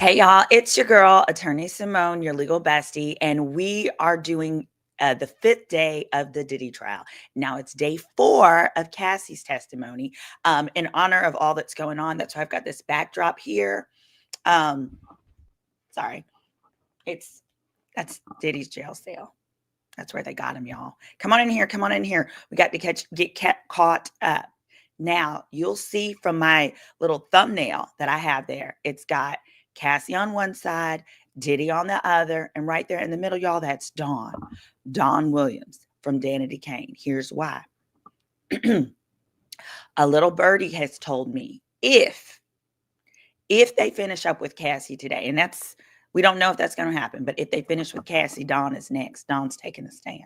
Hey, y'all, it's your girl, Attorney Simone, your legal bestie, and we are doing the fifth day of the Diddy trial. Now it's day 4 of Cassie's testimony. In honor of all that's going on, that's why I've got this backdrop here. Um, sorry, it's that's Diddy's jail cell. That's where they got him, y'all. Come on in here. Come on in here. We got to get caught up. Now you'll see from my little thumbnail that I have there. It's got Cassie on one side, Diddy on the other, and right there in the middle, y'all, that's Dawn Williams from Danity Kane. Here's why. A little birdie has told me if they finish up with Cassie today, and we don't know if that's going to happen, but if they finish with Cassie, Dawn is next. Dawn's taking the stand.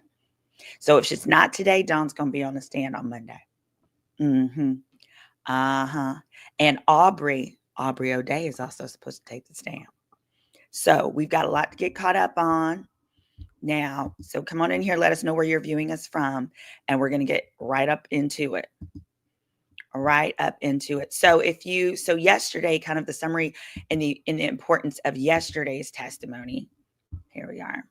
So if it's not today, Dawn's going to be on the stand on Monday. And Aubrey O'Day is also supposed to take the stand. So we've got a lot to get caught up on now. So come on in here. Let us know where you're viewing us from. And we're going to get right up into it. So yesterday, kind of the summary and the importance of yesterday's testimony. Here we are.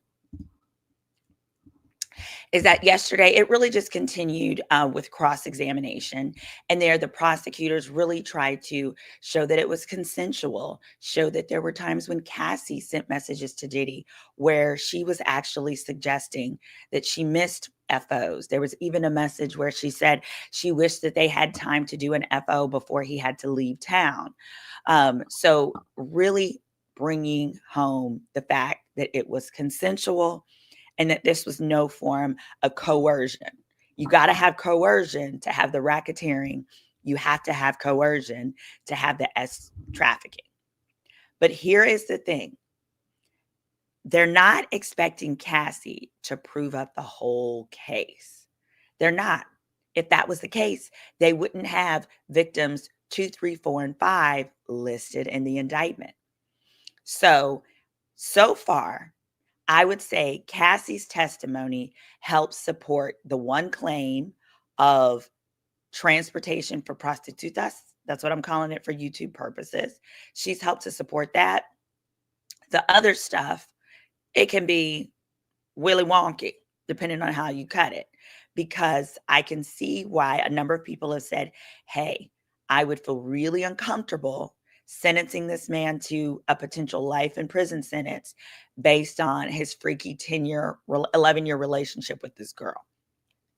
Is that yesterday it really just continued with cross-examination, and there the prosecutors really tried to show that it was consensual, show that there were times when Cassie sent messages to Diddy where she was actually suggesting that she missed FOs. There was even a message where she said she wished that they had time to do an FO before he had to leave town. So really bringing home the fact that it was consensual and that this was no form of coercion. You got to have coercion to have the racketeering. You have to have coercion to have the S trafficking. But here is the thing. They're not expecting Cassie to prove up the whole case. They're not. If that was the case, they wouldn't have victims 2, 3, 4, and 5 listed in the indictment. So far, I would say Cassie's testimony helps support the one claim of transportation for prostitutas. That's what I'm calling it for YouTube purposes. She's helped to support that. The other stuff, it can be willy wonky, depending on how you cut it, because I can see why a number of people have said, hey, I would feel really uncomfortable sentencing this man to a potential life in prison sentence based on his freaky 11-year relationship with this girl.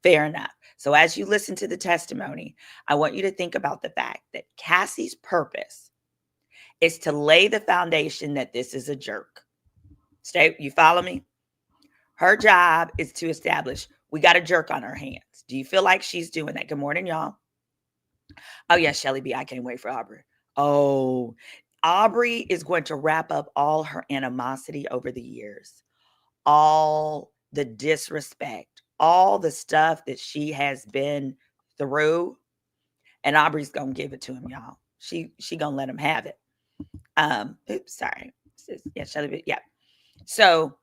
Fair enough. So as you listen to the testimony, I want you to think about the fact that Cassie's purpose is to lay the foundation that this is a jerk. You follow me? Her job is to establish we got a jerk on our hands. Do you feel like she's doing that? Good morning, y'all. Oh, yeah, Shelly B. I can't wait for Aubrey. Oh, Aubrey is going to wrap up all her animosity over the years, all the disrespect, all the stuff that she has been through, and Aubrey's going to give it to him, y'all. She going to let him have it. Oops, sorry. Yeah, Shelly B. Yeah. So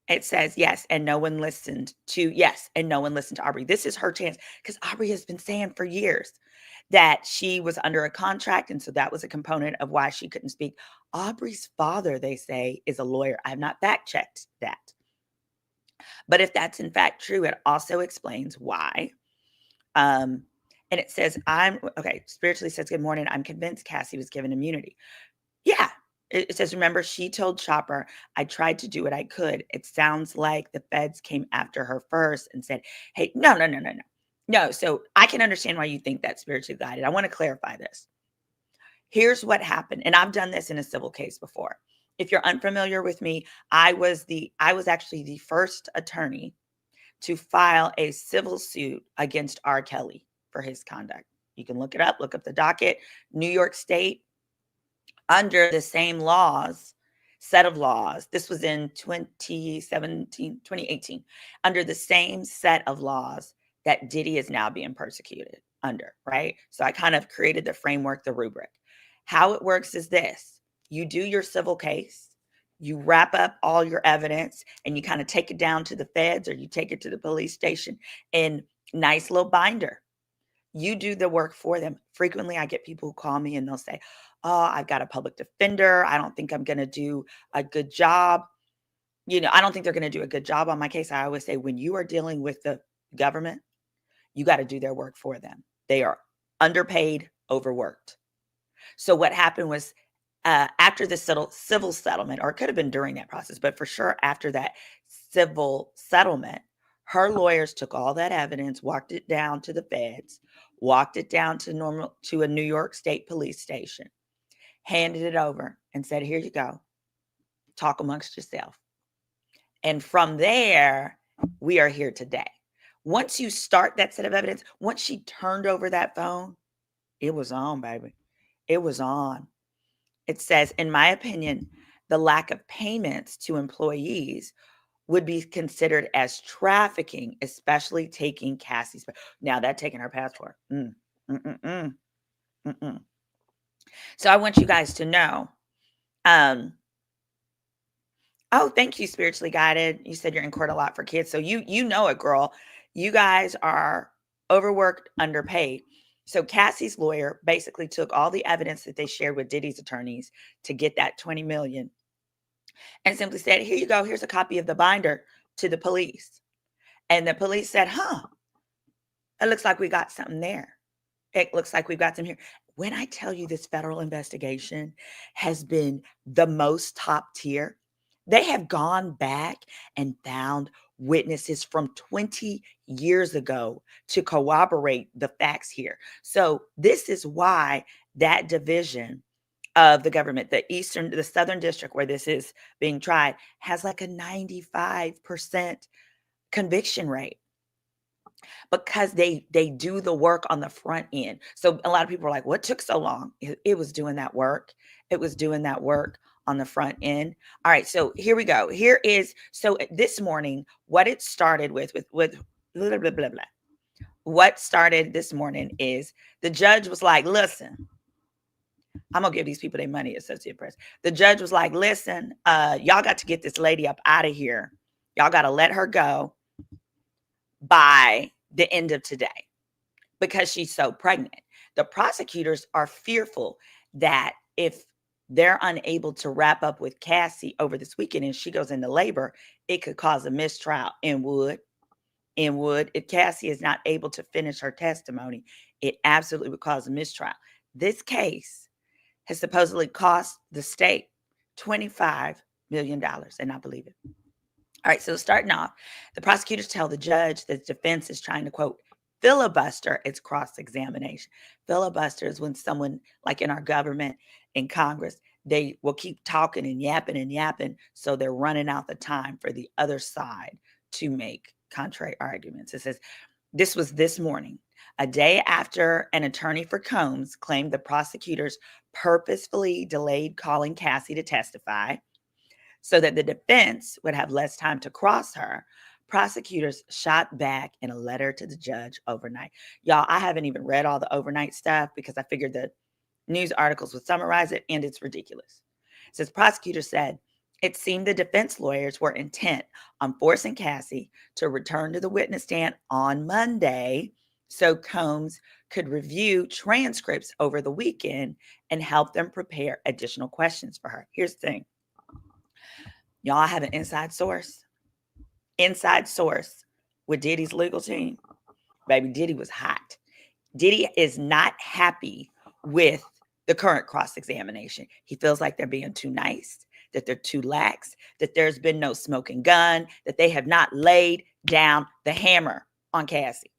it says yes, and no one listened to Aubrey. This is her chance because Aubrey has been saying for years that she was under a contract, and so that was a component of why she couldn't speak. Aubrey's father, they say, is a lawyer. I have not fact-checked that. But if that's in fact true, it also explains why. And it says, spiritually says, good morning. I'm convinced Cassie was given immunity. Yeah. It says, remember, she told Chopper, I tried to do what I could. It sounds like the feds came after her first and said, hey, no. No, so I can understand why you think that's spiritually guided. I want to clarify this. Here's what happened, and I've done this in a civil case before. If you're unfamiliar with me, I was actually the first attorney to file a civil suit against R. Kelly for his conduct. You can look it up, look up the docket. New York State, under the same set of laws. This was in 2018, under the same set of laws that Diddy is now being persecuted under, right? So I kind of created the framework, the rubric. How it works is this. You do your civil case, you wrap up all your evidence, and you kind of take it down to the feds or you take it to the police station in nice little binder. You do the work for them. Frequently, I get people who call me and they'll say, "Oh, I've got a public defender. I don't think I'm going to do a good job." I don't think they're going to do a good job on my case. I always say, when you are dealing with the government, you got to do their work for them. They are underpaid, overworked. So what happened was, after the civil settlement, or it could have been during that process, but for sure after that civil settlement, her lawyers took all that evidence, walked it down to the feds, walked it down to a New York State police station, handed it over and said, "Here you go. Talk amongst yourself." And from there, we are here today. Once you start that set of evidence, once she turned over that phone, it was on, baby. It was on. It says, "In my opinion, the lack of payments to employees would be considered as trafficking, especially taking Cassie's." Now, that taking her passport. Mm, mm, mm, mm, mm, mm. So I want you guys to know. Oh, thank you, spiritually guided. You said you're in court a lot for kids, so you know it, girl. You guys are overworked, underpaid. So Cassie's lawyer basically took all the evidence that they shared with Diddy's attorneys to get that 20 million and simply said, "Here you go. Here's a copy of the binder," to the police. And the police said, "Huh, it looks like we got something there. It looks like we've got some here." When I tell you this federal investigation has been the most top tier, they have gone back and found witnesses from 20 years ago to corroborate the facts here. So this is why that division of the government, the Southern District where this is being tried, has like a 95% conviction rate, because they do the work on the front end. So a lot of people are like, "What took so long?" It was doing that work. It was doing that work on the front end. All right, so here we go. This morning, what it started with blah, blah, blah, blah. What started this morning is the judge was like, "Listen, I'm gonna give these people their money." Associate Press. The judge was like, "Listen, y'all got to get this lady up out of here. Y'all got to let her go by the end of today, because she's so pregnant." The prosecutors are fearful that if they're unable to wrap up with Cassie over this weekend and she goes into labor, it could cause a mistrial and would. If Cassie is not able to finish her testimony, it absolutely would cause a mistrial. This case has supposedly cost the state $25 million, and I believe it. All right, so starting off, the prosecutors tell the judge that the defense is trying to, quote, filibuster its cross-examination. Filibuster is when someone, like in our government, in Congress, they will keep talking and yapping, so they're running out the time for the other side to make contrary arguments. It says, this was this morning, a day after an attorney for Combs claimed the prosecutors purposefully delayed calling Cassie to testify so that the defense would have less time to cross her. Prosecutors shot back in a letter to the judge overnight. Y'all, I haven't even read all the overnight stuff because I figured the news articles would summarize it, and it's ridiculous. It says, prosecutors said it seemed the defense lawyers were intent on forcing Cassie to return to the witness stand on Monday so Combs could review transcripts over the weekend and help them prepare additional questions for her. Here's the thing. Y'all, have an inside source with Diddy's legal team. Baby, Diddy was hot. Diddy is not happy with the current cross-examination. He feels like they're being too nice, that they're too lax, that there's been no smoking gun, that they have not laid down the hammer on Cassie.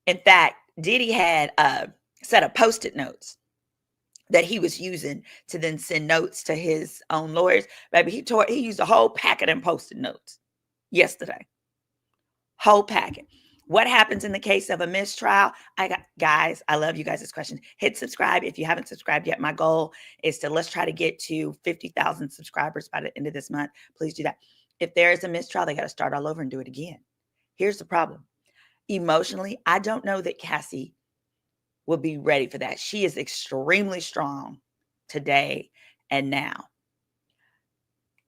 In fact, Diddy had a set of Post-it notes that he was using to then send notes to his own lawyers. Baby, he used a whole packet of Post-it notes yesterday. Whole packet. What happens in the case of a mistrial? Guys, I love you guys' questions. Hit subscribe if you haven't subscribed yet. My goal is let's try to get to 50,000 subscribers by the end of this month. Please do that. If there is a mistrial, they got to start all over and do it again. Here's the problem. Emotionally, I don't know that Cassie will be ready for that. She is extremely strong today and now.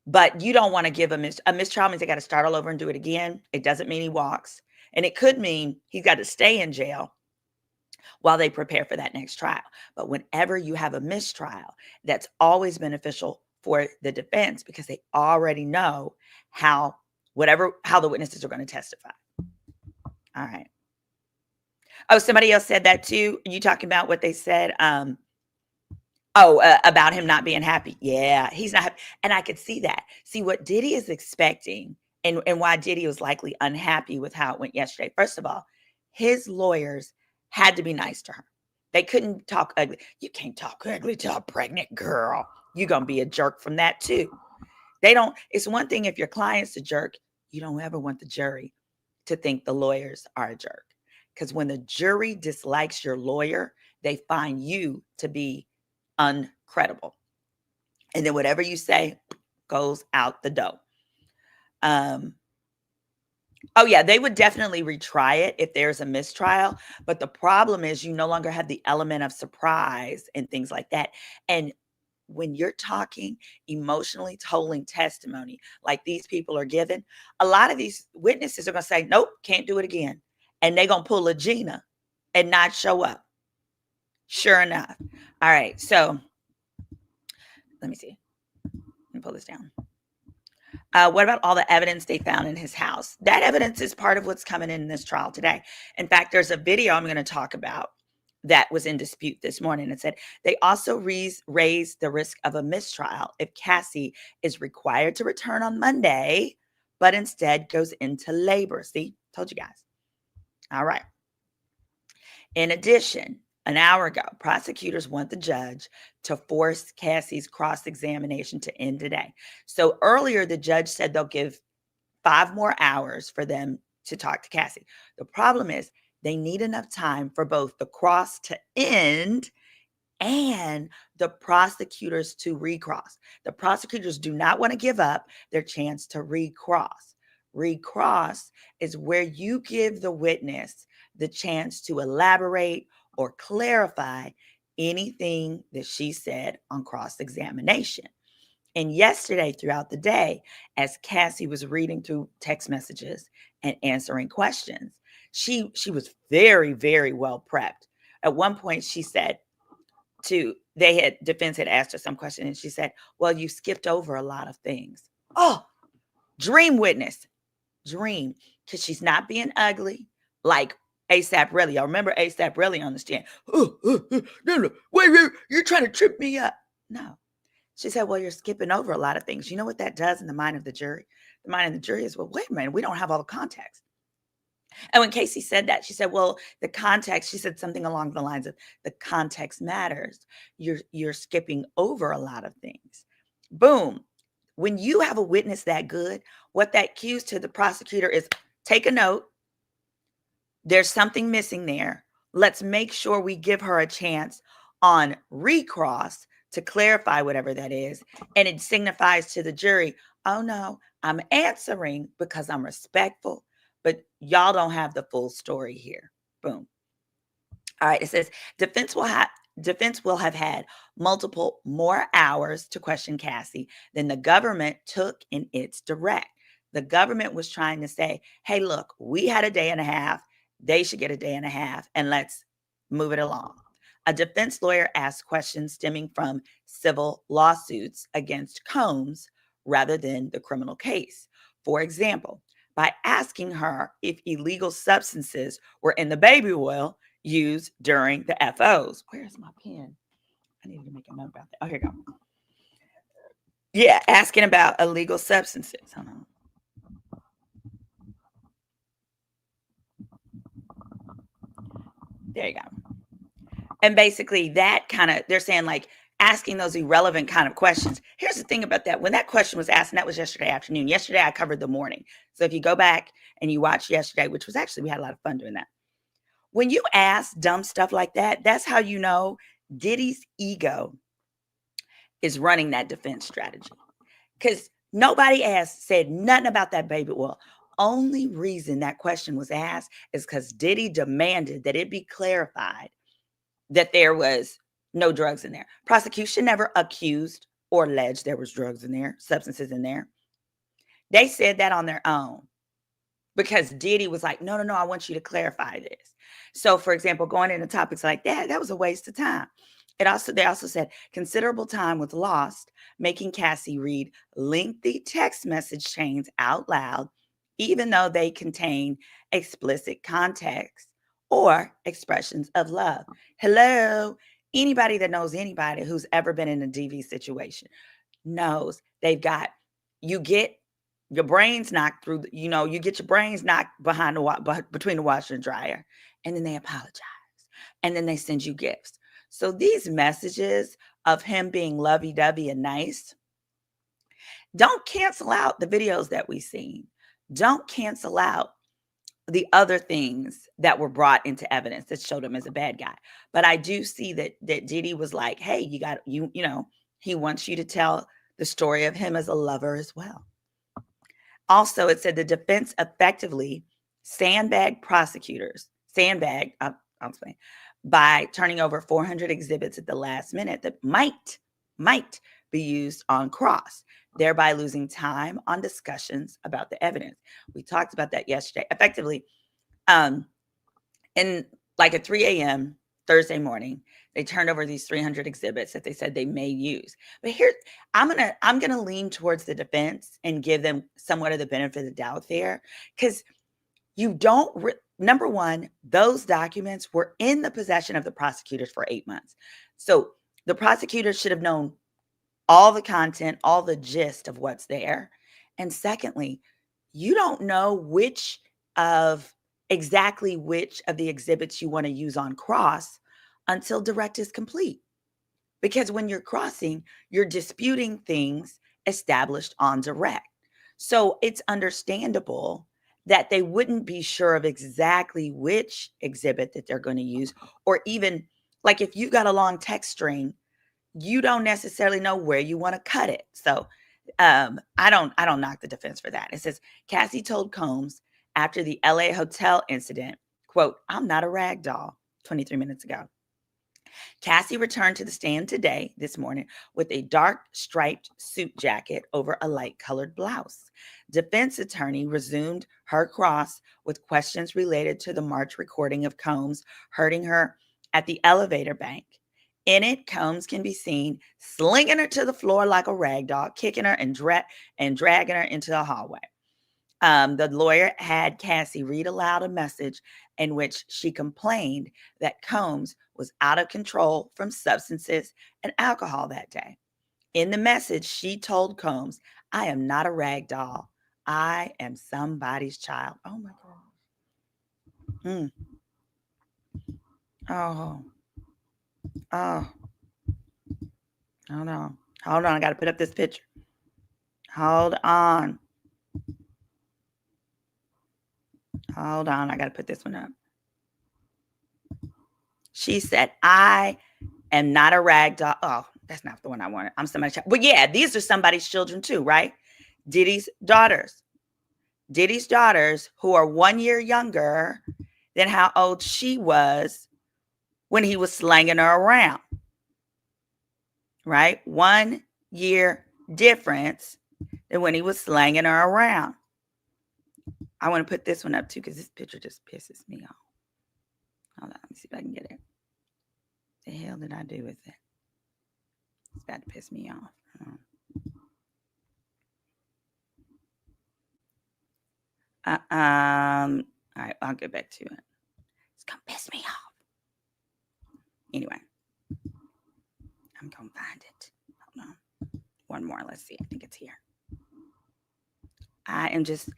But you don't want to give a mistrial means they got to start all over and do it again. It doesn't mean he walks. And it could mean he's got to stay in jail while they prepare for that next trial. But whenever you have a mistrial, that's always beneficial for the defense because they already know how the witnesses are going to testify. All right. Oh, somebody else said that too. You talking about what they said? About him not being happy. Yeah, he's not happy. And I could see that. See what Diddy is expecting and why Diddy was likely unhappy with how it went yesterday. First of all, his lawyers had to be nice to her. They couldn't talk ugly. You can't talk ugly to a pregnant girl. You're going to be a jerk from that too. It's one thing if your client's a jerk, you don't ever want the jury to think the lawyers are a jerk. Because when the jury dislikes your lawyer, they find you to be uncredible. And then whatever you say goes out the door. Oh yeah, they would definitely retry it if there's a mistrial. But the problem is you no longer have the element of surprise and things like that. And when you're talking emotionally tolling testimony like these people are giving, a lot of these witnesses are going to say, nope, can't do it again. And they're going to pull a Gina and not show up. Sure enough. All right. So let me see. Let me pull this down. What about all the evidence they found in his house? That evidence is part of what's coming in this trial today. In fact, there's a video I'm going to talk about that was in dispute this morning. It said they also raised the risk of a mistrial if Cassie is required to return on Monday, but instead goes into labor. See, told you guys. All right. In addition, an hour ago, prosecutors want the judge to force Cassie's cross-examination to end today. So earlier, the judge said they'll give 5 more hours for them to talk to Cassie. The problem is they need enough time for both the cross to end and the prosecutors to recross. The prosecutors do not want to give up their chance to recross. Recross is where you give the witness the chance to elaborate or clarify anything that she said on cross-examination. And yesterday, throughout the day, as Cassie was reading through text messages and answering questions, she was very, very well prepped. At one point, she said defense had asked her some question, and she said, well, you skipped over a lot of things. Oh, dream witness, dream, because she's not being ugly like ASAP Rocky. Y'all remember ASAP Rocky on the stand? No, wait, you're trying to trip me up. No. She said, well, you're skipping over a lot of things. You know what that does in the mind of the jury? The mind of the jury is, well, wait a minute, we don't have all the context. And when Cassie said that, she said, well, the context, she said something along the lines of the context matters. You're skipping over a lot of things. Boom. When you have a witness that good, what that cues to the prosecutor is take a note. There's something missing there. Let's make sure we give her a chance on recross to clarify whatever that is. And it signifies to the jury, oh no, I'm answering because I'm respectful, but y'all don't have the full story here. Boom. All right. It says defense will have had multiple more hours to question Cassie than the government took in its direct. The government was trying to say, hey, look, we had a day and a half. They should get a day and a half, and let's move it along. A defense lawyer asked questions stemming from civil lawsuits against Combs rather than the criminal case. For example, by asking her if illegal substances were in the baby oil used during the FOs. Where's my pen? I need to make a note about that. Oh, here we go. Yeah, asking about illegal substances. Hold on. There you go. And basically that kind of, they're saying like asking those irrelevant kind of questions. Here's the thing about that. When that question was asked, and that was yesterday afternoon. Yesterday I covered the morning. So if you go back and you watch yesterday, which was actually, we had a lot of fun doing that. When you ask dumb stuff like that, that's how you know Diddy's ego is running that defense strategy. Because nobody said nothing about that baby oil. Only reason that question was asked is because Diddy demanded that it be clarified that there was no drugs in there. Prosecution never accused or alleged there was drugs in there, substances in there. They said that on their own because Diddy was like, no, I want you to clarify this. So, for example, going into topics like that was a waste of time. They also said considerable time was lost making Cassie read lengthy text message chains out loud, even though they contain explicit context or expressions of love. Hello, anybody that knows anybody who's ever been in a DV situation knows they've got you get your brains knocked through, you get your brains knocked between the washer and dryer, and then they apologize, and then they send you gifts. So these messages of him being lovey-dovey and nice don't cancel out the videos that we've seen. Don't cancel out the other things that were brought into evidence that showed him as a bad guy. But I do see that Diddy was like, hey, he wants you to tell the story of him as a lover as well. Also, it said the defense effectively I'll explain, by turning over 400 exhibits at the last minute that might be used on cross, thereby losing time on discussions about the evidence. We talked about that yesterday. Effectively, in like at 3 a.m. Thursday morning, they turned over these 300 exhibits that they said they may use. But here, I'm gonna lean towards the defense and give them somewhat of the benefit of the doubt there, because you don't. Number one, those documents were in the possession of the prosecutors for 8 months, so the prosecutors should have known all the content, all the gist of what's there. And secondly, you don't know exactly which of the exhibits you want to use on cross until direct is complete. Because when you're crossing, you're disputing things established on direct. So it's understandable that they wouldn't be sure of exactly which exhibit that they're going to use, or even like if you've got a long text string, you don't necessarily know where you want to cut it. So I don't knock the defense for that. It says Cassie told Combs after the LA hotel incident, quote, "I'm not a rag doll," 23 minutes ago. Cassie returned to the stand this morning, with a dark striped suit jacket over a light colored blouse. Defense attorney resumed her cross with questions related to the March recording of Combs hurting her at the elevator bank. In it, Combs can be seen slinging her to the floor like a rag doll, kicking her and dragging her into the hallway. The lawyer had Cassie read aloud a message in which she complained that Combs was out of control from substances and alcohol that day. In the message, she told Combs, "I am not a rag doll. I am somebody's child." Oh my God. Oh. Oh. Hold on. I got to put up this picture. Hold on. I got to put this one up. She said, "I am not a rag doll." Oh, that's not the one I wanted. I'm somebody's child. But yeah, these are somebody's children too, right? Diddy's daughters. Diddy's daughters, who are 1 year younger than how old she was when he was slanging her around. Right? 1 year difference than when he was slanging her around. I want to put this one up too, because this picture just pisses me off. Hold on, let me see if I can get it. The hell did I do with it? It's about to piss me off. All right, I'll get back to it. It's gonna piss me off. Anyway, I'm gonna find it. Hold on. One more. Let's see. I think it's here. I am just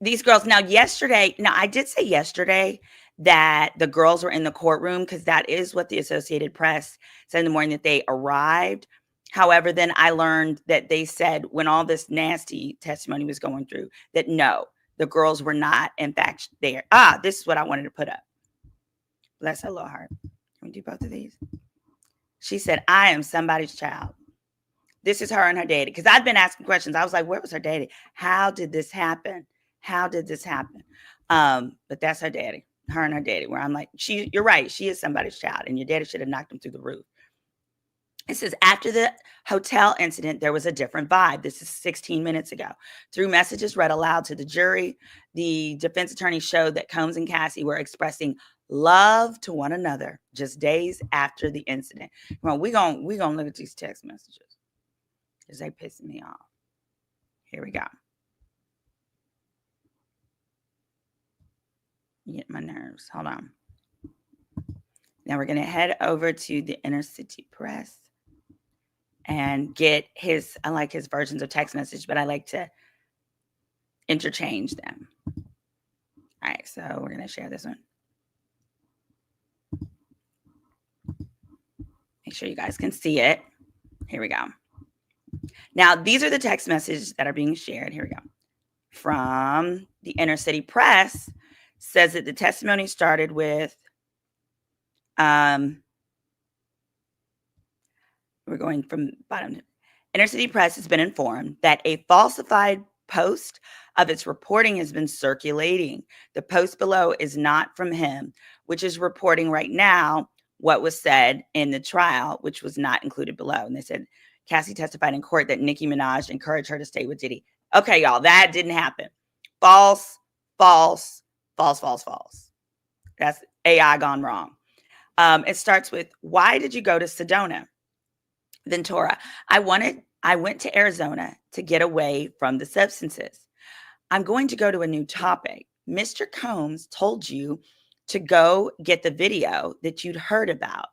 these girls. Now, I did say yesterday that the girls were in the courtroom, because that is what the Associated Press said in the morning, that they arrived. However, then I learned that they said, when all this nasty testimony was going through, that no, the girls were not, in fact, there. This is what I wanted to put up. Bless her little heart. Can we do both of these? She said, "I am somebody's child." This is her and her daddy. Because I've been asking questions. I was like, where was her daddy? How did this happen? But that's her daddy. Her and her daddy. Where I'm like, you're right. She is somebody's child. And your daddy should have knocked him through the roof. It says, after the hotel incident, there was a different vibe. This is 16 minutes ago. Through messages read aloud to the jury, the defense attorney showed that Combs and Cassie were expressing love to one another just days after the incident. Well, we gonna look at these text messages because they pissing me off. Here we go. Get my nerves. Hold on. Now we're going to head over to the Inner City Press and get I like his versions of text message, but I like to interchange them. All right, so we're going to share this one. Make sure you guys can see it. Here we go. Now, these are the text messages that are being shared. Here we go. From the Inner City Press, says that the testimony started with, we're going from bottom. Inner City Press has been informed that a falsified post of its reporting has been circulating. The post below is not from him, which is reporting right now what was said in the trial, which was not included below. And they said, Cassie testified in court that Nicki Minaj encouraged her to stay with Diddy. Okay, y'all, that didn't happen. False, false, false, false, false. That's AI gone wrong. It starts with, why did you go to Sedona? Ventura. I went to Arizona to get away from the substances. I'm going to go to a new topic. Mr. Combs told you to go get the video that you'd heard about.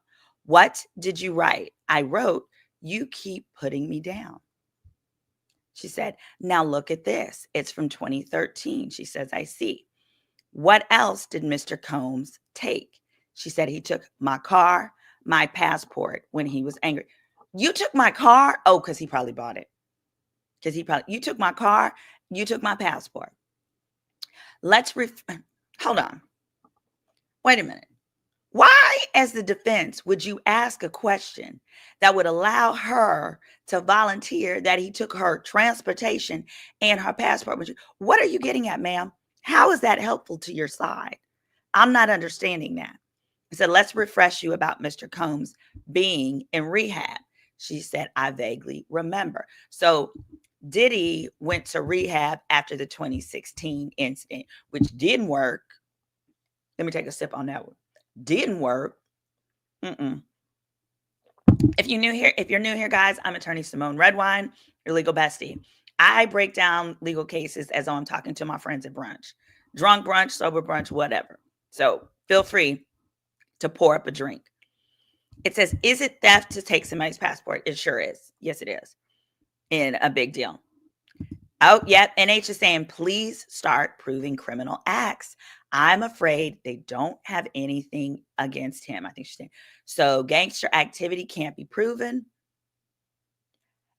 What did you write? I wrote, you keep putting me down. She said, now look at this. It's from 2013. She says, I see. What else did Mr. Combs take? She said, he took my car, my passport when he was angry. You took my car? Oh, because he probably bought it. You took my car, you took my passport. Hold on. Wait a minute. Why, as the defense, would you ask a question that would allow her to volunteer that he took her transportation and her passport? What are you getting at, ma'am? How is that helpful to your side? I'm not understanding that. I said, let's refresh you about Mr. Combs being in rehab. She said, I vaguely remember. So Diddy went to rehab after the 2016 incident, which didn't work. Let me take a sip on that one. Didn't work. If you're new here, guys, I'm attorney Simone Redwine, your legal bestie. I break down legal cases as though I'm talking to my friends at brunch. Drunk brunch, sober brunch, whatever. So feel free to pour up a drink. It says, is it theft to take somebody's passport? It sure is. Yes, it is. And a big deal. Oh, yep. NH is saying, please start proving criminal acts. I'm afraid they don't have anything against him. I think she's saying, so gangster activity can't be proven.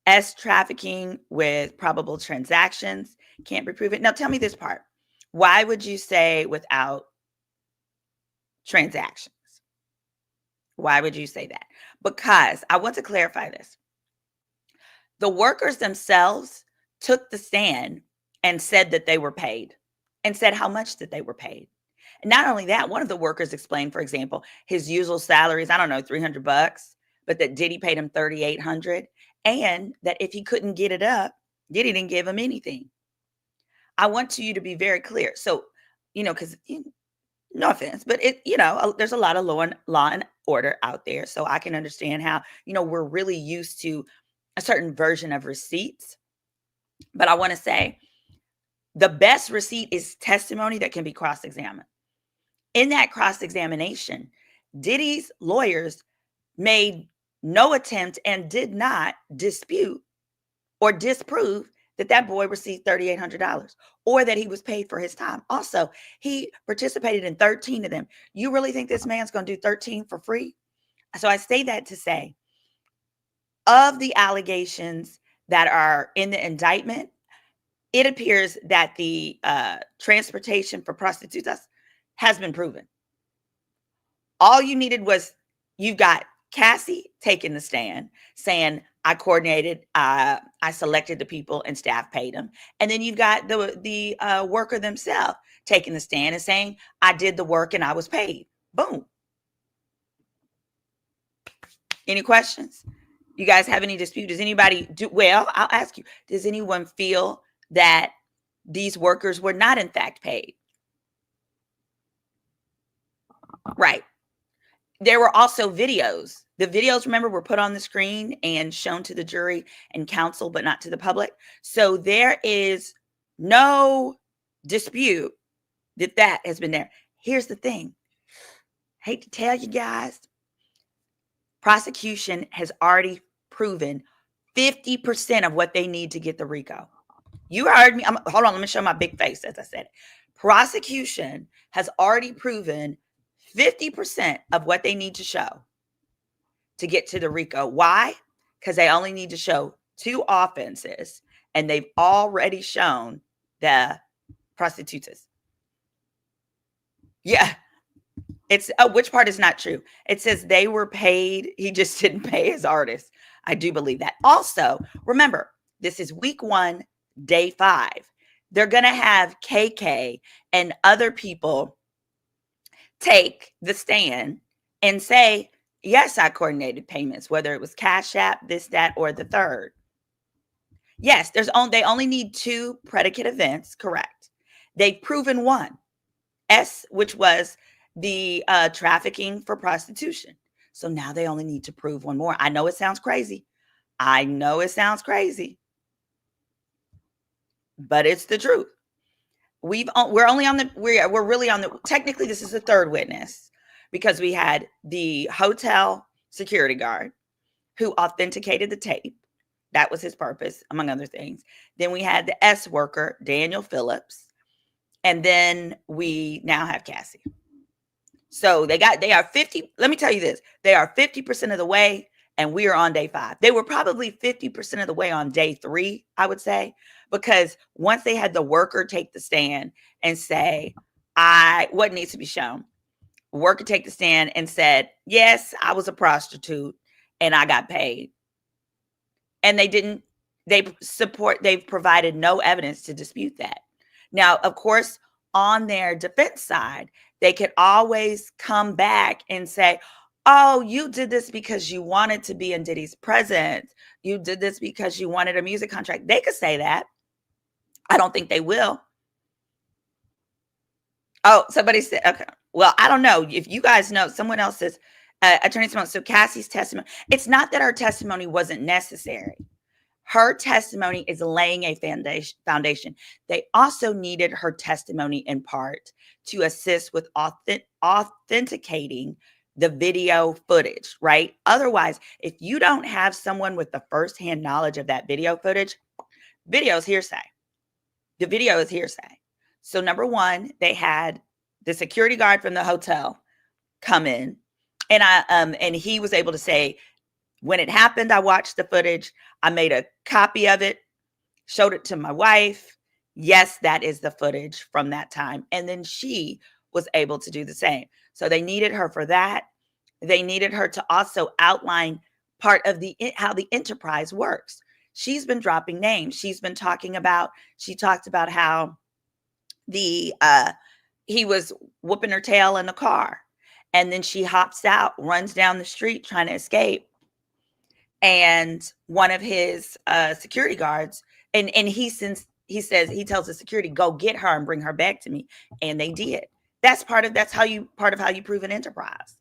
S trafficking with probable transactions can't be proven. Now tell me this part. Why would you say without transactions? Why would you say that? Because I want to clarify this. The workers themselves took the stand and said that they were paid and said how much that they were paid. And not only that, one of the workers explained, for example, his usual salaries, I don't know, $300, but that Diddy paid him $3,800, and that if he couldn't get it up, Diddy didn't give him anything. I want you to be very clear. So, because no offense, but there's a lot of law and order out there. So I can understand how, we're really used to a certain version of receipts. But I want to say the best receipt is testimony that can be cross-examined. In that cross-examination, Diddy's lawyers made no attempt and did not dispute or disprove that boy received $3,800 or that he was paid for his time. Also, he participated in 13 of them. You really think this man's going to do 13 for free? So I say that to say, of the allegations that are in the indictment, it appears that the transportation for prostitutes has been proven. All you needed was, you've got Cassie taking the stand saying, I coordinated, I selected the people and staff paid them. And then you've got the worker themselves taking the stand and saying, I did the work and I was paid. Boom. Any questions? You guys have any dispute? Does anybody well, I'll ask you, does anyone feel that these workers were not in fact paid? Right. There were also videos. The videos, remember, were put on the screen and shown to the jury and counsel, but not to the public. So there is no dispute that that has been there. Here's the thing. Hate to tell you guys, prosecution has already proven 50% of what they need to get the RICO. You heard me. Hold on, let me show my big face as I said it. Prosecution has already proven 50% of what they need to show to get to the RICO. Why? Because they only need to show 2 offenses, and they've already shown the prostitutes. Yeah. It's which part is not true? It says they were paid. He just didn't pay his artists. I do believe that. Also, remember, this is week 1, day 5. They're going to have KK and other people take the stand and say, yes, I coordinated payments, whether it was Cash App, this, that, or the third. Yes, they only need 2 predicate events, correct. They've proven 1, S, which was the trafficking for prostitution. So now they only need to prove 1 more. I know it sounds crazy. But it's the truth. We're really on the, technically this is the 3rd witness, because we had the hotel security guard who authenticated the tape. That was his purpose, among other things. Then we had the S worker, Daniel Phillips. And then we now have Cassie. So they are 50. Let me tell you this. They are 50% of the way, and we are on day 5. They were probably 50% of the way on day 3, I would say, because once they had the worker take the stand and say, what needs to be shown? Worker take the stand and said, yes, I was a prostitute and I got paid. And they've provided no evidence to dispute that. Now, of course, on their defense side, they could always come back and say, oh, you did this because you wanted to be in Diddy's presence. You did this because you wanted a music contract. They could say that. I don't think they will. Oh, somebody said, okay. Well, I don't know. If you guys know, someone else says, Attorney Simone, so Cassie's testimony, it's not that her testimony wasn't necessary. Her testimony is laying a foundation. They also needed her testimony in part to assist with authenticating the video footage, right? Otherwise, if you don't have someone with the firsthand knowledge of that video footage, video is hearsay. The video is hearsay. So number 1, they had the security guard from the hotel come in, and he was able to say, when it happened, I watched the footage. I made a copy of it, showed it to my wife. Yes, that is the footage from that time. And then she was able to do the same. So they needed her for that. They needed her to also outline part of how the enterprise works. She's been dropping names. She talked about how he was whooping her tail in the car. And then she hops out, runs down the street trying to escape. And one of his security guards, and he tells the security, go get her and bring her back to me. And they did. That's part of how you prove an enterprise.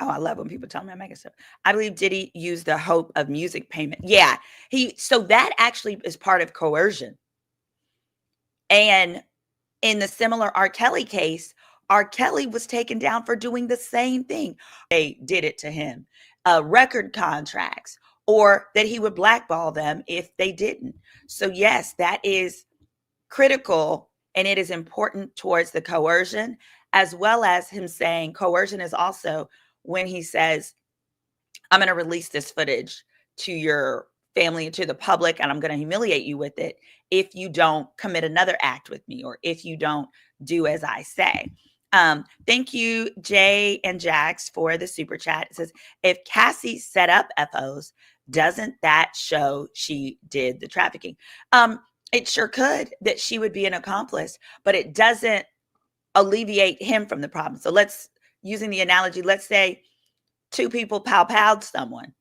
Oh, I love when people tell me I'm making stuff. I believe Diddy used the hope of music payment. Yeah. So that actually is part of coercion. And in the similar R. Kelly case, R. Kelly was taken down for doing the same thing. They did it to him. Record contracts, or that he would blackball them if they didn't. So yes, that is critical, and it is important towards the coercion, as well as him saying coercion is also when he says, I'm going to release this footage to your family and to the public, and I'm going to humiliate you with it if you don't commit another act with me, or if you don't do as I say. Thank you, Jay and Jax, for the super chat. It says, if Cassie set up FOs, doesn't that show she did the trafficking? It sure could, that she would be an accomplice, but it doesn't alleviate him from the problem. So using the analogy, let's say 2 people pow-powed someone.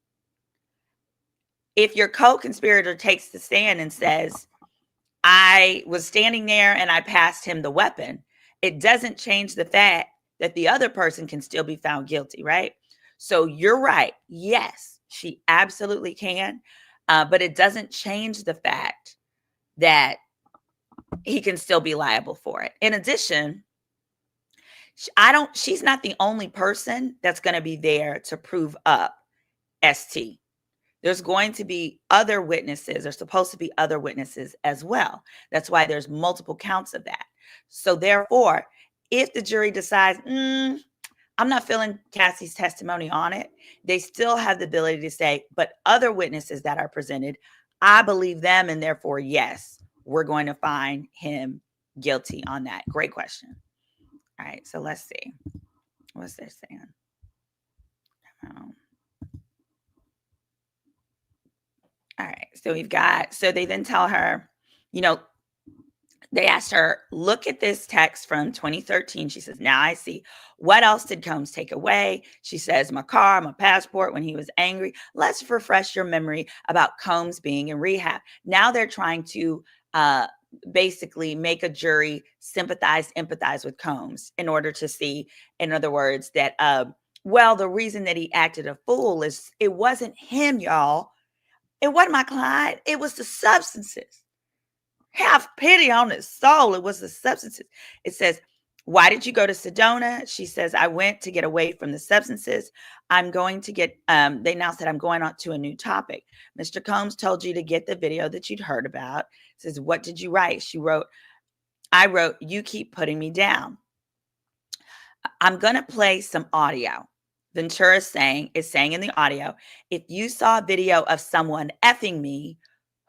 If your co-conspirator takes the stand and says, I was standing there and I passed him the weapon, it doesn't change the fact that the other person can still be found guilty, right? So you're right. Yes, she absolutely can. But it doesn't change the fact that he can still be liable for it. In addition, she's not the only person that's going to be there to prove up ST. There's going to be other witnesses. There's supposed to be other witnesses as well. That's why there's multiple counts of that. So therefore, if the jury decides, I'm not feeling Cassie's testimony on it, they still have the ability to say, but other witnesses that are presented, I believe them, and therefore, yes, we're going to find him guilty on that. Great question. All right, so let's see. What's this saying? All right, so they then tell her, they asked her, look at this text from 2013. She says, now I see. What else did Combs take away? She says, my car, my passport when he was angry. Let's refresh your memory about Combs being in rehab. Now they're trying to basically make a jury empathize with Combs in order to see, in other words, that, the reason that he acted a fool is it wasn't him, y'all. It wasn't my client. It was the substances. Have pity on his soul. It was the substances. It says, why did you go to Sedona? She says, I went to get away from the substances. I'm going to get, they now said, I'm going on to a new topic. Mr. Combs told you to get the video that you'd heard about. It says, what did you write? I wrote, you keep putting me down. I'm going to play some audio. Ventura is saying in the audio, if you saw a video of someone effing me,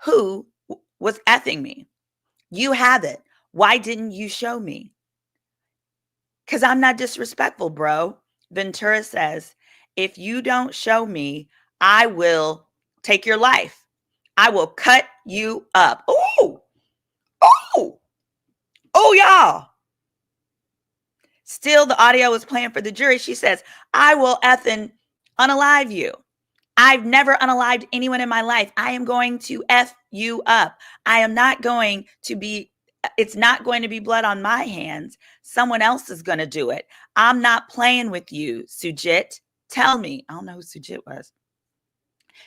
who was effing me? You have it. Why didn't you show me? Because I'm not disrespectful, bro. Ventura says, if you don't show me, I will take your life. I will cut you up. Oh, y'all. Still, the audio is playing for the jury. She says, I will effing unalive you. I've never unalived anyone in my life. I am going to F you up. I am not going to be, it's not going to be blood on my hands. Someone else is going to do it. I'm not playing with you, Sujit. Tell me. I don't know who Sujit was.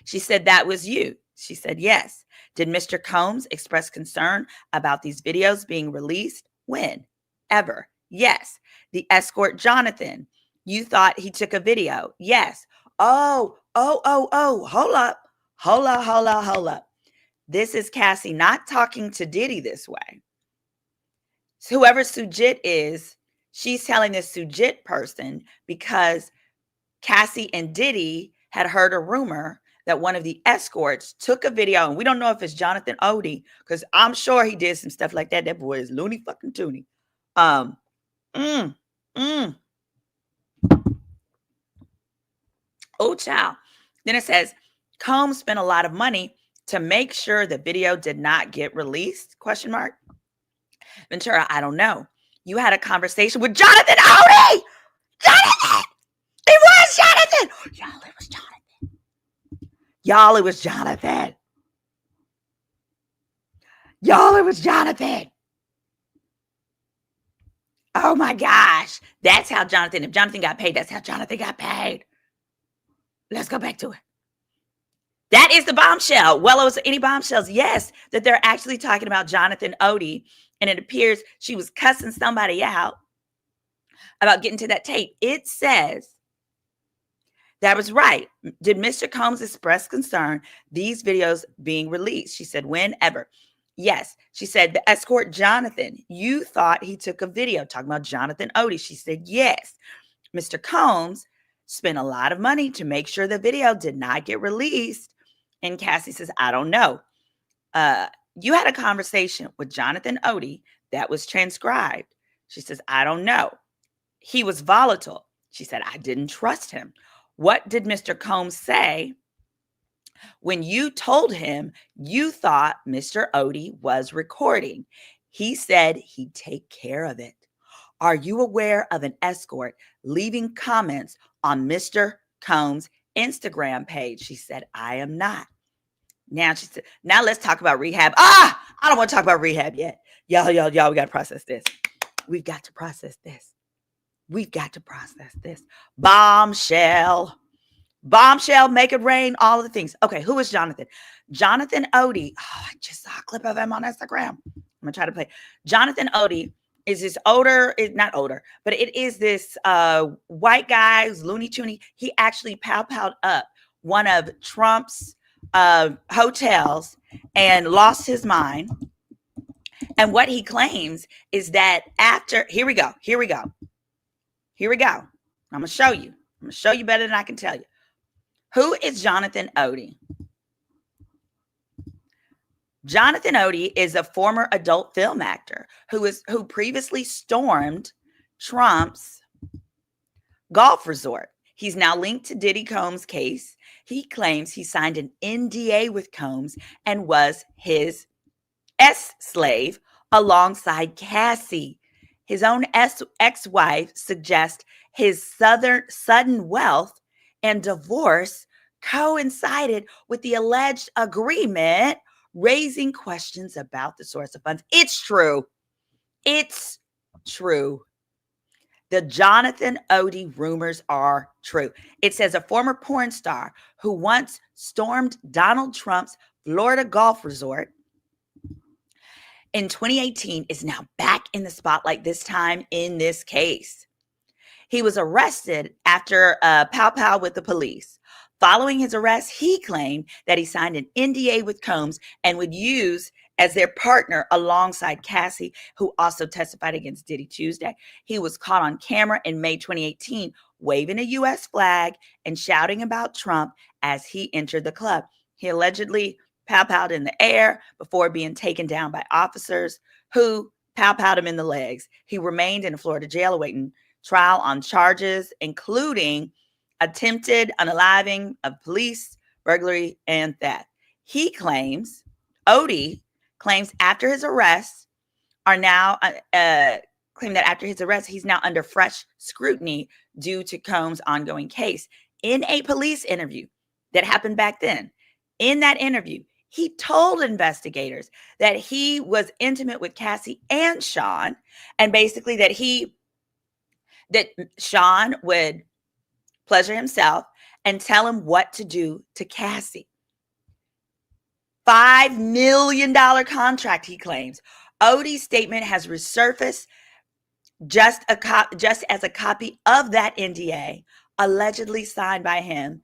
She said, that was you. She said, yes. Did Mr. Combs express concern about these videos being released? When? Ever? Yes. The escort, Jonathan. You thought he took a video? Yes. Oh, hold up. This is Cassie not talking to Diddy this way. So whoever Sujit is, she's telling this Sujit person because Cassie and Diddy had heard a rumor that one of the escorts took a video, and we don't know if it's Jonathan Odie, because I'm sure he did some stuff like that. That boy is loony fucking toony. Oh, child. Then it says, Combs spent a lot of money to make sure the video did not get released? ? Ventura, I don't know. You had a conversation with Jonathan Odie! Jonathan! It was Jonathan! Y'all, it was Jonathan. Y'all, it was Jonathan. Y'all, it was Jonathan. Oh my gosh. That's how Jonathan, if Jonathan got paid, that's how Jonathan got paid. Let's go back to it. That is the bombshell. Well, was any bombshells? Yes, that they're actually talking about Jonathan Odie. And it appears she was cussing somebody out about getting to that tape. It says, that was right. Did Mr. Combs express concern these videos being released? She said, whenever. Yes. She said, the escort Jonathan, you thought he took a video talking about Jonathan Odie. She said, yes. Mr. Combs spent a lot of money to make sure the video did not get released. And Cassie says, I don't know. You had a conversation with Jonathan Odie that was transcribed. She says, I don't know. He was volatile. She said, I didn't trust him. What did Mr. Combs say when you told him you thought Mr. Odie was recording? He said he'd take care of it. Are you aware of an escort leaving comments on Mr. Combs' Instagram page? She said, I am not. Now she said, now let's talk about rehab. I don't want to talk about rehab yet. Y'all, we got to process this. We've got to process this. We've got to process this. Bombshell. Bombshell, make it rain, all of the things. Okay, who is Jonathan? Jonathan Odie. Oh, I just saw a clip of him on Instagram. I'm going to try to play. Jonathan Odie is this older, not older, but it is this white guy who's Looney Tooney. He actually pow-powed up one of Trump's hotels and lost his mind. And what he claims is that after, here we go. I'm going to show you. I'm going to show you better than I can tell you. Who is Jonathan Odie? Jonathan Odie is a former adult film actor who previously stormed Trump's golf resort. He's now linked to Diddy Combs' case. He claims he signed an NDA with Combs and was his slave alongside Cassie. His own ex-wife suggests his sudden wealth and divorce coincided with the alleged agreement, raising questions about the source of funds. It's true. It's true. The Jonathan Odie rumors are true. It says a former porn star who once stormed Donald Trump's Florida golf resort in 2018 is now back in the spotlight, this time in this case. He was arrested after a pow-pow with the police. Following his arrest, he claimed that he signed an NDA with Combs and would use as their partner alongside Cassie, who also testified against Diddy Tuesday. He was caught on camera in May 2018, waving a U.S. flag and shouting about Trump as he entered the club. He allegedly pow-powed in the air before being taken down by officers who pow-powed him in the legs. He remained in a Florida jail awaiting trial on charges, including attempted unaliving of police, burglary, and theft. Odie claims after his arrest he's now under fresh scrutiny due to Combs' ongoing case. In a police interview that happened back then, in that interview, he told investigators that he was intimate with Cassie and Sean, and basically that Sean would pleasure himself and tell him what to do to Cassie. $5 million contract, he claims. Odie's statement has resurfaced just as a copy of that NDA, allegedly signed by him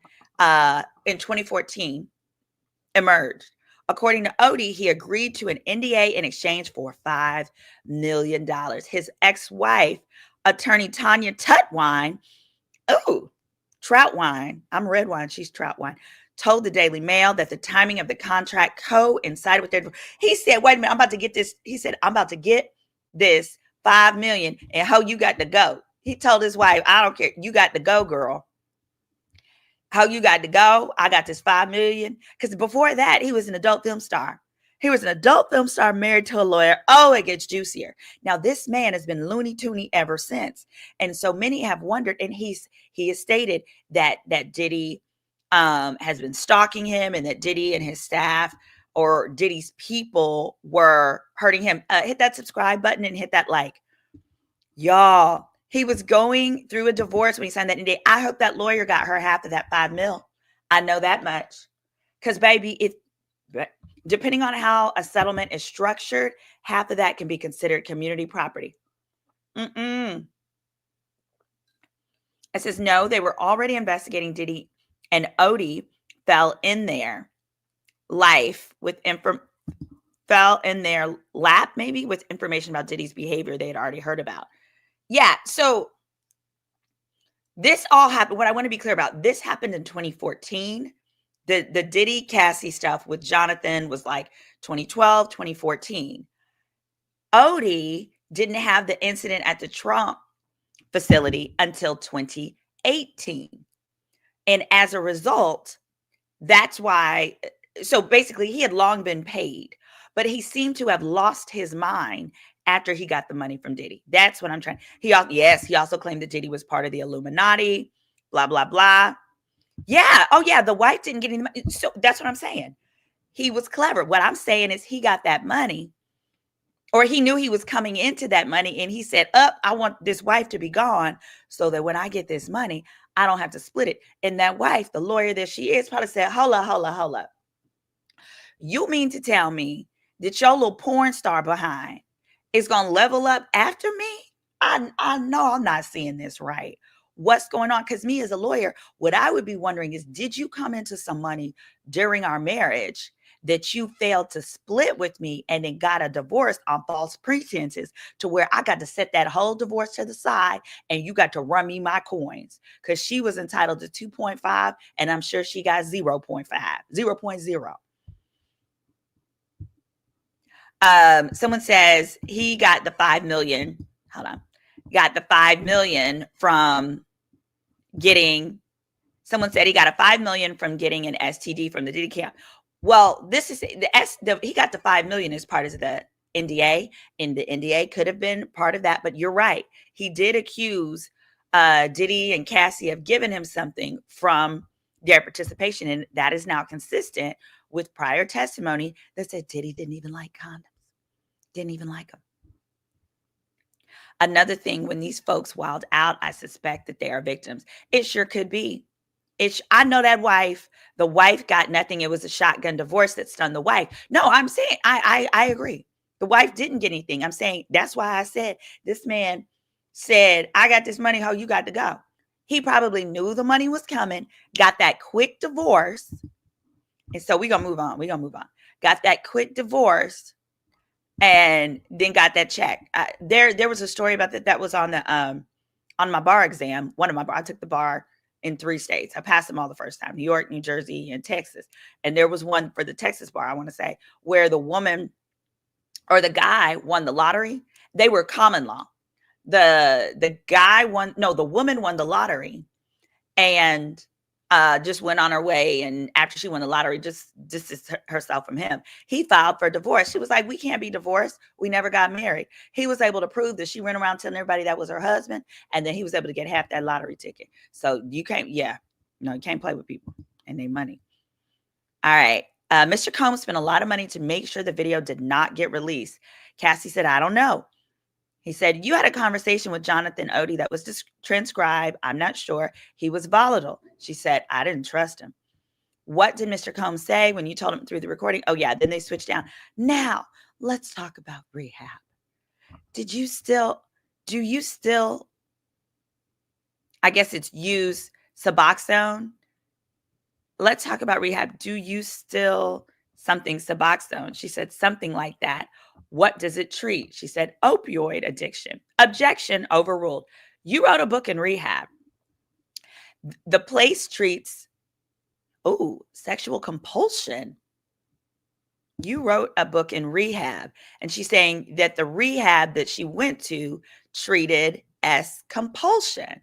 in 2014, emerged. According to Odie, he agreed to an NDA in exchange for $5 million. His ex-wife, attorney Tanya Tutwine, Troutwine, I'm red wine, she's Troutwine, told the Daily Mail that the timing of the contract coincided with their. He said, wait a minute, I'm about to get this. He said, I'm about to get this $5 million, and how you got to go. He told his wife, I don't care. You got to go, girl. How you got to go. I got this $5 million. Because before that, he was an adult film star. He was an adult film star married to a lawyer. Oh, it gets juicier. Now, this man has been Looney Tooney ever since. And so many have wondered, and he has stated that Diddy has been stalking him, and that Diddy and his staff or Diddy's people were hurting him. Hit that subscribe button and hit that like. Y'all, he was going through a divorce when he signed that NDA. I hope that lawyer got her half of that $5 million. I know that much. Because, baby, depending on how a settlement is structured, half of that can be considered community property. It says, no, they were already investigating Diddy, and Odie fell in their lap, maybe, with information about Diddy's behavior they had already heard about. Yeah, so this all happened. What I want to be clear about, this happened in 2014. The Diddy Cassie stuff with Jonathan was like 2012, 2014. Odie didn't have the incident at the Trump facility until 2018. And as a result, that's why, so basically he had long been paid, but he seemed to have lost his mind after he got the money from Diddy. That's what I'm trying. He also claimed that Diddy was part of the Illuminati, blah, blah, blah. Yeah. Oh, yeah. The wife didn't get any money. So that's what I'm saying. He was clever. What I'm saying is he got that money Or he knew he was coming into that money and he said, up, I want this wife to be gone so that when I get this money, I don't have to split it. And that wife, the lawyer that she is, probably said, hold up, hold up, hold up. You mean to tell me that your little porn star behind is going to level up after me? I know I'm not seeing this right. What's going on? Because me as a lawyer, what I would be wondering is, did you come into some money during our marriage that you failed to split with me and then got a divorce on false pretenses to where I got to set that whole divorce to the side and you got to run me my coins? Because she was entitled to 2.5 and I'm sure she got 0.5, 0.0. Someone says he got the 5 million. Hold on. Got the 5 million from getting, someone said he got a 5 million from getting an STD from the Diddy camp. Well, this is he got the 5 million as part of the NDA, and the NDA could have been part of that, but you're right. He did accuse Diddy and Cassie of giving him something from their participation, and that is now consistent with prior testimony that said Diddy didn't even like condoms. Didn't even like them. Another thing, when these folks wild out, I suspect that they are victims. It sure could be. I know that wife, the wife got nothing. It was a shotgun divorce that stunned the wife. No, I'm saying, I agree. The wife didn't get anything. I'm saying, that's why I said, this man said, I got this money, ho, you got to go. He probably knew the money was coming, got that quick divorce. And so we're going to move on. Got that quick divorce and then got that check. There was a story about that was on the on my bar exam. I took the bar in 3 states. I passed them all the first time: New York, New Jersey, and Texas. And there was one for the Texas bar, I want to say, where the woman or the guy won the lottery. They were common law. The guy won, no, the woman won the lottery and just went on her way. And after she won the lottery, just distanced herself from him. He filed for divorce. She was like, we can't be divorced. We never got married. He was able to prove that she ran around telling everybody that was her husband. And then he was able to get half that lottery ticket. So you can't, you can't play with people and their money. All right. Mr. Combs spent a lot of money to make sure the video did not get released. Cassie said, I don't know. He said, you had a conversation with Jonathan Odie that was transcribed. I'm not sure. He was volatile. She said, I didn't trust him. What did Mr. Combs say when you told him through the recording? Oh, yeah. Then they switched down. Now, let's talk about rehab. Do you still, I guess it's use Suboxone? Let's talk about rehab. Do you still something Suboxone? She said something like that. What does it treat? She said opioid addiction. Objection overruled. You wrote a book in rehab. The place treats, sexual compulsion. You wrote a book in rehab. And she's saying that the rehab that she went to treated as compulsion.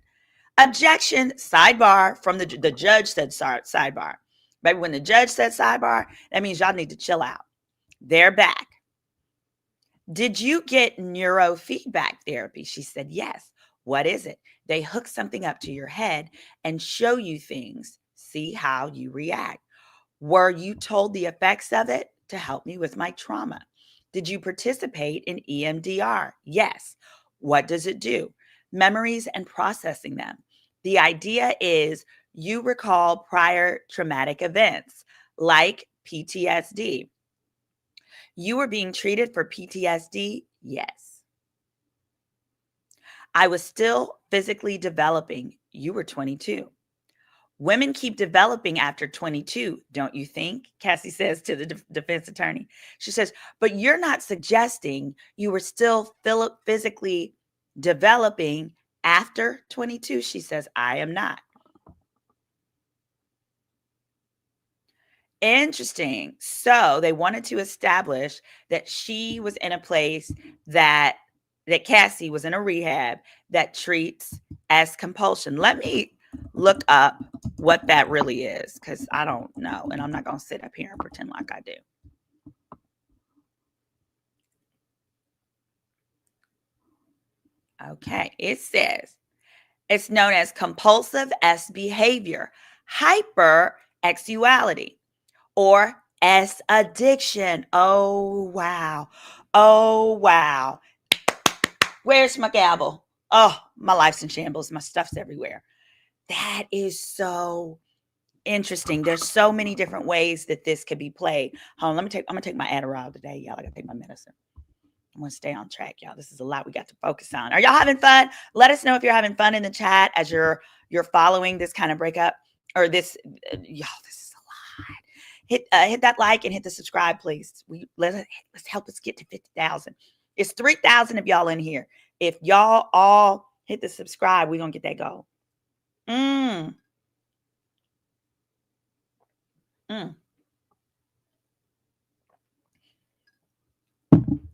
Objection, sidebar from the judge said sidebar. Maybe when the judge said sidebar, that means y'all need to chill out. They're back. Did you get neurofeedback therapy? She said, yes. What is it? They hook something up to your head and show you things. See how you react. Were you told the effects of it? To help me with my trauma. Did you participate in EMDR? Yes. What does it do? Memories and processing them. The idea is you recall prior traumatic events like PTSD. You were being treated for PTSD? Yes. I was still physically developing. You were 22. Women keep developing after 22, don't you think? Cassie says to the defense attorney. She says, but you're not suggesting you were still physically developing after 22? She says, I am not. Interesting. So they wanted to establish that she was in a place that Cassie was in a rehab that treats as compulsion. Let me look up what that really is, because I don't know. And I'm not going to sit up here and pretend like I do. Okay. It says it's known as compulsive S behavior, hypersexuality, or S addiction. Oh, wow. Oh, wow. Where's my gavel? Oh, my life's in shambles. My stuff's everywhere. That is so interesting. There's so many different ways that this could be played. Hold on, I'm gonna take my Adderall today, y'all. I gotta take my medicine. I'm gonna stay on track, y'all. This is a lot we got to focus on. Are y'all having fun? Let us know if you're having fun in the chat as you're following this kind of breakup or this. Y'all, this is a lot. Hit that like and hit the subscribe, please. Let's help us get to 50,000. It's 3,000 of y'all in here. If y'all all hit the subscribe, we're gonna get that goal.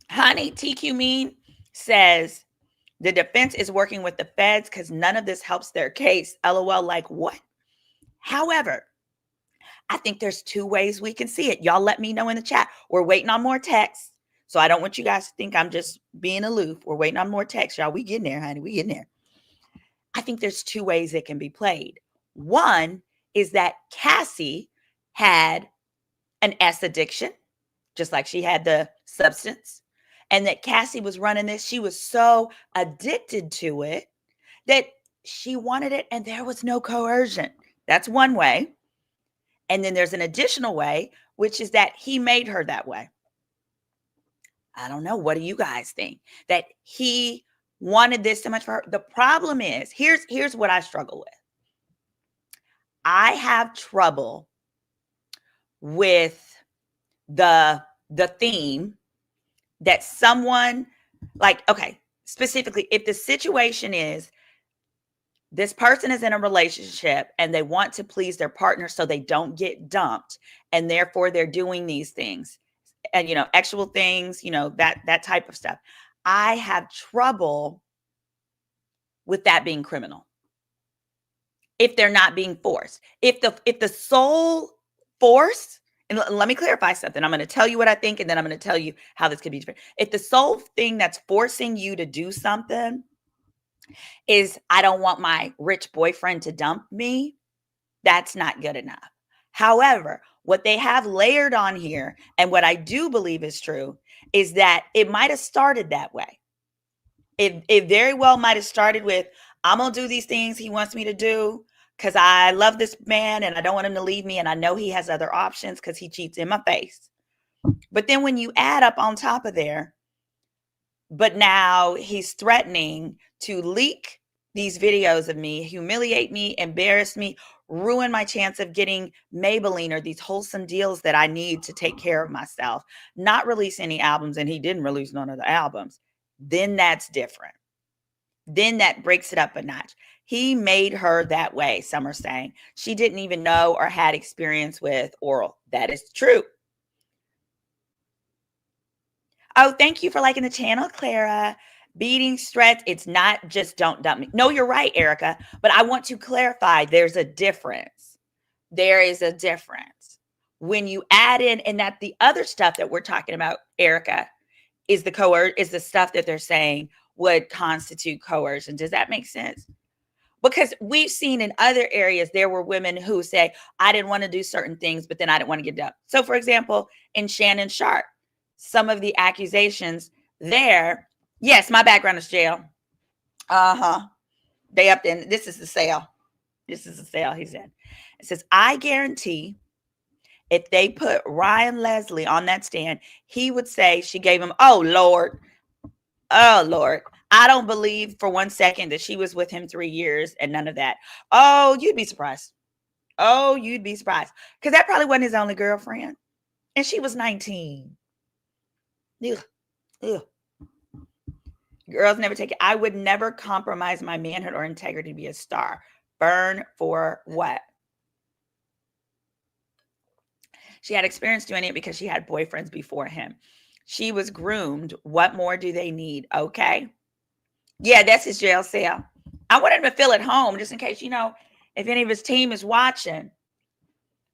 Honey, TQ Mean says the defense is working with the feds because none of this helps their case. LOL, like what? However, I think there's two ways we can see it. Y'all let me know in the chat. We're waiting on more texts. So I don't want you guys to think I'm just being aloof. We're waiting on more texts, y'all. We getting there, honey. We getting there. I think there's two ways it can be played. One is that Cassie had an S addiction, just like she had the substance, and that Cassie was running this. She was so addicted to it that she wanted it and there was no coercion. That's one way. And then there's an additional way, which is that he made her that way. I don't know. What do you guys think? That he wanted this so much for her. The problem is, here's what I struggle with. I have trouble with the theme that someone like, okay, specifically, if the situation is this person is in a relationship and they want to please their partner so they don't get dumped, and therefore they're doing these things and, actual things, that type of stuff. I have trouble with that being criminal if they're not being forced. If the sole force, and let me clarify something. I'm going to tell you what I think, and then I'm going to tell you how this could be different. If the sole thing that's forcing you to do something is, I don't want my rich boyfriend to dump me, that's not good enough. However, what they have layered on here, and what I do believe is true, is that it might have started that way. It very well might have started with, I'm going to do these things he wants me to do because I love this man and I don't want him to leave me. And I know he has other options because he cheats in my face. But then when you add up on top of there, but now he's threatening to leak these videos of me, humiliate me, embarrass me, ruin my chance of getting Maybelline or these wholesome deals that I need to take care of myself, not release any albums, and he didn't release none of the albums, then that's different. Then that breaks it up a notch. He made her that way, some are saying. She didn't even know or had experience with oral. That is true. Oh, thank you for liking the channel, Clara. Beating, threats, it's not just don't dump me. No, you're right, Erica. But I want to clarify, there's a difference. There is a difference. When you add in, and that the other stuff that we're talking about, Erica, is the stuff that they're saying would constitute coercion. Does that make sense? Because we've seen in other areas, there were women who say, I didn't want to do certain things, but then I didn't want to get dumped. So for example, in Shannon Sharp, some of the accusations there, yes, my background is jail. They upped in, this is the sale. This is the sale, he said. It says, I guarantee if they put Ryan Leslie on that stand, he would say she gave him, oh, Lord. I don't believe for 1 second that she was with him 3 years and none of that. Oh, you'd be surprised. Because that probably wasn't his only girlfriend. And she was 19. Ugh. Girls never take it. I would never compromise my manhood or integrity to be a star. Burn for what? She had experience doing it because she had boyfriends before him. She was groomed. What more do they need? Okay. Yeah, that's his jail cell. I want him to feel at home just in case, if any of his team is watching.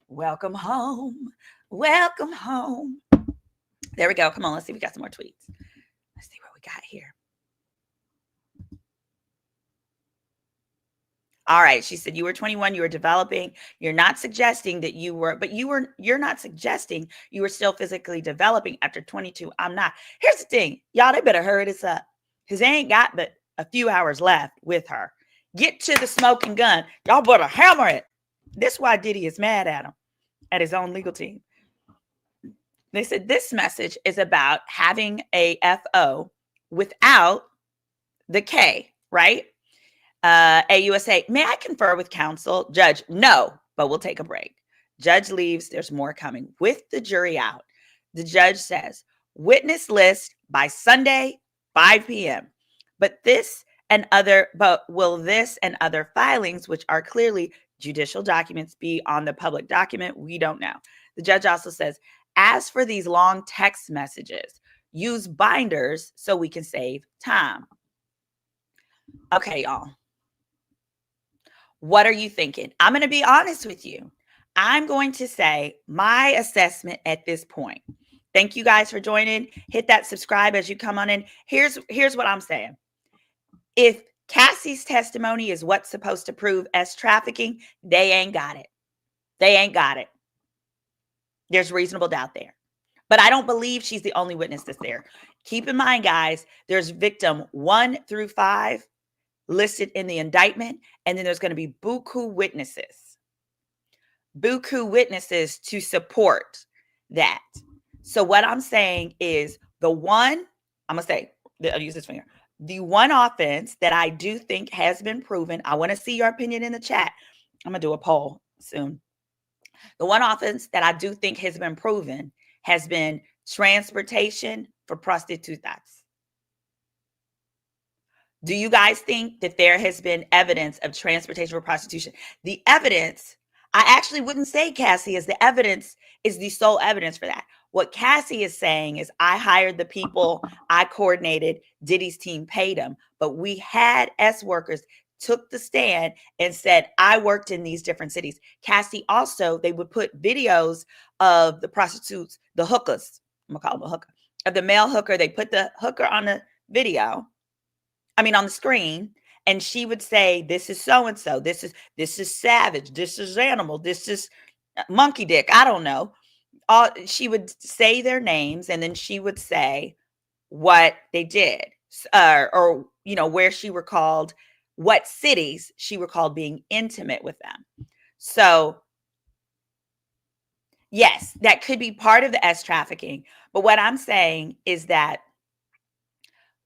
Welcome home. Welcome home. There we go. Come on. Let's see. We got some more tweets. Let's see what we got here. All right. She said, you were 21, you were developing. You're not suggesting that you were, but you're not suggesting you were still physically developing after 22. I'm not. Here's the thing. Y'all, they better hurry this up. Because they ain't got but a few hours left with her. Get to the smoking gun. Y'all better hammer it. This is why Diddy is mad at him, at his own legal team. They said this message is about having a FO without the K, right? AUSA, may I confer with counsel? Judge, no, but we'll take a break. Judge leaves. There's more coming. With the jury out, the judge says, witness list by Sunday, 5 p.m. But will this and other filings, which are clearly judicial documents, be on the public document? We don't know. The judge also says, as for these long text messages, use binders so we can save time. Okay, y'all. What are you thinking? I'm going to be honest with you. I'm going to say my assessment at this point. Thank you guys for joining. Hit that subscribe as you come on in. Here's what I'm saying. If Cassie's testimony is what's supposed to prove as trafficking, they ain't got it. They ain't got it. There's reasonable doubt there. But I don't believe she's the only witness that's there. Keep in mind, guys, there's victim 1 through 5 listed in the indictment, and then there's going to be buku witnesses to support that. So what I'm saying is I'll use this finger. The one offense that I do think has been proven, I want to see your opinion in the chat. I'm going to do a poll soon. The one offense that I do think has been proven has been transportation for prostitutas. Do you guys think that there has been evidence of transportation for prostitution? The evidence, I actually wouldn't say Cassie is the evidence, is the sole evidence for that. What Cassie is saying is, I hired the people, I coordinated, Diddy's team paid them, but we had S workers took the stand and said, I worked in these different cities. Cassie also, they would put videos of the prostitutes, the hookers, I'm gonna call them a hooker, of the male hooker. They put the hooker on the video, on the screen, and she would say, this is so-and-so, this is savage, this is animal, this is monkey dick, I don't know. She would say their names, and then she would say what they did, or where she recalled, what cities she recalled being intimate with them. So yes, that could be part of the S trafficking. But what I'm saying is that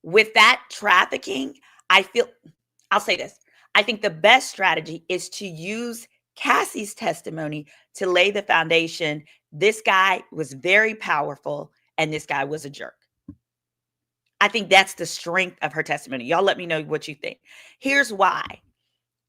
with that trafficking, I'll say this. I think the best strategy is to use Cassie's testimony to lay the foundation. This guy was very powerful, and this guy was a jerk. I think that's the strength of her testimony. Y'all let me know what you think. Here's why.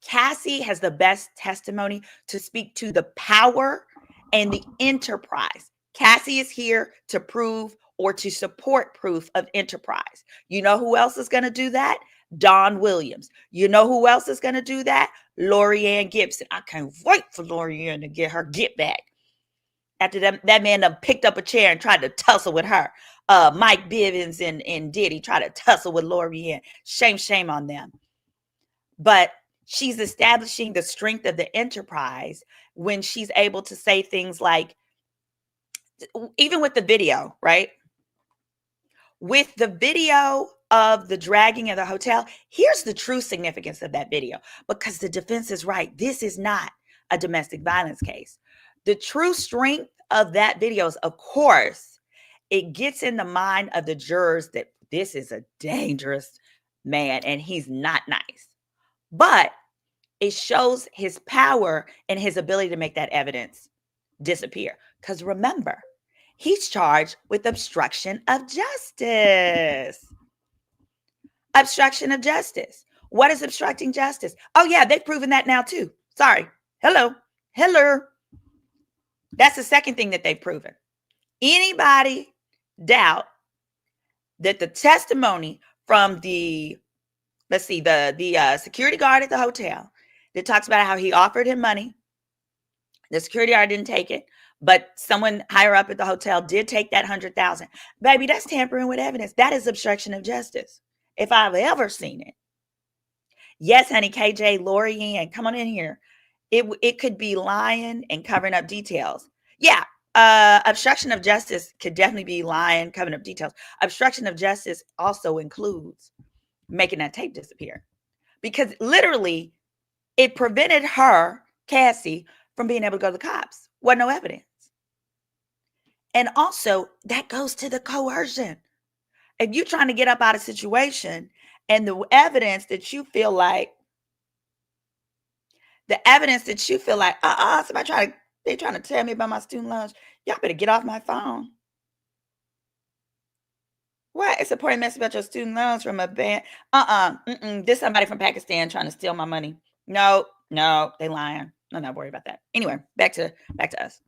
Cassie has the best testimony to speak to the power and the enterprise. Cassie is here to prove or to support proof of enterprise. You know who else is going to do that? Don Williams. You know who else is going to do that? Lorianne Gibson. I can't wait for Lorianne to get her get back. After that man done picked up a chair and tried to tussle with her. Mike Bivens and Diddy tried to tussle with Lorianne. Shame on them. But she's establishing the strength of the enterprise when she's able to say things like, even with the video, right? With the video of the dragging of the hotel, here's the true significance of that video, because the defense is right. This is not a domestic violence case. The true strength of that video is, of course, it gets in the mind of the jurors that this is a dangerous man and he's not nice. But it shows his power and his ability to make that evidence disappear. Because remember, he's charged with obstruction of justice. Obstruction of justice. What is obstructing justice? Oh, yeah, they've proven that now, too. Sorry. Hello. That's the second thing that they've proven. Anybody doubt that the testimony from the security guard at the hotel that talks about how he offered him money, the security guard didn't take it, but someone higher up at the hotel did take that $100,000. Baby, that's tampering with evidence. That is obstruction of justice, if I've ever seen it. Yes, honey, KJ, Lori Ann, come on in here. It could be lying and covering up details. Yeah, obstruction of justice could definitely be lying, covering up details. Obstruction of justice also includes making that tape disappear because literally it prevented her, Cassie, from being able to go to the cops. Wasn't no evidence. And also, that goes to the coercion. If you're trying to get up out of a situation and the evidence that you feel like, they trying to tell me about my student loans, y'all better get off my phone. What? It's a important message about your student loans from a bank. This somebody from Pakistan trying to steal my money. No, they lying. I'm not worried about that. Anyway, back to us.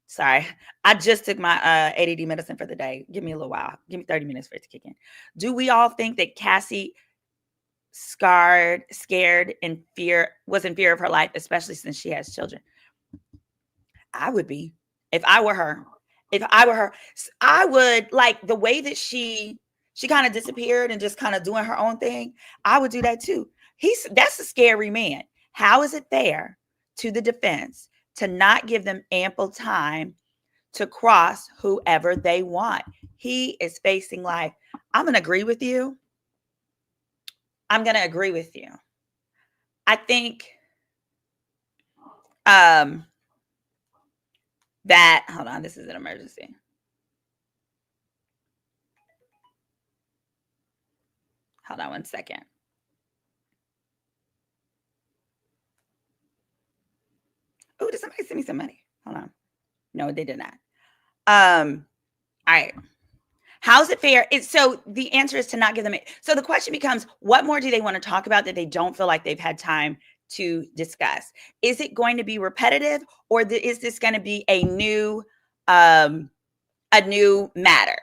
Sorry. I just took my ADD medicine for the day. Give me a little while. Give me 30 minutes for it to kick in. Do we all think that Cassie scared, and was in fear of her life, especially since she has children? I would be. If I were her. I would, like, the way that she kind of disappeared and just kind of doing her own thing. I would do that too. That's a scary man. How is it fair to the defense to not give them ample time to cross whoever they want? He is facing life. I'm going to agree with you. I think that, hold on, this is an emergency. Hold on one second. Oh, did somebody send me some money? Hold on. No, they did not. All right. How's it fair? So the answer is to not give them it. So the question becomes, what more do they want to talk about that they don't feel like they've had time to discuss? Is it going to be repetitive, or is this going to be a new matter?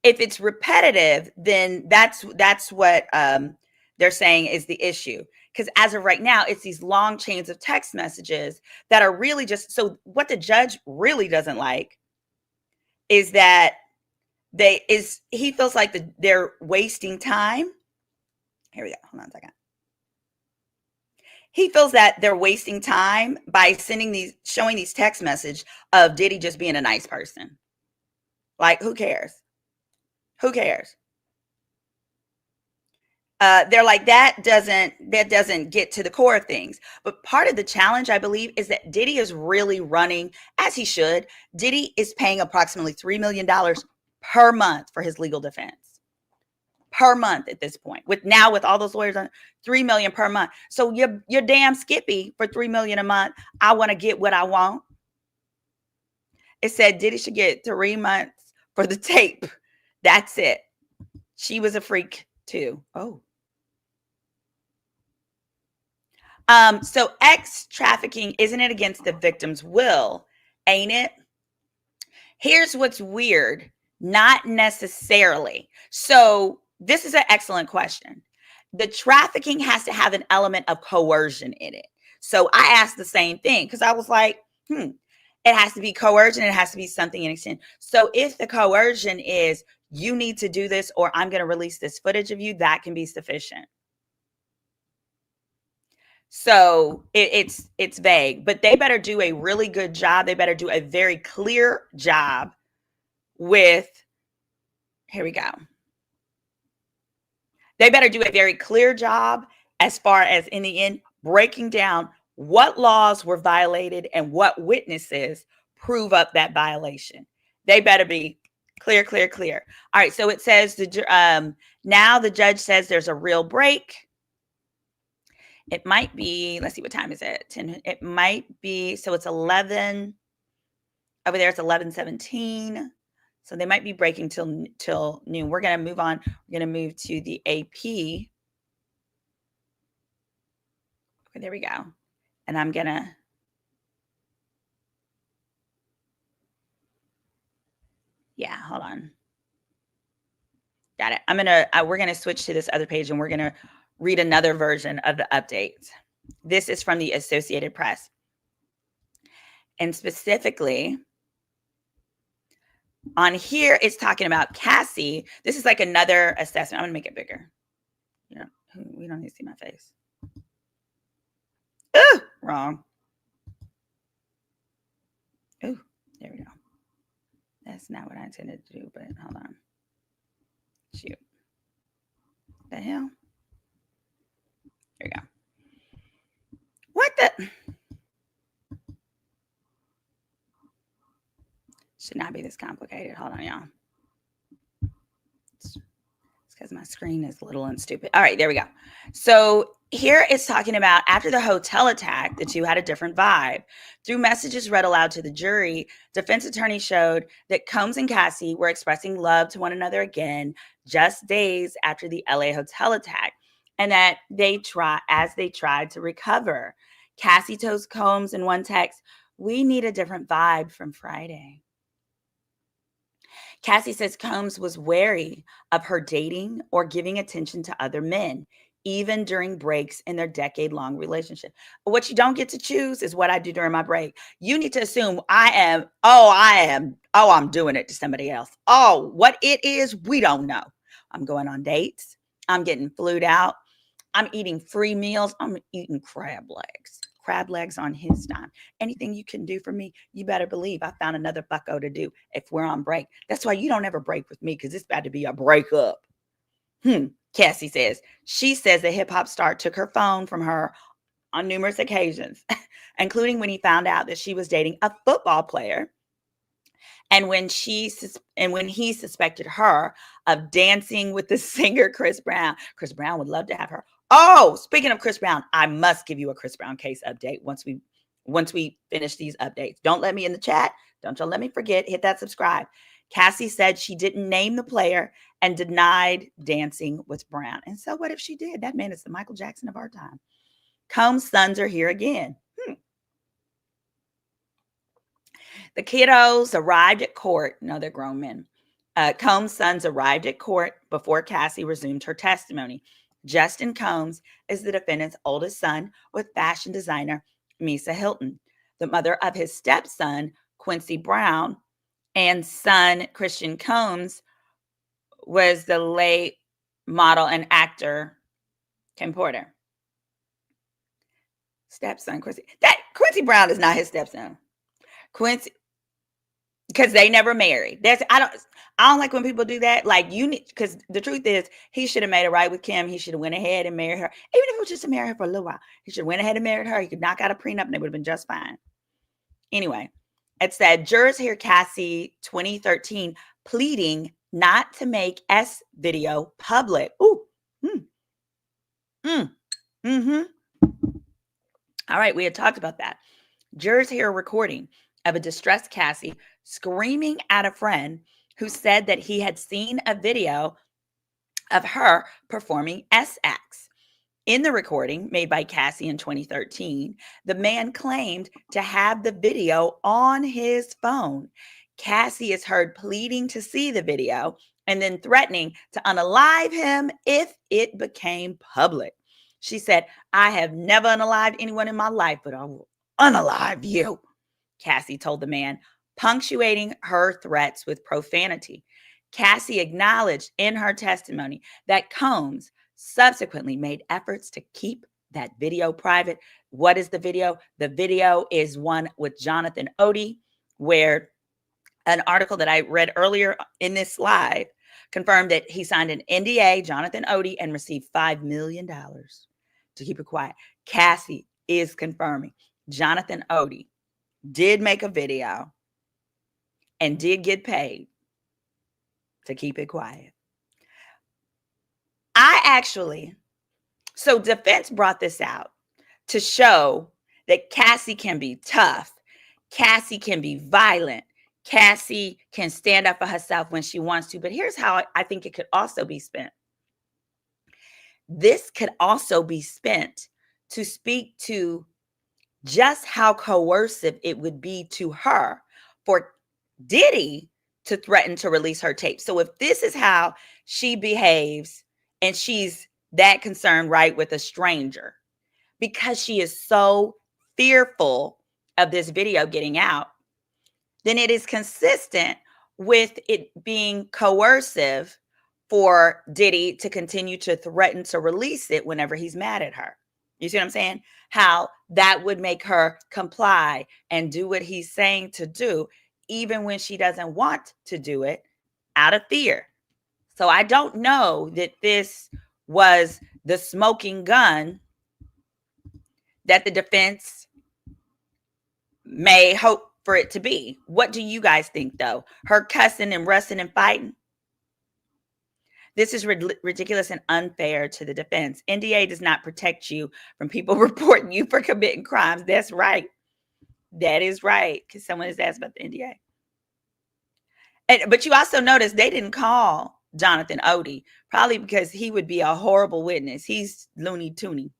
If it's repetitive, then that's what they're saying is the issue. Because as of right now, it's these long chains of text messages that are really just, so what the judge really doesn't like is that he feels like they're wasting time. Here we go. Hold on a second. He feels that they're wasting time by showing these text messages of Diddy just being a nice person. Like, who cares? They're like, that doesn't get to the core of things. But part of the challenge, I believe, is that Diddy is really running, as he should. Diddy is paying approximately $3 million per month for his legal defense. Per month at this point. With all those lawyers on, $3 million per month. So you're damn skippy for $3 million a month. I want to get what I want. It said Diddy should get 3 months for the tape. That's it. She was a freak too. Oh. So X trafficking, isn't it against the victim's will? Ain't it? Here's what's weird. Not necessarily. So this is an excellent question. The trafficking has to have an element of coercion in it. So I asked the same thing because I was like, it has to be coercion. It has to be something in exchange. So if the coercion is, you need to do this, or I'm going to release this footage of you, that can be sufficient. So it's vague, but they better do a really good job. They better do a very clear job with, here we go. They better do a very clear job as far as, in the end, breaking down what laws were violated and what witnesses prove up that violation. They better be clear. All right. So it says now the judge says there's a real break. It might be, let's see, what time is it? 10. It might be, so it's 11. Over there, it's 11:17. So they might be breaking till noon. We're going to move on. We're going to move to the AP. Okay, there we go. And I'm going to, yeah, hold on. Got it. We're going to switch to this other page and we're going to read another version of the updates. This is from the Associated Press. And specifically, on here, it's talking about Cassie. This is like another assessment. I'm going to make it bigger. You know, we don't need to see my face. Ooh, wrong. Ooh, there we go. That's not what I intended to do, but hold on. Shoot. The hell? There we go. What the? Should not be this complicated. Hold on, y'all. It's because my screen is little and stupid. All right, there we go. So here it's talking about after the hotel attack, the two had a different vibe. Through messages read aloud to the jury, defense attorney showed that Combs and Cassie were expressing love to one another again just days after the LA hotel attack, and that they tried to recover. Cassie told Combs in one text, "We need a different vibe from Friday." Cassie says Combs was wary of her dating or giving attention to other men, even during breaks in their decade-long relationship. What you don't get to choose is what I do during my break. You need to assume I'm doing it to somebody else. Oh, what it is, we don't know. I'm going on dates. I'm getting flued out. I'm eating free meals. I'm eating crab legs on his time. Anything you can do for me, you better believe I found another bucko to do if we're on break. That's why you don't ever break with me, because it's about to be a breakup. Cassie says. She says the hip hop star took her phone from her on numerous occasions, including when he found out that she was dating a football player. And when he suspected her of dancing with the singer Chris Brown. Chris Brown would love to have her. Oh, speaking of Chris Brown, I must give you a Chris Brown case update once we finish these updates. Don't let me in the chat. Don't you let me forget. Hit that subscribe. Cassie said she didn't name the player and denied dancing with Brown. And so what if she did? That man is the Michael Jackson of our time. Combs' sons are here again. The kiddos arrived at court. No, they're grown men. Combs' sons arrived at court before Cassie resumed her testimony. Justin Combs is the defendant's oldest son with fashion designer Misa Hilton. The mother of his stepson, Quincy Brown, and son, Christian Combs, was the late model and actor Kim Porter. Stepson, Quincy Brown is not his stepson. Quincy, because they never married. I don't like when people do that. Like, you need, because the truth is, he should have made it right with Kim. He should have went ahead and married her, even if it was just to marry her for a little while. He should have went ahead and married her. He could knock out a prenup, and they would have been just fine. Anyway, it said jurors hear Cassie 2013 pleading not to make S video public. Ooh, All right, we had talked about that. Jurors hear a recording of a distressed Cassie screaming at a friend who said that he had seen a video of her performing S acts. In the recording made by Cassie in 2013, the man claimed to have the video on his phone. Cassie is heard pleading to see the video and then threatening to unalive him if it became public. She said, "I have never unalived anyone in my life, but I will unalive you," Cassie told the man, punctuating her threats with profanity. Cassie acknowledged in her testimony that Combs subsequently made efforts to keep that video private. What is the video? The video is one with Jonathan Odie, where an article that I read earlier in this live confirmed that he signed an NDA, Jonathan Odie, and received $5 million to keep it quiet. Cassie is confirming Jonathan Odie did make a video and did get paid to keep it quiet. So defense brought this out to show that Cassie can be tough. Cassie can be violent. Cassie can stand up for herself when she wants to. But here's how I think it could also be spent. This could also be spent to speak to just how coercive it would be to her for Diddy to threaten to release her tape. So if this is how she behaves and she's that concerned, right, with a stranger, because she is so fearful of this video getting out, then it is consistent with it being coercive for Diddy to continue to threaten to release it whenever he's mad at her. You see what I'm saying? How that would make her comply and do what he's saying to do, even when she doesn't want to do it out of fear. So I don't know that this was the smoking gun that the defense may hope for it to be. What do you guys think, though? Her cussing and russing and fighting? This is ridiculous and unfair to the defense. NDA does not protect you from people reporting you for committing crimes. That's right. That is right. Because someone has asked about the NDA. But you also notice they didn't call Jonathan Odie, probably because he would be a horrible witness. He's loony toony.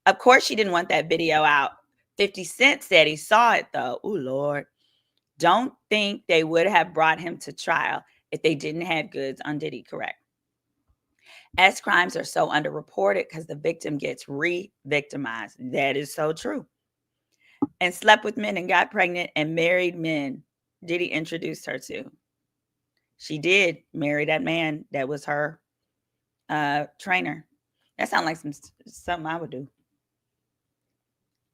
Of course, she didn't want that video out. 50 Cent said he saw it, though. Oh, Lord. Don't think they would have brought him to trial if they didn't have goods on Diddy, correct? As crimes are so underreported because the victim gets re-victimized. That is so true. And slept with men and got pregnant and married men Diddy introduced her to. She did marry that man that was her trainer. That sounds like something I would do.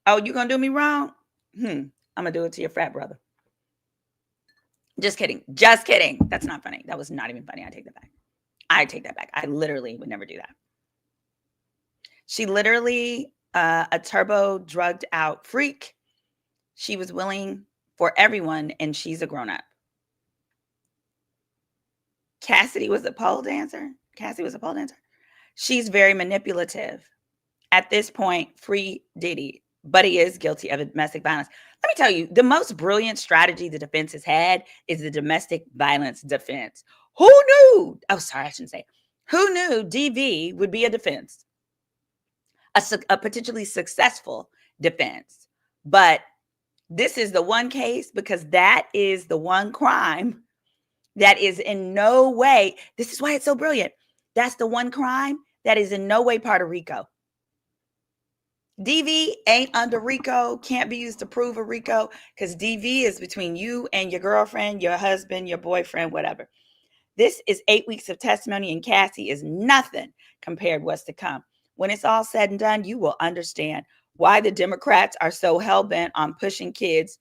Oh, you gonna do me wrong? I'm gonna do it to your frat brother. Just kidding. Just kidding. That's not funny. That was not even funny. I take that back. I literally would never do that. She literally, a turbo drugged out freak. She was willing for everyone, and she's a grown-up. Cassie was a pole dancer. She's very manipulative. At this point, free Diddy, but he is guilty of domestic violence. Let me tell you, the most brilliant strategy the defense has had is the domestic violence defense. Who knew? Oh, sorry, I shouldn't say. Who knew DV would be a defense? A potentially successful defense. But this is the one case because that is the one crime that is in no way, this is why it's so brilliant. That's the one crime that is in no way part of RICO. DV ain't under RICO, can't be used to prove a RICO because DV is between you and your girlfriend, your husband, your boyfriend, whatever. This is 8 weeks of testimony, and Cassie is nothing compared to what's to come. When it's all said and done, you will understand why the Democrats are so hell-bent on pushing kids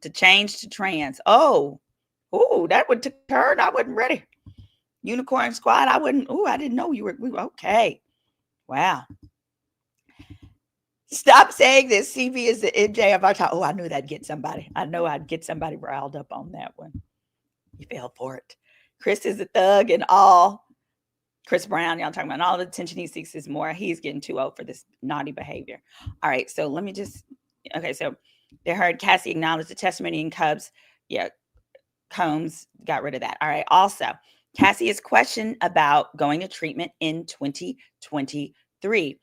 to change to trans. Oh, that would turn. I wasn't ready. Unicorn Squad, I wouldn't. Oh, I didn't know we were okay. Wow. Stop saying that CB is the NJ of our time. Oh, I knew that'd get somebody. I know I'd get somebody riled up on that one. You fell for it. Chris is a thug and all. Chris Brown, y'all talking about all the attention he seeks is more. He's getting too old for this naughty behavior. All right, so let me just, okay, so they heard Cassie acknowledge the testimony in Cubs. Yeah, Combs got rid of that. All right, also, Cassie is questioned about going to treatment in 2023.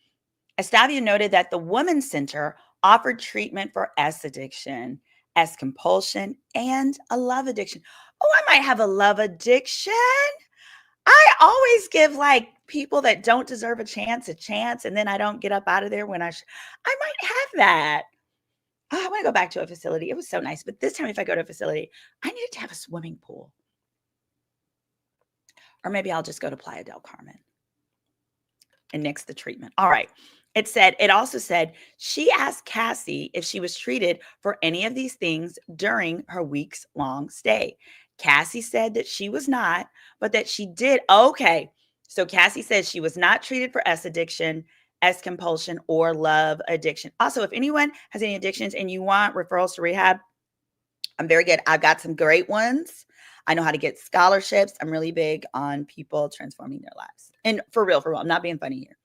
Estavia noted that the Women's Center offered treatment for S addiction, S compulsion, and a love addiction. Oh, I might have a love addiction. I always give like people that don't deserve a chance, and then I don't get up out of there when I might have that. Oh, I want to go back to a facility. It was so nice. But this time, if I go to a facility, I needed to have a swimming pool. Or maybe I'll just go to Playa del Carmen and nix the treatment. All right. It also said she asked Cassie if she was treated for any of these things during her weeks-long stay. Cassie said that she was not, but that she did. Okay. So Cassie said she was not treated for S addiction, S compulsion, or love addiction. Also, if anyone has any addictions and you want referrals to rehab, I'm very good. I've got some great ones. I know how to get scholarships. I'm really big on people transforming their lives. And for real. I'm not being funny here.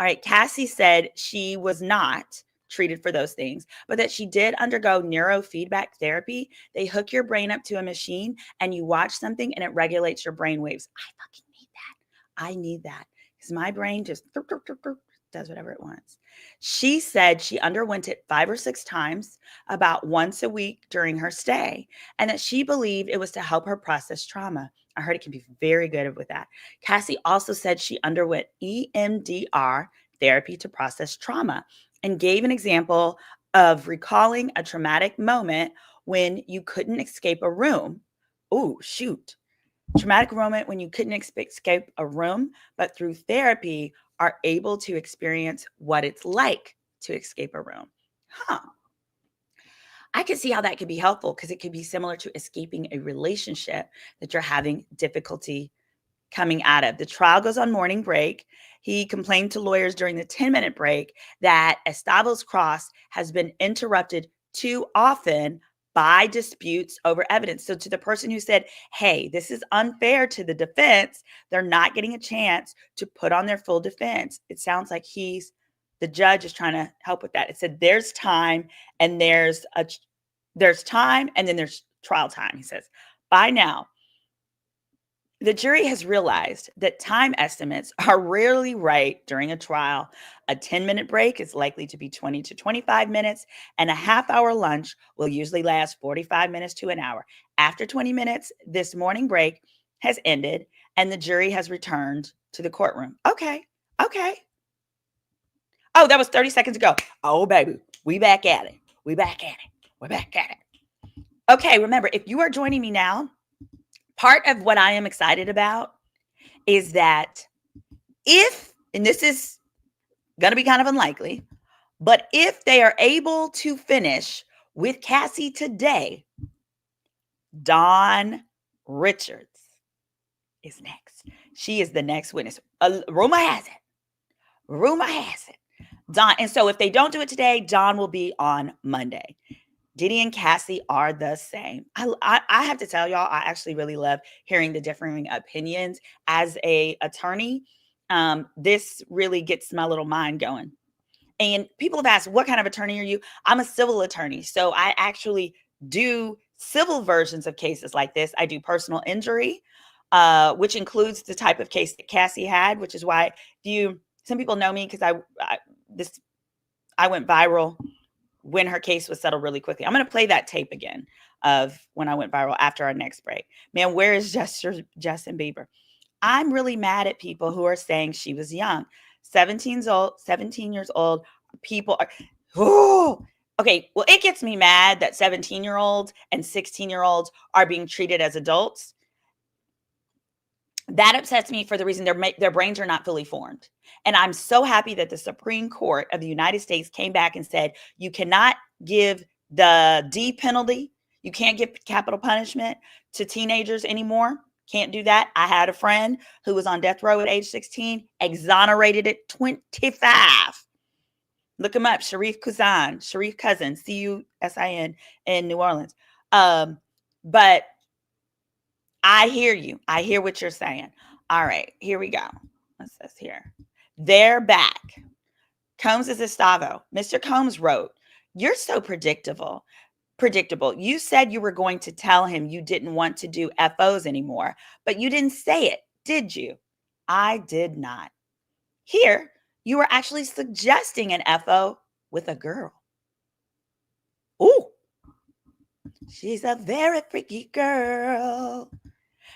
All right. Cassie said she was not treated for those things, but that she did undergo neurofeedback therapy. They hook your brain up to a machine and you watch something and it regulates your brain waves. I fucking need that. I need that because my brain just does whatever it wants. She said she underwent it 5 or 6 times, about once a week during her stay, and that she believed it was to help her process trauma. I heard it can be very good with that. Cassie also said she underwent EMDR therapy to process trauma and gave an example of recalling a traumatic moment when you couldn't escape a room. Oh, shoot. Traumatic moment when you couldn't escape a room, but through therapy are able to experience what it's like to escape a room. Huh. I can see how that could be helpful because it could be similar to escaping a relationship that you're having difficulty coming out of. The trial goes on morning break. He complained to lawyers during the 10-minute break that Estables Cross has been interrupted too often by disputes over evidence. So to the person who said, hey, this is unfair to the defense, they're not getting a chance to put on their full defense. It sounds like the judge is trying to help with that. It said there's time and there's time and then there's trial time. He says, by now, the jury has realized that time estimates are rarely right during a trial. A 10-minute break is likely to be 20 to 25 minutes, and a half-hour lunch will usually last 45 minutes to an hour. After 20 minutes, this morning break has ended, and the jury has returned to the courtroom. Okay. Oh, that was 30 seconds ago. Oh, baby, we back at it. We're back at it. Okay, remember, if you are joining me now, part of what I am excited about is that and this is going to be kind of unlikely, but if they are able to finish with Cassie today, Dawn Richards is next. She is the next witness. Rumor has it. Dawn. And so if they don't do it today, Dawn will be on Monday. Diddy and Cassie are the same. I have to tell y'all, I actually really love hearing the differing opinions. As a attorney, this really gets my little mind going. And people have asked, what kind of attorney are you? I'm a civil attorney. So I actually do civil versions of cases like this. I do personal injury, which includes the type of case that Cassie had, which is why some people know me because I went viral when her case was settled really quickly. I'm going to play that tape again of when I went viral after our next break. Man, where is Justin Bieber? I'm really mad at people who are saying she was young. 17 years old. People are, okay. Well, it gets me mad that 17-year-olds and 16-year-olds are being treated as adults. That upsets me for the reason their brains are not fully formed. And I'm so happy that the Supreme Court of the United States came back and said, you cannot give the D penalty. You can't give capital punishment to teenagers anymore. Can't do that. I had a friend who was on death row at age 16, exonerated at 25. Look him up, Sharif Cousin, Cusin, in New Orleans. But I hear you. I hear what you're saying. All right, here we go. What's this here? They're back. Combs is Estavo. Mr. Combs wrote, you're so predictable. You said you were going to tell him you didn't want to do FOs anymore, but you didn't say it, did you? I did not. Here, you were actually suggesting an FO with a girl. Ooh, she's a very freaky girl.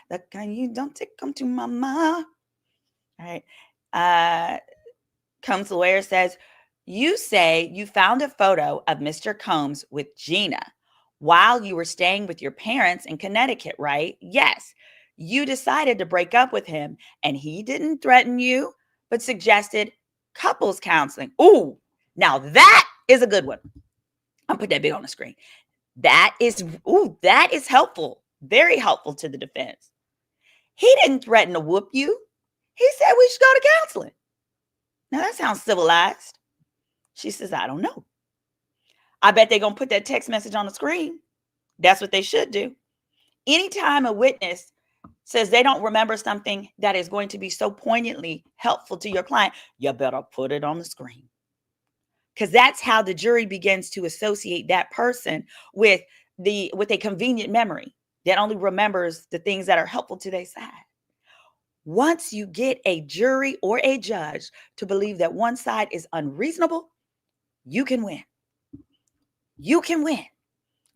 The kind you don't take home to mama. All right. Combs' lawyer says, you say you found a photo of Mr. Combs with Gina while you were staying with your parents in Connecticut, right? Yes. You decided to break up with him and he didn't threaten you, but suggested couples counseling. Ooh, now that is a good one. I'll put that big on the screen. That is helpful. Very helpful to the defense. He didn't threaten to whoop you. He said we should go to counseling. Now that sounds civilized. She says, I don't know. I bet they're going to put that text message on the screen. That's what they should do. Anytime a witness says they don't remember something that is going to be so poignantly helpful to your client, you better put it on the screen. Because that's how the jury begins to associate that person with a convenient memory that only remembers the things that are helpful to their side. Once you get a jury or a judge to believe that one side is unreasonable, you can win. You can win.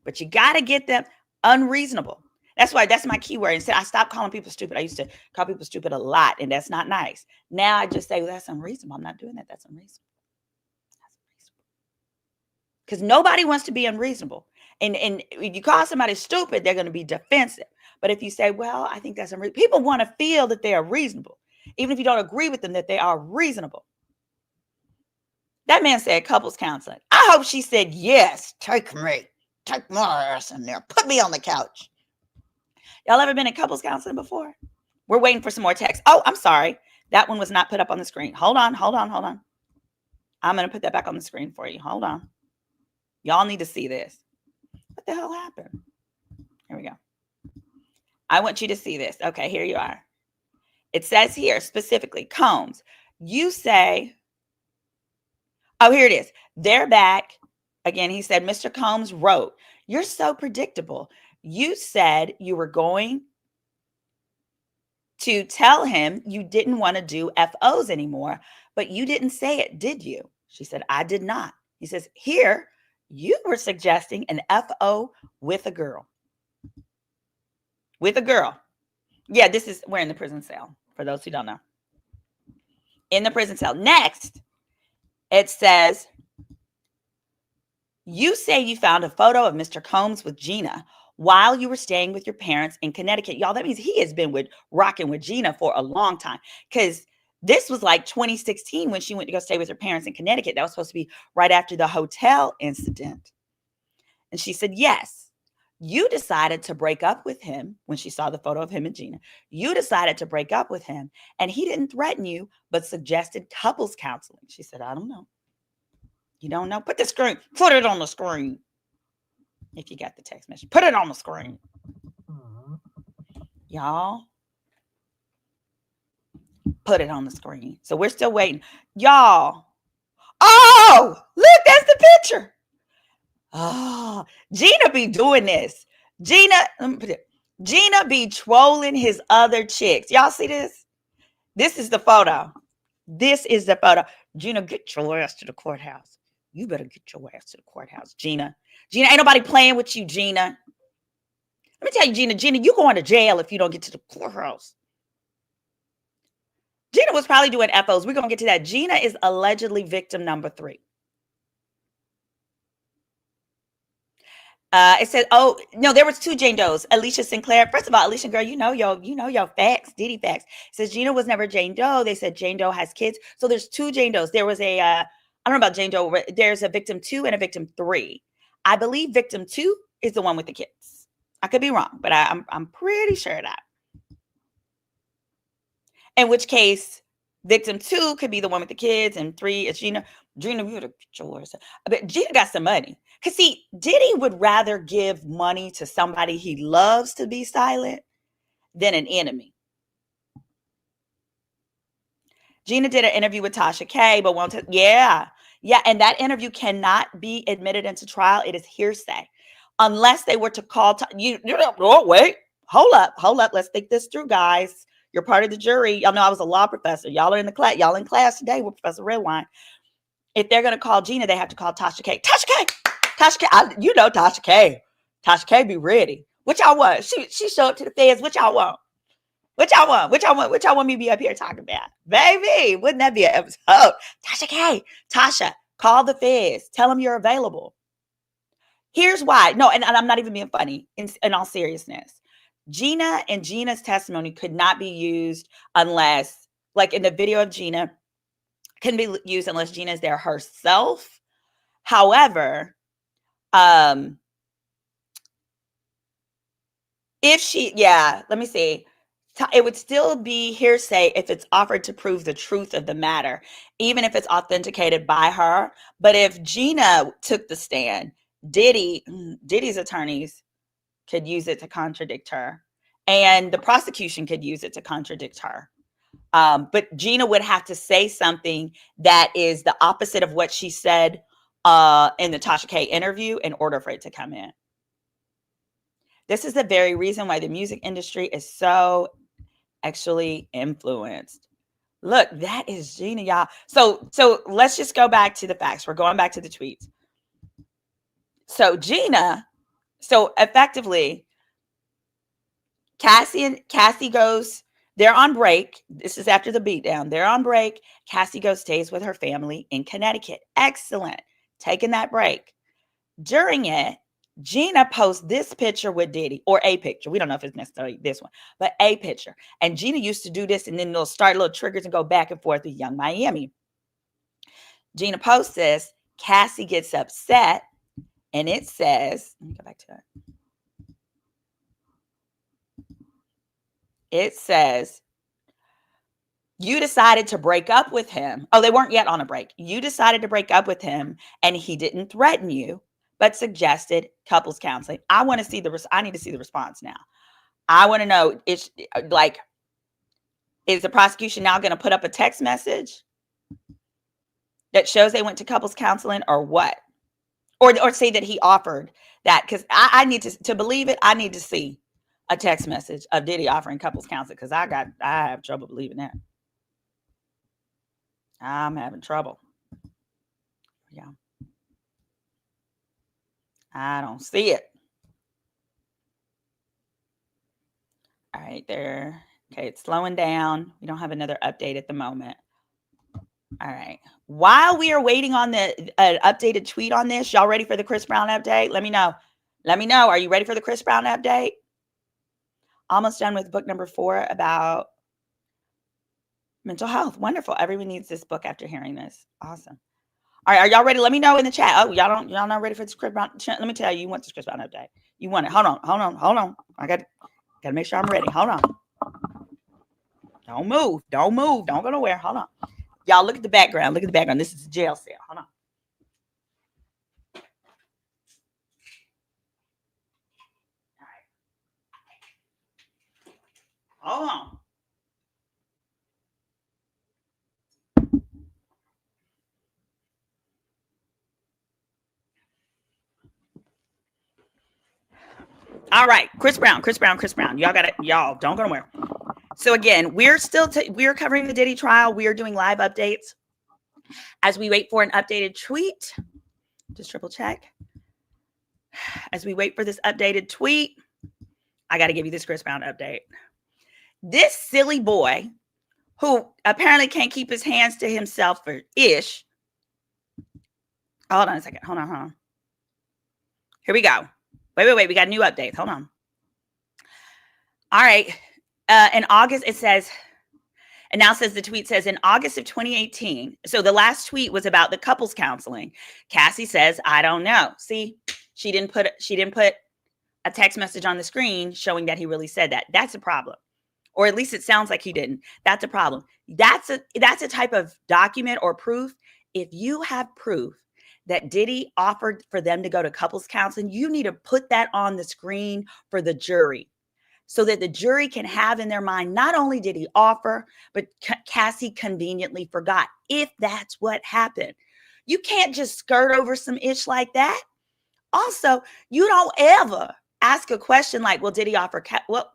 But you got to get them unreasonable. That's my keyword. Instead, I stopped calling people stupid. I used to call people stupid a lot, and that's not nice. Now I just say, well, that's unreasonable. I'm not doing that. That's unreasonable. Because nobody wants to be unreasonable. And if you call somebody stupid, they're going to be defensive. But if you say, well, I think that's unreasonable, people want to feel that they are reasonable, even if you don't agree with them, that they are reasonable. That man said couples counseling. I hope she said, yes, take me. Take my ass in there. Put me on the couch. Y'all ever been in couples counseling before? We're waiting for some more text. Oh, I'm sorry. That one was not put up on the screen. Hold on. I'm going to put that back on the screen for you. Hold on. Y'all need to see this. What the hell happened? Here we go. I want you to see this. Okay, here you are. It says here specifically, Combs, you say, oh, here it is. They're back. Again, he said, Mr. Combs wrote, you're so predictable. You said you were going to tell him you didn't want to do FOs anymore, but you didn't say it, did you? She said, I did not. He says, here, you were suggesting an FO with a girl. With a girl. Yeah, we're in the prison cell, for those who don't know. In the prison cell. Next, it says, you say you found a photo of Mr. Combs with Gina while you were staying with your parents in Connecticut. Y'all, that means he has been rocking with Gina for a long time, because this was like 2016 when she went to go stay with her parents in Connecticut. That was supposed to be right after the hotel incident. And she said, yes, you decided to break up with him when she saw the photo of him and Gina. You decided to break up with him, and he didn't threaten you, but suggested couples counseling. She said, I don't know. You don't know? Put it on the screen. If you got the text message, put it on the screen. Y'all, put it on the screen. So we're still waiting. Y'all. Oh, look, that's the picture. Oh, Gina be doing this. Gina be trolling his other chicks. Y'all see this? This is the photo. Gina, get your ass to the courthouse. You better get your ass to the courthouse, Gina. Gina, ain't nobody playing with you, Gina. Let me tell you, Gina, you going to jail if you don't get to the courthouse. Gina was probably doing FOs. We're going to get to that. Gina is allegedly victim number 3. It said, oh, no, there was 2 Jane Does. Alicia Sinclair. First of all, Alicia, girl, you know your facts, Diddy facts. It says Gina was never Jane Doe. They said Jane Doe has kids. So there's 2 Jane Does. There was I don't know about Jane Doe. There's a victim 2 and a victim 3. I believe victim 2 is the one with the kids. I could be wrong, but I'm pretty sure that. In which case, victim 2 could be the one with the kids, and 3 is Gina. Gina, you would get yours. But Gina got some money. Because, see, Diddy would rather give money to somebody he loves to be silent than an enemy. Gina did an interview with Tasha K, but won't. Yeah. And that interview cannot be admitted into trial. It is hearsay. Unless they were to call. Oh, wait. Hold up. Let's think this through, guys. You're part of the jury. Y'all know I was a law professor. Y'all are in the class. Y'all in class today with Professor Redwine. If they're going to call Gina, they have to call Tasha K. Tasha K. Tasha K. Tasha K be ready. What y'all want? She showed up to the feds. What y'all want? What y'all want me to be up here talking about? Baby, wouldn't that be an episode? Tasha K. Tasha, call the feds. Tell them you're available. Here's why. No, and I'm not even being funny. In all seriousness, Gina and Gina's testimony could not be used unless, like in the video of Gina, couldn't be used unless Gina is there herself. However, let me see. It would still be hearsay if it's offered to prove the truth of the matter, even if it's authenticated by her. But if Gina took the stand, Diddy's attorneys could use it to contradict her, and the prosecution could use it to contradict her. But Gina would have to say something that is the opposite of what she said in the Tasha K interview in order for it to come in. This is the very reason why the music industry is so actually influenced. Look, that is Gina, y'all. So let's just go back to the facts. We're going back to the tweets. So Gina, effectively, Cassie goes, they're on break. This is after the beatdown. They're on break. Cassie stays with her family in Connecticut. Excellent. Taking that break. During it, Gina posts this picture with Diddy, or a picture. We don't know if it's necessarily this one, but a picture. And Gina used to do this, and then they'll start little triggers and go back and forth with Young Miami. Gina posts this. Cassie gets upset, and it says, let me go back to it. It says, you decided to break up with him. Oh, they weren't yet on a break. You decided to break up with him, and he didn't threaten you, but suggested couples counseling. I want to see I need to see the response now. I want to know, it's like, is the prosecution now going to put up a text message that shows they went to couples counseling, or what? Or say that he offered that? Because I need to believe it. I need to see a text message of Diddy offering couples counseling, because I have trouble believing that. I'm having trouble. Yeah. I don't see it. All right, there. Okay, it's slowing down. We don't have another update at the moment. All right. While we are waiting on the updated tweet on this, y'all ready for the Chris Brown update? Let me know. Let me know. Are you ready for the Chris Brown update? Almost done with book number 4 about mental health. Wonderful. Everyone needs this book after hearing this. Awesome. All right, are y'all ready? Let me know in the chat. Oh, y'all not ready for this Chris Brown? Let me tell you, you want this Chris Brown update. You want it. Hold on. I got to make sure I'm ready. Hold on. Don't move. Don't go nowhere. Hold on. Y'all look at the background. This is a jail cell. Hold on. All right. Hold on. All right, Chris Brown. Y'all don't go nowhere. So again, we're covering the Diddy trial. We are doing live updates as we wait for an updated tweet. Just triple check. As we wait for this updated tweet, I got to give you this Chris Brown update. This silly boy, who apparently can't keep his hands to himself for ish. Hold on a second. Hold on. Here we go. Wait. We got new updates. Hold on. All right. In August, it says, and now says the tweet says, in August of 2018. So the last tweet was about the couples counseling. Cassie says, I don't know. See, she didn't put a text message on the screen showing that he really said that. That's a problem. Or at least it sounds like he didn't. That's a problem. That's a type of document or proof. If you have proof that Diddy offered for them to go to couples counseling, you need to put that on the screen for the jury, so that the jury can have in their mind, not only did he offer, but Cassie conveniently forgot, if that's what happened. You can't just skirt over some ish like that. Also, you don't ever ask a question like, well, did he offer? Well,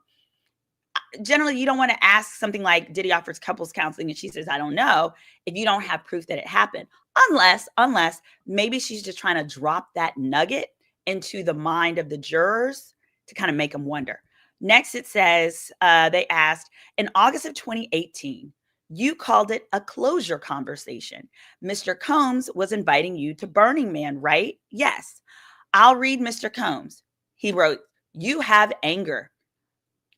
generally, you don't want to ask something like, did he offer couples counseling? And she says, I don't know, if you don't have proof that it happened. Unless maybe she's just trying to drop that nugget into the mind of the jurors to kind of make them wonder. Next, it says, they asked, in August of 2018, you called it a closure conversation. Mr. Combs was inviting you to Burning Man, right? Yes. I'll read Mr. Combs. He wrote, you have anger.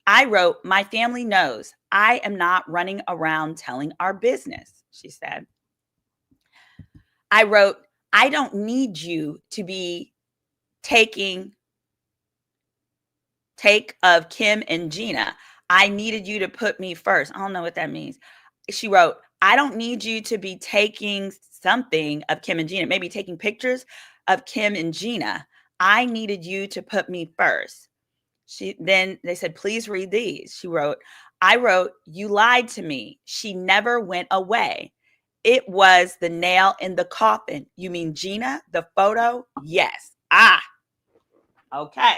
I wrote, my family knows I am not running around telling our business, she said. I wrote, I don't need you to be take of Kim and Gina. I needed you to put me first. I don't know what that means. She wrote, I don't need you to be taking something of Kim and Gina, maybe taking pictures of Kim and Gina. I needed you to put me first. Then they said, please read these. She wrote, I wrote, you lied to me. She never went away. It was the nail in the coffin. You mean Gina, the photo? Yes. Okay.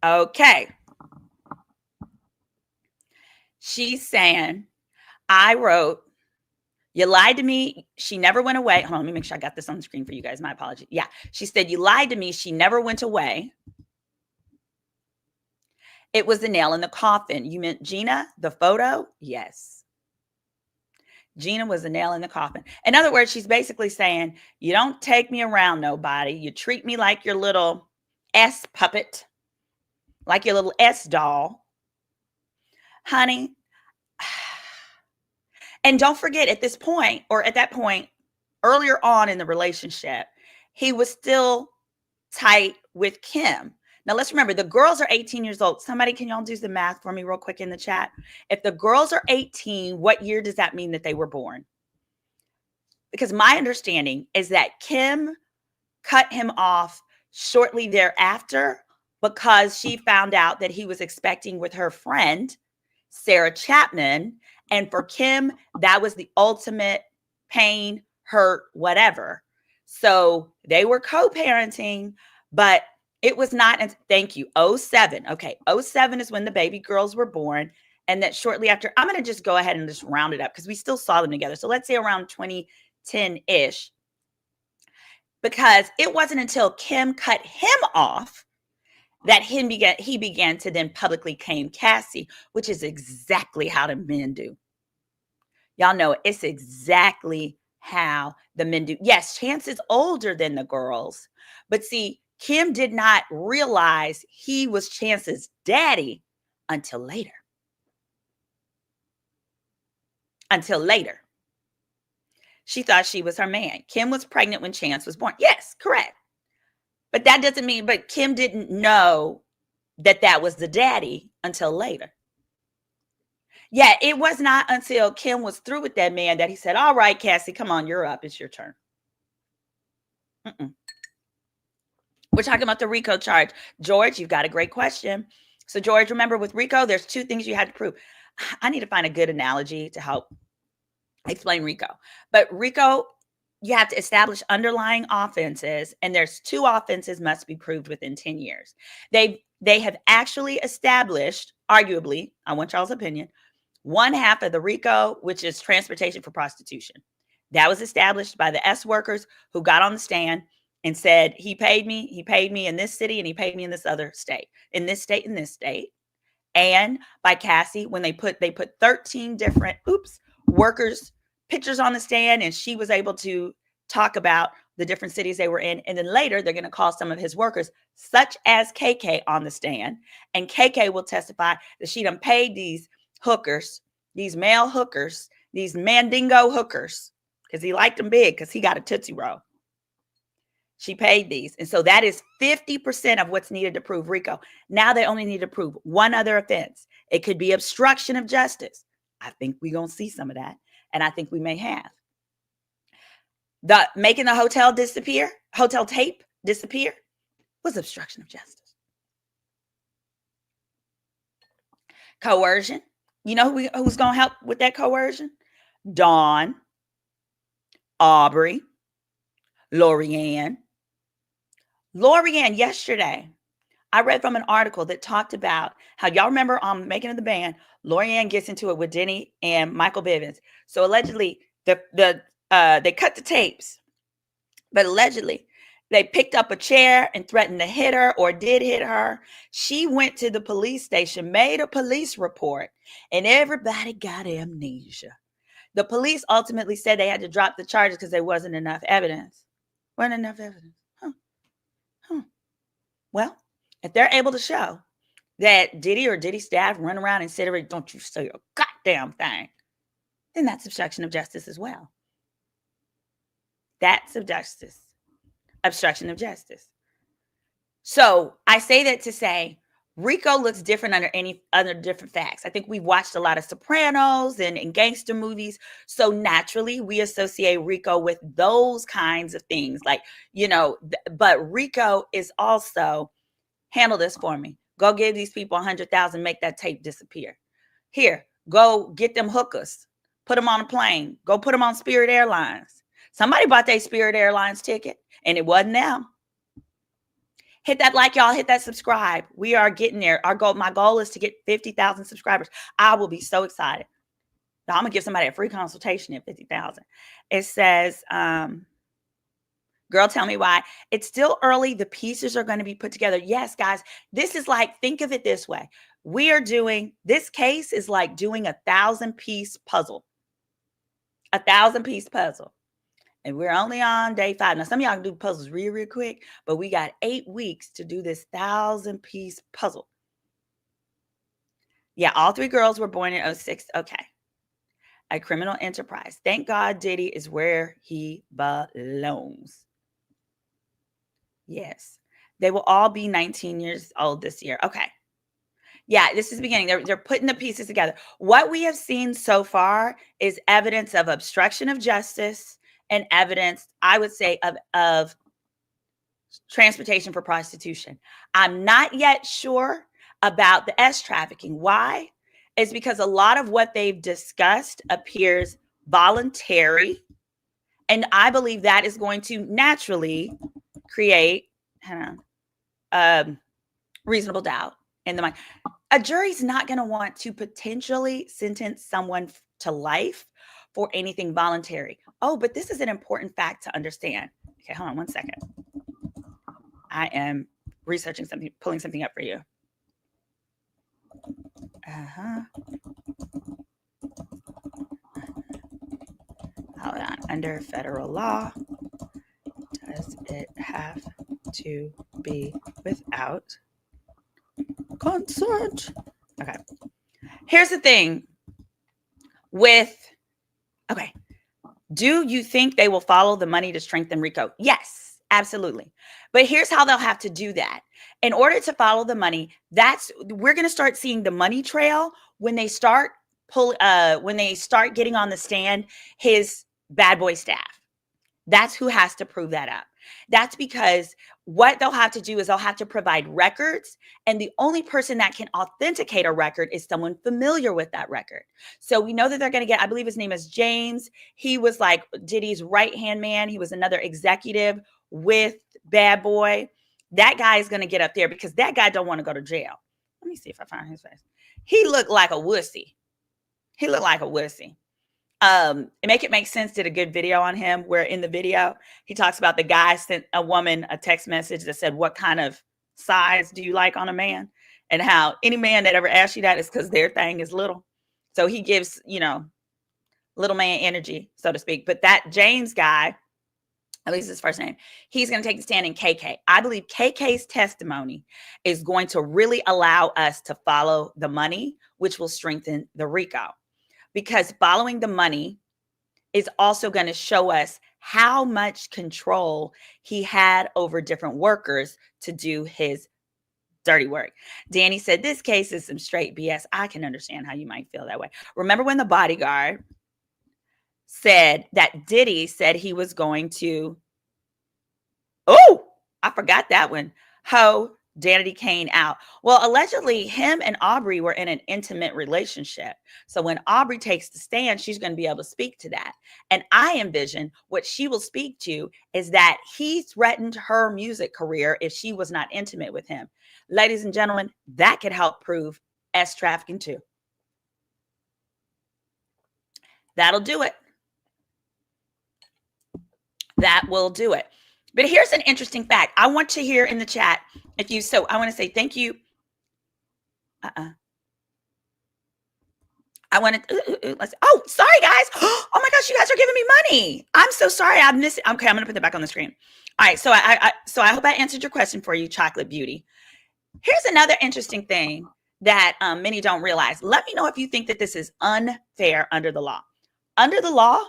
Okay. She's saying, I wrote, you lied to me. She never went away. Hold on, let me make sure I got this on the screen for you guys. My apology. Yeah. She said, you lied to me. She never went away. It was the nail in the coffin. You meant Gina, the photo? Yes. Gina was a nail in the coffin. In other words, she's basically saying, you don't take me around nobody. You treat me like your little S puppet, like your little S doll. Honey, and don't forget at this point, or at that point, earlier on in the relationship, he was still tight with Kim. Now let's remember, the girls are 18 years old. Somebody, can y'all do the math for me real quick in the chat? If the girls are 18, what year does that mean that they were born? Because my understanding is that Kim cut him off shortly thereafter because she found out that he was expecting with her friend, Sarah Chapman. And for Kim, that was the ultimate pain, hurt, whatever. So they were co-parenting, but it was not, thank you, 07. Okay, 07 is when the baby girls were born. And that shortly after, I'm going to just go ahead and just round it up because we still saw them together. So let's say around 2010-ish, because it wasn't until Kim cut him off that he began to then publicly claim Cassie, which is exactly how the men do. Y'all know it's exactly how the men do. Yes, Chance is older than the girls, but see, Kim did not realize he was Chance's daddy until later. Until later. She thought she was her man. Kim was pregnant when Chance was born. Yes, correct. But that doesn't mean, but Kim didn't know that that was the daddy until later. Yeah, it was not until Kim was through with that man that he said, all right, Cassie, come on, you're up. It's your turn. We're talking about the RICO charge. George, you've got a great question. So George, remember with RICO, there's two things you had to prove. I need to find a good analogy to help explain RICO. But RICO, you have to establish underlying offenses, and there's 2 offenses must be proved within 10 years. They have actually established, arguably, I want y'all's opinion, 1/2 of the RICO, which is transportation for prostitution. That was established by the S workers who got on the stand and said, he paid me in this city, and he paid me in this other state, in this state, in this state. And by Cassie, when they put 13 different workers pictures on the stand, and she was able to talk about the different cities they were in. And then later they're going to call some of his workers, such as KK, on the stand, and KK will testify that she done paid these hookers, these male hookers, these mandingo hookers, because he liked them big because he got a Tootsie Roll. She paid these. And so that is 50% of what's needed to prove RICO. Now they only need to prove one other offense. It could be obstruction of justice. I think we're going to see some of that. And I think we may have. The making the hotel tape disappear was obstruction of justice. Coercion. You know who's going to help with that coercion? Dawn, Aubrey, Lorianne. Lorianne, yesterday, I read from an article that talked about how, y'all remember on Making of the Band, Lorianne gets into it with Denny and Michael Bivins. So allegedly, they cut the tapes, but allegedly they picked up a chair and threatened to hit her, or did hit her. She went to the police station, made a police report, and everybody got amnesia. The police ultimately said they had to drop the charges because there wasn't enough evidence. Wasn't enough evidence. Well, if they're able to show that Diddy or Diddy staff run around and said, don't you say a goddamn thing, then that's obstruction of justice as well. That's obstruction of justice. So I say that to say RICO looks different under any other different facts. I think we've watched a lot of Sopranos and gangster movies. So naturally we associate RICO with those kinds of things. Like, but RICO is also, handle this for me. Go give these people 100,000, make that tape disappear. Here, go get them hookers, put them on a plane, go put them on Spirit Airlines. Somebody bought their Spirit Airlines ticket and it wasn't them. Hit that like, y'all, hit that subscribe. We are getting there. My goal is to get 50,000 subscribers. I will be so excited. Now, I'm gonna give somebody a free consultation at 50,000. It says, girl, tell me why. It's still early. The pieces are going to be put together. Yes, guys, this is like, think of it this way. This case is like doing a 1,000-piece puzzle. A 1,000-piece puzzle. And we're only on day 5. Now, some of y'all can do puzzles real quick, but we got 8 weeks to do this 1,000-piece puzzle. Yeah, all 3 girls were born in 06. Okay. A criminal enterprise. Thank God Diddy is where he belongs. Yes. They will all be 19 years old this year. Okay. Yeah, this is the beginning. They're putting the pieces together. What we have seen so far is evidence of obstruction of justice and evidence, I would say, of transportation for prostitution. I'm not yet sure about the S trafficking. Why? It's because a lot of what they've discussed appears voluntary. And I believe that is going to naturally create reasonable doubt in the mind. A jury's not going to want to potentially sentence someone to life for anything voluntary. Oh, but this is an important fact to understand. Okay, hold on one second. I am researching something, pulling something up for you. Hold on. Under federal law, does it have to be without consent? Okay. Here's the thing okay. Do you think they will follow the money to strengthen RICO? Yes, absolutely. But here's how they'll have to do that. In order to follow the money, we're going to start seeing the money trail when they start getting on the stand his bad boy staff. That's who has to prove that up. That's because what they'll have to do is they'll have to provide records, and the only person that can authenticate a record is someone familiar with that record. So we know that they're going to get, I believe his name is James. He was like Diddy's right-hand man. He was another executive with Bad Boy. That guy is going to get up there because that guy don't want to go to jail. Let me see if I find his face. He looked like a wussy. Make It Make Sense did a good video on him where in the video, he talks about the guy sent a woman a text message that said, what kind of size do you like on a man? And how any man that ever asks you that is because their thing is little. So he gives, little man energy, so to speak. But that James guy, at least his first name, he's going to take the stand in KK. I believe KK's testimony is going to really allow us to follow the money, which will strengthen the RICO. Because following the money is also going to show us how much control he had over different workers to do his dirty work. Danny said, this case is some straight BS. I can understand how you might feel that way. Remember when the bodyguard said that Diddy said he was going to, I forgot that one, Danity Kane out. Well, allegedly, him and Aubrey were in an intimate relationship. So when Aubrey takes the stand, she's going to be able to speak to that. And I envision what she will speak to is that he threatened her music career if she was not intimate with him. Ladies and gentlemen, that could help prove S trafficking too. That'll do it. That will do it. But here's an interesting fact. I want to hear in the chat I want to say thank you. I want to, sorry guys. Oh my gosh, you guys are giving me money. I'm so sorry. I missed it. Okay, I'm going to put that back on the screen. All right, so I hope I answered your question for you, Chocolate Beauty. Here's another interesting thing that many don't realize. Let me know if you think that this is unfair under the law. Under the law,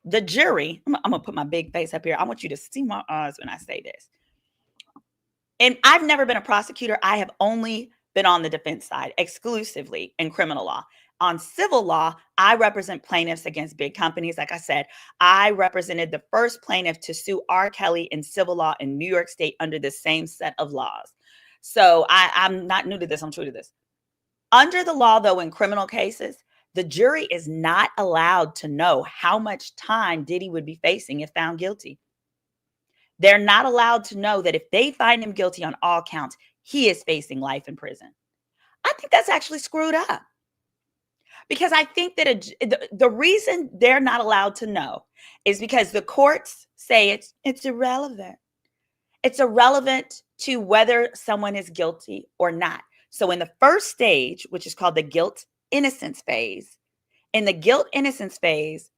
the jury, I'm going to put my big face up here. I want you to see my eyes when I say this. And I've never been a prosecutor. I have only been on the defense side exclusively in criminal law. On civil law, I represent plaintiffs against big companies. Like I said, I represented the first plaintiff to sue R. Kelly in civil law in New York State under the same set of laws. So I'm not new to this. I'm true to this. Under the law, though, in criminal cases, the jury is not allowed to know how much time Diddy would be facing if found guilty. They're not allowed to know that if they find him guilty on all counts, he is facing life in prison. I think that's actually screwed up. Because I think that the reason they're not allowed to know is because the courts say it's irrelevant. It's irrelevant to whether someone is guilty or not. So in the first stage, which is called the guilt innocence phase, in the guilt innocence phase,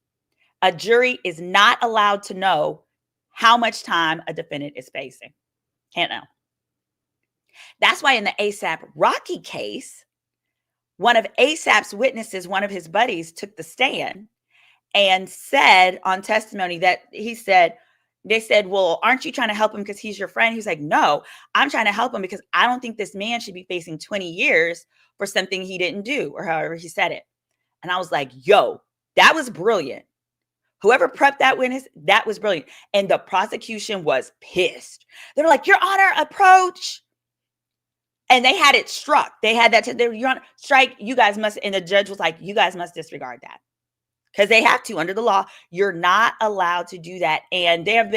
A jury is not allowed to know how much time a defendant is facing. Can't know. That's why in the ASAP Rocky case, one of ASAP's witnesses, one of his buddies, took the stand and said on testimony that they said, well, aren't you trying to help him because he's your friend? He was like, no, I'm trying to help him because I don't think this man should be facing 20 years for something he didn't do, or however he said it. And I was like, yo, that was brilliant. Whoever prepped that witness, that was brilliant. And the prosecution was pissed. They were like, Your Honor, approach. And they had it struck. They had that, Your Honor, strike, you guys must, and the judge was like, you guys must disregard that. Because they have to, under the law, you're not allowed to do that. And there have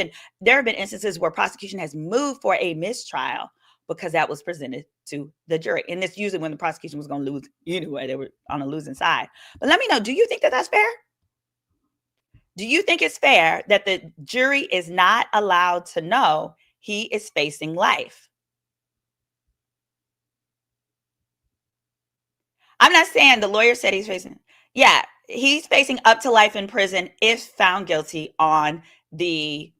been instances where prosecution has moved for a mistrial because that was presented to the jury. And it's usually when the prosecution was going to lose anyway. They were on a losing side. But let me know, do you think that that's fair? Do you think it's fair that the jury is not allowed to know he is facing life? I'm not saying the lawyer said he's facing. Yeah, he's facing up to life in prison if found guilty on the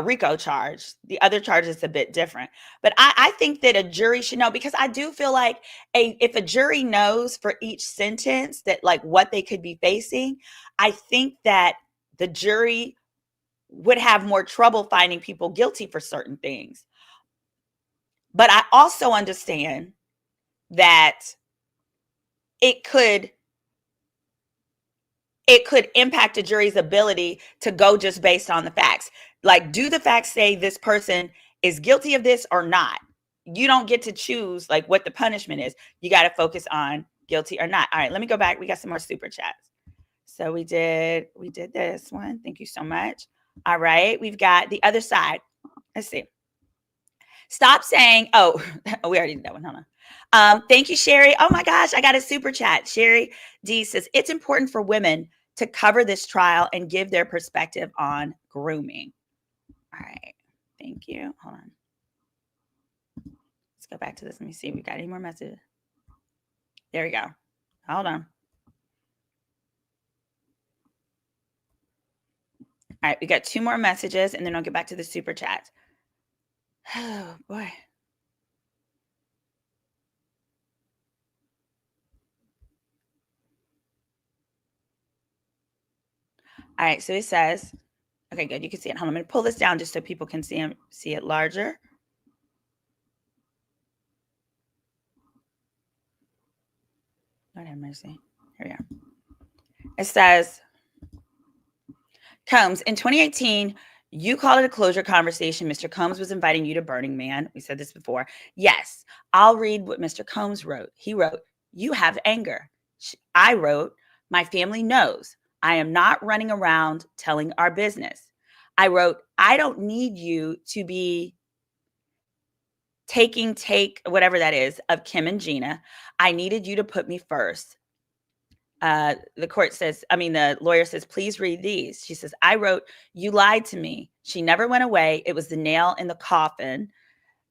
RICO charge. The other charge is a bit different. But I think that a jury should know, because I do feel like if a jury knows for each sentence that like what they could be facing, I think that the jury would have more trouble finding people guilty for certain things. But I also understand that it could impact a jury's ability to go just based on the facts. Like, do the facts say this person is guilty of this or not? You don't get to choose like what the punishment is. You got to focus on guilty or not. All right, let me go back. We got some more super chats. So we did this one. Thank you so much. All right, we've got the other side. Let's see. Stop saying, oh, we already did that one. Hold on. Thank you, Sherry. Oh my gosh, I got a super chat. Sherry D says, it's important for women to cover this trial and give their perspective on grooming. All right. Thank you. Hold on. Let's go back to this. Let me see if we got any more messages. There we go. Hold on. All right, we got 2 more messages, and then I'll get back to the super chat. Oh, boy. All right, so it says, okay, good. You can see it. Hold on, I'm going to pull this down just so people can see it larger. Lord have mercy. Here we are. It says, Combs, in 2018, you called it a closure conversation. Mr. Combs was inviting you to Burning Man. We said this before. Yes, I'll read what Mr. Combs wrote. He wrote, you have anger. I wrote, my family knows I am not running around telling our business. I wrote, I don't need you to be whatever that is, of Kim and Gina. I needed you to put me first. The lawyer says, please read these. She says, I wrote, you lied to me. She never went away. It was the nail in the coffin.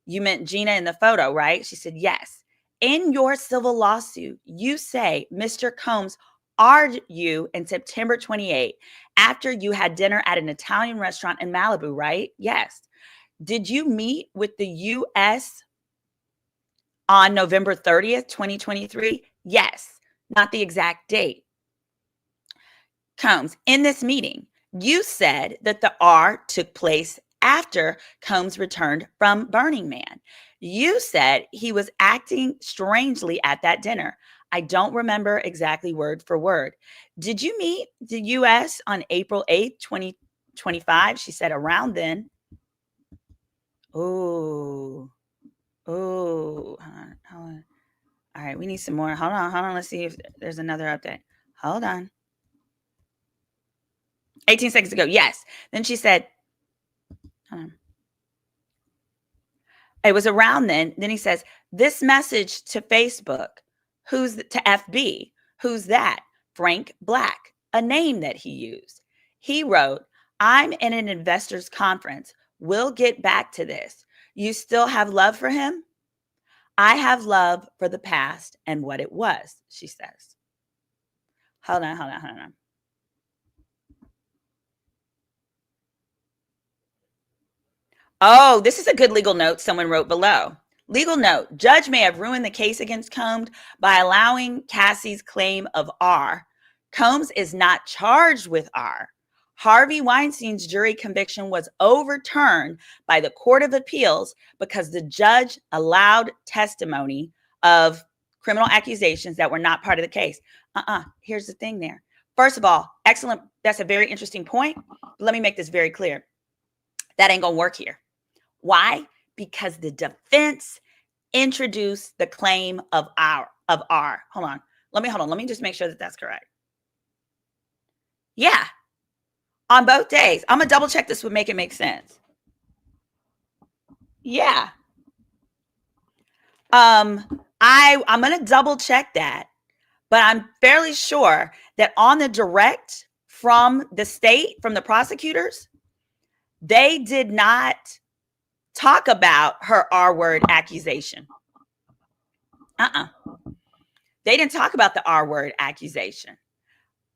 You meant Gina in the photo, right? She said, yes. In your civil lawsuit, you say, Mr. Combs argued you in September 28 after you had dinner at an Italian restaurant in Malibu, right? Yes. Did you meet with the U.S. on November 30th, 2023? Yes. Not the exact date. Combs, in this meeting, you said that the R took place after Combs returned from Burning Man. You said he was acting strangely at that dinner. I don't remember exactly word for word. Did you meet the U.S. on April 8th, 2025? She said around then. Hold on. All right, we need some more. Hold on. Let's see if there's another update. Hold on. 18 seconds ago. Yes. Then she said, it was around then. Then he says, this message to Facebook, to FB, who's that? Frank Black, a name that he used. He wrote, I'm in an investors conference. We'll get back to this. You still have love for him? I have love for the past and what it was, she says. Hold on. Oh, this is a good legal note someone wrote below. Legal note, judge may have ruined the case against Combs by allowing Cassie's claim of R. Combs is not charged with R. Harvey Weinstein's jury conviction was overturned by the Court of Appeals because the judge allowed testimony of criminal accusations that were not part of the case. Here's the thing there. First of all, excellent. That's a very interesting point. But let me make this very clear. That ain't gonna work here. Why? Because the defense introduced the claim of R. Hold on. Let me just make sure that that's correct. Yeah. On both days. I'm gonna double check this would make it make sense. Yeah. I'm gonna double check that, but I'm fairly sure that on the direct from the state, from the prosecutors, they did not talk about her R word accusation. They didn't talk about the R word accusation.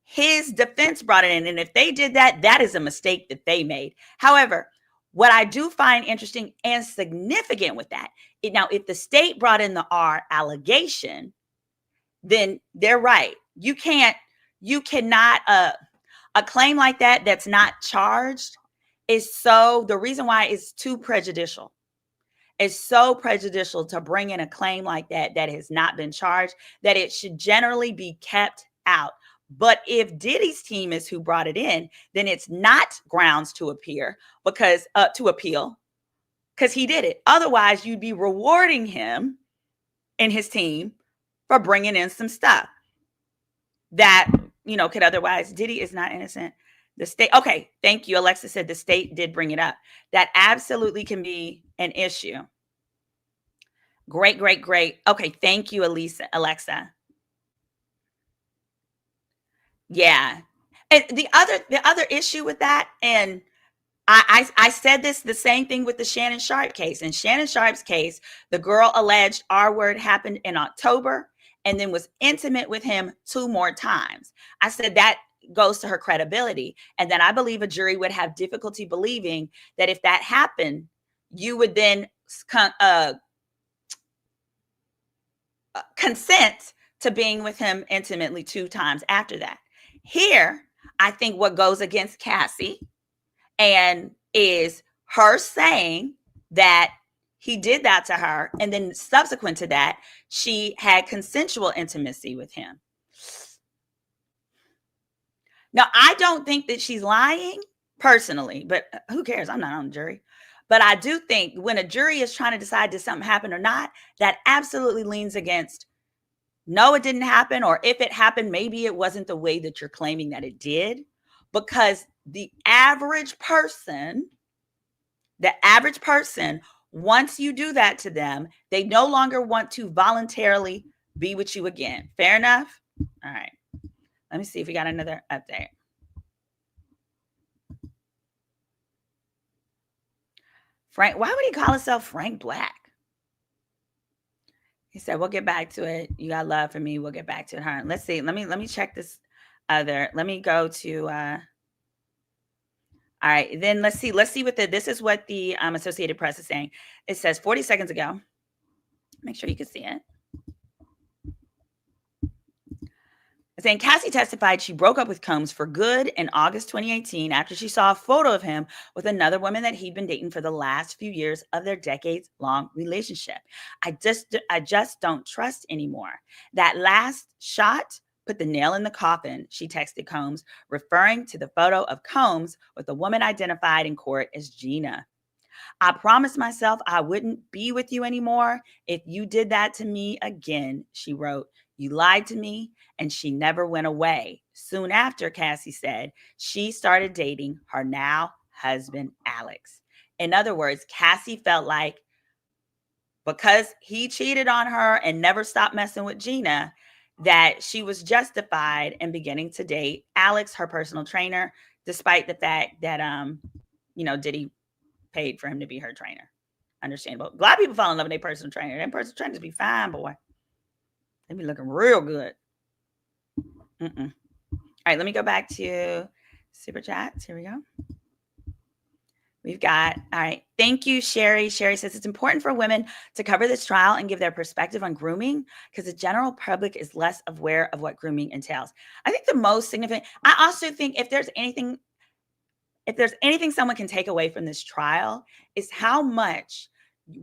His defense brought it in. And if they did that, that is a mistake that they made. However, what I do find interesting and significant with that, now, if the state brought in the R allegation, then they're right. You cannot, a claim like that that's not charged is the reason why it's too prejudicial. It's so prejudicial to bring in a claim like that has not been charged, that it should generally be kept out. But if Diddy's team is who brought it in, then it's not grounds to appeal because he did it. Otherwise, you'd be rewarding him and his team for bringing in some stuff that, could otherwise. Diddy is not innocent. The state. Okay. Thank you. Alexa said the state did bring it up. That absolutely can be an issue. Great. Okay. Thank you, Alexa. Yeah. And the other issue with that, and I said this, the same thing with the Shannon Sharpe case. In Shannon Sharpe's case, the girl alleged R word happened in October and then was intimate with him 2 more times. I said that goes to her credibility, and that I believe a jury would have difficulty believing that if that happened, you would then consent to being with him intimately 2 times after that. Here, I think what goes against Cassie and is her saying that he did that to her, and then subsequent to that, she had consensual intimacy with him. Now, I don't think that she's lying personally, but who cares? I'm not on the jury. But I do think when a jury is trying to decide did something happen or not, that absolutely leans against no, it didn't happen, or if it happened, maybe it wasn't the way that you're claiming that it did, because the average person, once you do that to them, they no longer want to voluntarily be with you again. Fair enough? All right. Let me see if we got another update. Frank, why would he call himself Frank Black? He said, we'll get back to it. You got love for me. We'll get back to it. Huh? Let's see. Let me check this other. Let me go to all right. Then let's see what this is what the Associated Press is saying. It says 40 seconds ago. Make sure you can see it. Saying Cassie testified she broke up with Combs for good in August 2018 after she saw a photo of him with another woman that he'd been dating for the last few years of their decades-long relationship. I just don't trust anymore. That last shot put the nail in the coffin, she texted Combs, referring to the photo of Combs with a woman identified in court as Gina. I promised myself I wouldn't be with you anymore if you did that to me again, she wrote. You lied to me, and she never went away. Soon after, Cassie said, she started dating her now husband, Alex. In other words, Cassie felt like because he cheated on her and never stopped messing with Gina, that she was justified in beginning to date Alex, her personal trainer, despite the fact that, Diddy paid for him to be her trainer. Understandable. A lot of people fall in love with their personal trainer. That personal trainers be fine, boy. They be looking real good. All right, let me go back to Super Chats. Here we go. We've got, all right. Thank you, Sherry. Sherry says it's important for women to cover this trial and give their perspective on grooming because the general public is less aware of what grooming entails. I think the most significant, I also think if there's anything someone can take away from this trial is how much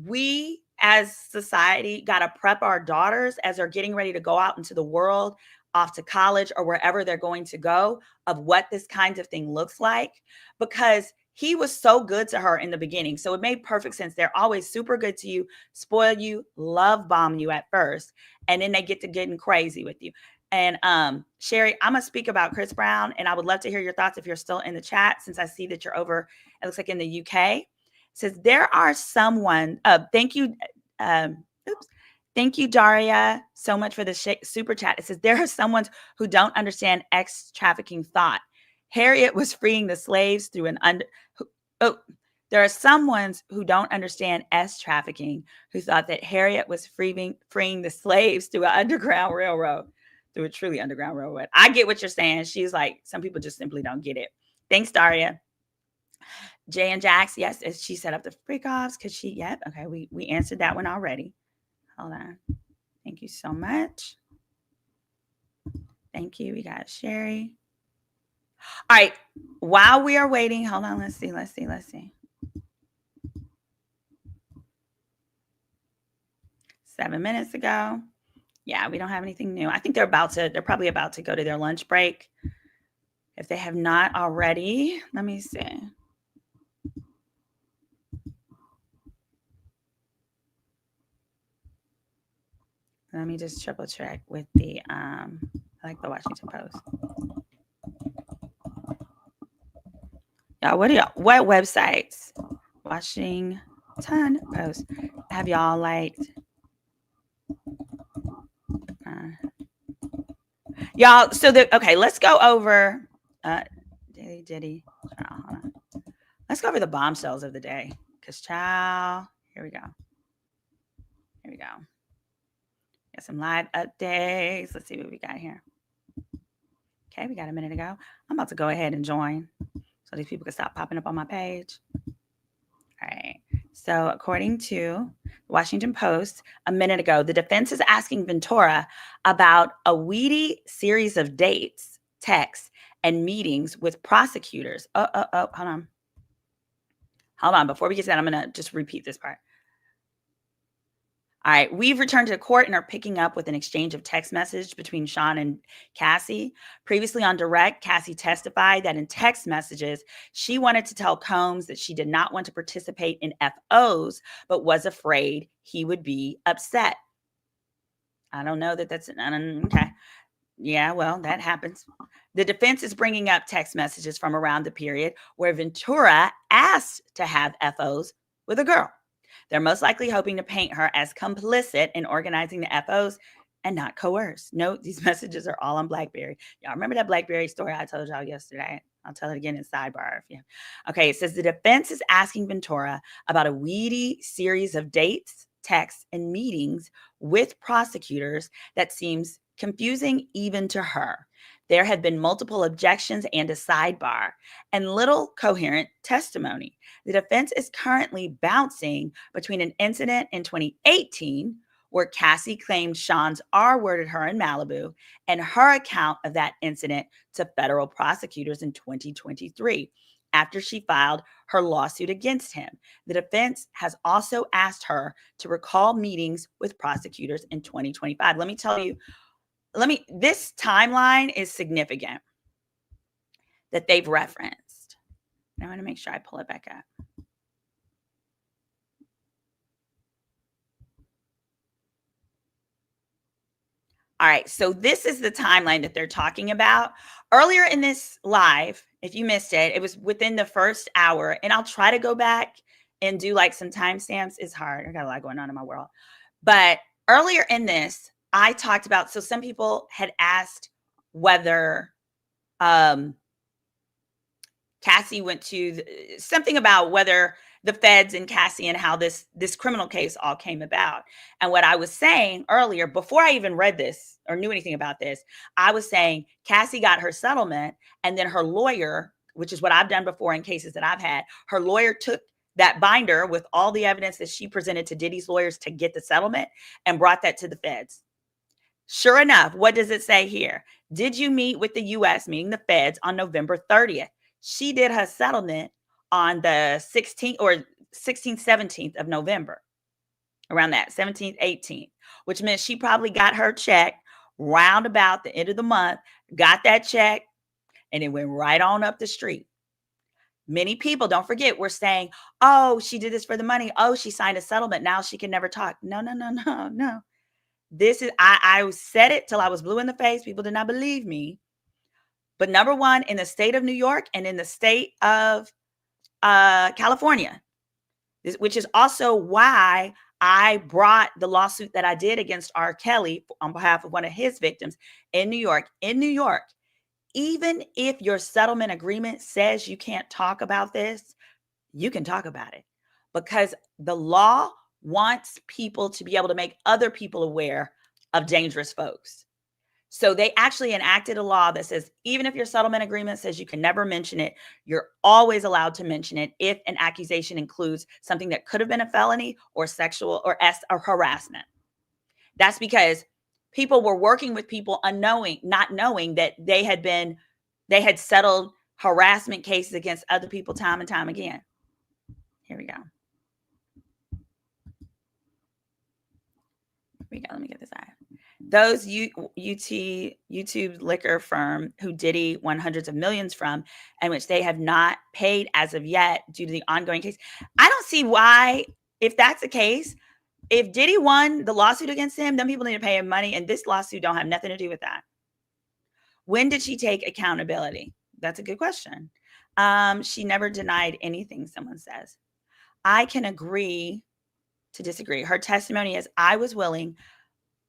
we as society got to prep our daughters as they're getting ready to go out into the world, off to college or wherever they're going to go, of what this kind of thing looks like, because he was so good to her in the beginning. So it made perfect sense. They're always super good to you, spoil you, love bomb you at first, and then they get to getting crazy with you. And Sherry, I'm gonna speak about Chris Brown, and I would love to hear your thoughts if you're still in the chat, since I see that you're over, it looks like in the UK. It says there are someone, thank you, oops, thank you, Daria, so much for the super chat. It says there are someone who don't understand X trafficking thought. Harriet was freeing the slaves through an there are someones who don't understand S trafficking who thought that Harriet was freeing the slaves through an underground railroad, through a truly underground railroad. I get what you're saying. She's like, some people just simply don't get it. Thanks, Daria. Jay and Jax, yes, she set up the freak offs because okay, we answered that one already. Hold on. Thank you so much. Thank you. We got Sherry. All right. While we are waiting, hold on. Let's see. 7 minutes ago. Yeah, we don't have anything new. I think they're probably about to go to their lunch break. If they have not already, let me see. Let me just triple check with the I like the Washington Post. Y'all, what websites? Washington Post. Have y'all liked? Y'all, so okay, let's go over Diddy. Hold on. Let's go over the bombshells of the day. Cause child, here we go. Got some live updates. Let's see what we got here. Okay, we got a minute to go. I'm about to go ahead and join so these people can stop popping up on my page. All right. So according to the Washington Post, a minute ago, the defense is asking Ventura about a weedy series of dates, texts, and meetings with prosecutors. Hold on. Before we get to that, I'm going to just repeat this part. All right, we've returned to court and are picking up with an exchange of text message between Sean and Cassie. Previously on direct, Cassie testified that in text messages, she wanted to tell Combs that she did not want to participate in FOs, but was afraid he would be upset. I don't know that that's okay. Yeah, well, that happens. The defense is bringing up text messages from around the period where Ventura asked to have FOs with a girl. They're most likely hoping to paint her as complicit in organizing the FOs and not coerced. Note, these messages are all on BlackBerry. Y'all remember that BlackBerry story I told y'all yesterday? I'll tell it again in sidebar. Okay, it says the defense is asking Ventura about a weedy series of dates, texts, and meetings with prosecutors that seems confusing even to her. There had been multiple objections and a sidebar, and little coherent testimony. The defense is currently bouncing between an incident in 2018 where Cassie claimed Sean's R-worded her in Malibu and her account of that incident to federal prosecutors in 2023 after she filed her lawsuit against him. The defense has also asked her to recall meetings with prosecutors in 2025. Let me tell you, this timeline is significant that they've referenced. I want to make sure I pull it back up. All right, so this is the timeline that they're talking about. Earlier in this live, if you missed it, it was within the first hour, and I'll try to go back and do like some timestamps. It's hard. I got a lot going on in my world. But earlier in this, I talked about, so some people had asked whether Cassie went to something about whether the feds and Cassie and how this criminal case all came about. And what I was saying earlier, before I even read this or knew anything about this, I was saying Cassie got her settlement and then her lawyer which is what I've done before in cases that I've had. Her lawyer took that binder with all the evidence that she presented to Diddy's lawyers to get the settlement and brought that to the feds. Sure enough, what does it say here? Did you meet with the U.S., meaning the feds, on November 30th? She did her settlement on the 16th or 16th, 17th of November, around that 17th, 18th, which meant she probably got her check round about the end of the month, got that check, and it went right on up the street. Many people, don't forget, were saying, oh, she did this for the money. Oh, she signed a settlement. Now she can never talk. No. This is, I said it till I was blue in the face. People did not believe me. But number one, in the state of New York and in the state of California, which is also why I brought the lawsuit that I did against R. Kelly on behalf of one of his victims in New York. In New York, even if your settlement agreement says you can't talk about this, you can talk about it, because the law wants people to be able to make other people aware of dangerous folks. So they actually enacted a law that says even if your settlement agreement says you can never mention it, you're always allowed to mention it if an accusation includes something that could have been a felony or sexual or harassment. That's because people were working with people not knowing that they had settled harassment cases against other people time and time again. Here we go. Let me get this out. Those YouTube liquor firm who Diddy won hundreds of millions from, and which they have not paid as of yet due to the ongoing case. I don't see why, if that's the case, if Diddy won the lawsuit against him, then people need to pay him money, and this lawsuit don't have nothing to do with that. When did she take accountability? That's a good question. She never denied anything, someone says. I can agree to disagree. Her testimony is, I was willing,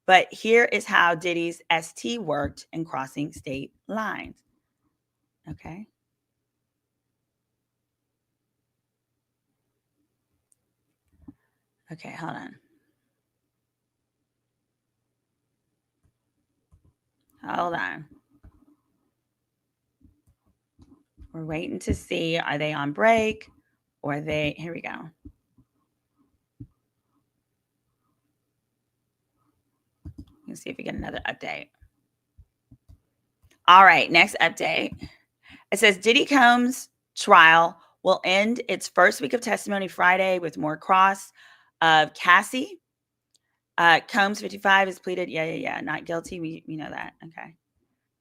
but here is how Diddy's ST worked in crossing state lines. Okay. Okay, hold on. Hold on. We're waiting to see, are they on break or here we go. Let's see if we get another update. All right, next update. It says Diddy Combs' trial will end its first week of testimony Friday with more cross of Cassie. Combs, 55, is pleaded. Yeah. Not guilty. We know that. Okay.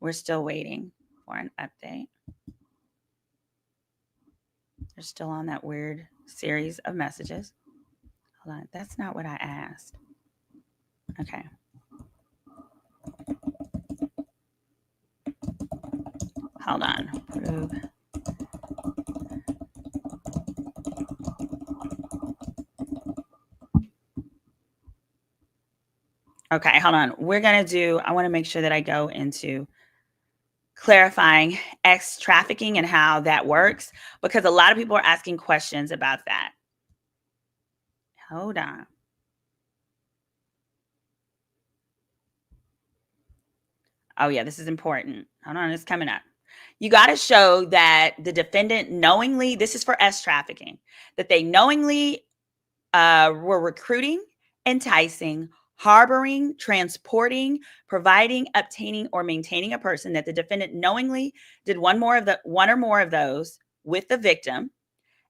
We're still waiting for an update. They're still on that weird series of messages. Hold on. That's not what I asked. Okay. Hold on. Prove. Okay, hold on. I want to make sure that I go into clarifying X trafficking and how that works, because a lot of people are asking questions about that. Hold on. Oh yeah, this is important. Hold on, it's coming up. You got to show that the defendant knowingly, this is for S trafficking, that they knowingly were recruiting, enticing, harboring, transporting, providing, obtaining, or maintaining a person, that the defendant knowingly did one or more of those with the victim.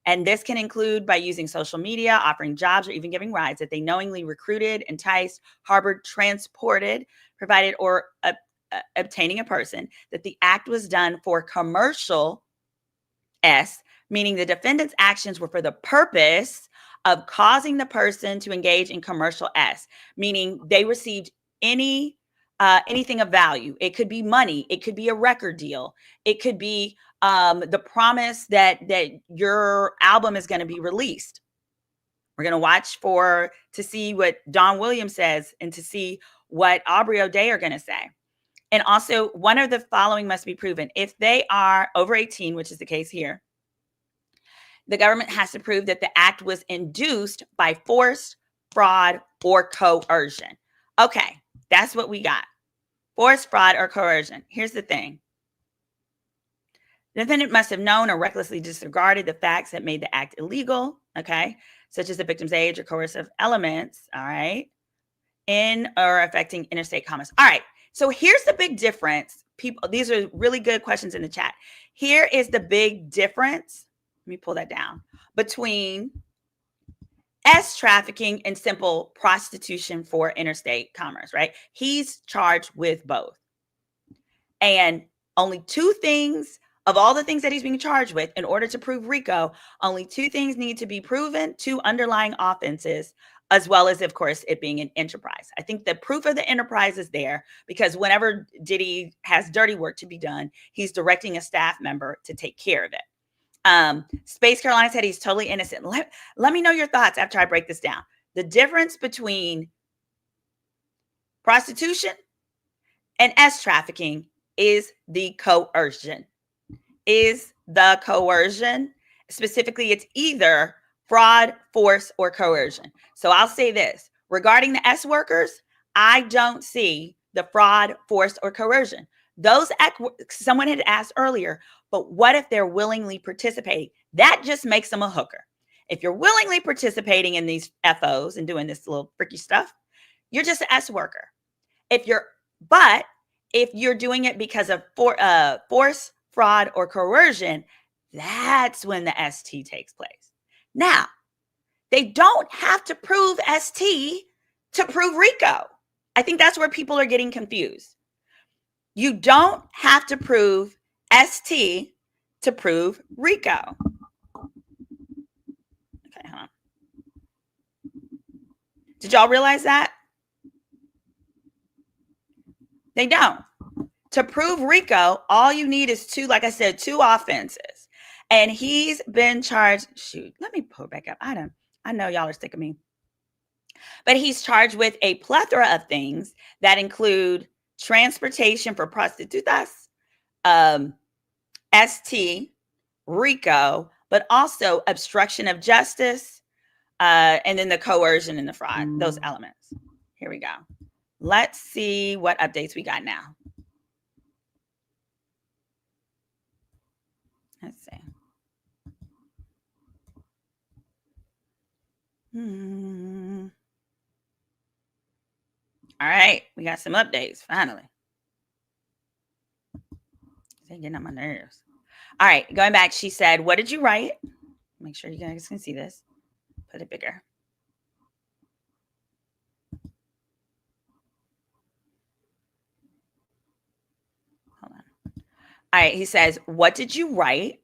And this can include by using social media, offering jobs, or even giving rides, that they knowingly recruited, enticed, harbored, transported, provided, or obtaining a person, that the act was done for commercial S, meaning the defendant's actions were for the purpose of causing the person to engage in commercial S, meaning they received anything of value. It could be money. It could be a record deal. It could be the promise that your album is going to be released. We're going to watch to see what Don Williams says and to see what Aubrey O'Day are going to say. And also, one of the following must be proven. If they are over 18, which is the case here, the government has to prove that the act was induced by force, fraud, or coercion. Okay, that's what we got. Force, fraud, or coercion. Here's the thing. The defendant must have known or recklessly disregarded the facts that made the act illegal, okay, such as the victim's age or coercive elements, all right, in or affecting interstate commerce. All right, so here's the big difference. People, these are really good questions in the chat. Here is the big difference. Let me pull that down. Between S trafficking and simple prostitution for interstate commerce, right? He's charged with both. And only two things of all the things that he's being charged with, in order to prove RICO, only two things need to be proven, two underlying offenses, as well as, of course, it being an enterprise. I think the proof of the enterprise is there because whenever Diddy has dirty work to be done, he's directing a staff member to take care of it. Space Caroline said he's totally innocent. Let me know your thoughts after I break this down. The difference between prostitution and S trafficking is the coercion. Specifically, it's either fraud, force, or coercion. So I'll say this. Regarding the S workers, I don't see the fraud, force, or coercion. Someone had asked earlier, but what if they're willingly participating? That just makes them a hooker. If you're willingly participating in these FOs and doing this little freaky stuff, you're just an S worker. If you're doing it because of force, fraud, or coercion, that's when the ST takes place. Now, they don't have to prove ST to prove RICO. I think that's where people are getting confused. You don't have to prove ST to prove RICO. Okay, hold on. Did y'all realize that? They don't. To prove RICO, all you need is two offenses. And he's been charged. Shoot, let me pull back up. I know y'all are sick of me. But he's charged with a plethora of things that include transportation for prostitutas, ST, RICO, but also obstruction of justice, and then the coercion and the fraud, those elements. Here we go. Let's see what updates we got now. Let's see. All right, we got some updates finally. They're getting on my nerves. All right, going back, she said, what did you write? Make sure you guys can see this. Put it bigger. Hold on. All right, he says, what did you write?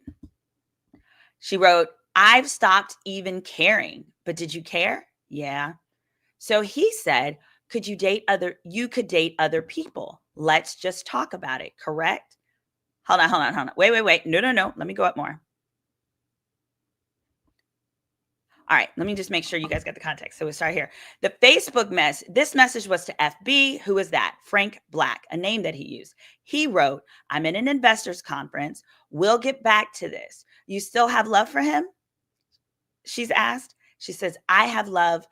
She wrote, I've stopped even caring, but did you care? Yeah. So he said, you could date other people. Let's just talk about it, correct? Hold on. Wait. No. Let me go up more. All right, let me just make sure you guys got the context. So we'll start here. The Facebook this message was to FB. Who is that? Frank Black, a name that he used. He wrote, I'm in an investors conference. We'll get back to this. You still have love for him? She's asked. She says, I have love.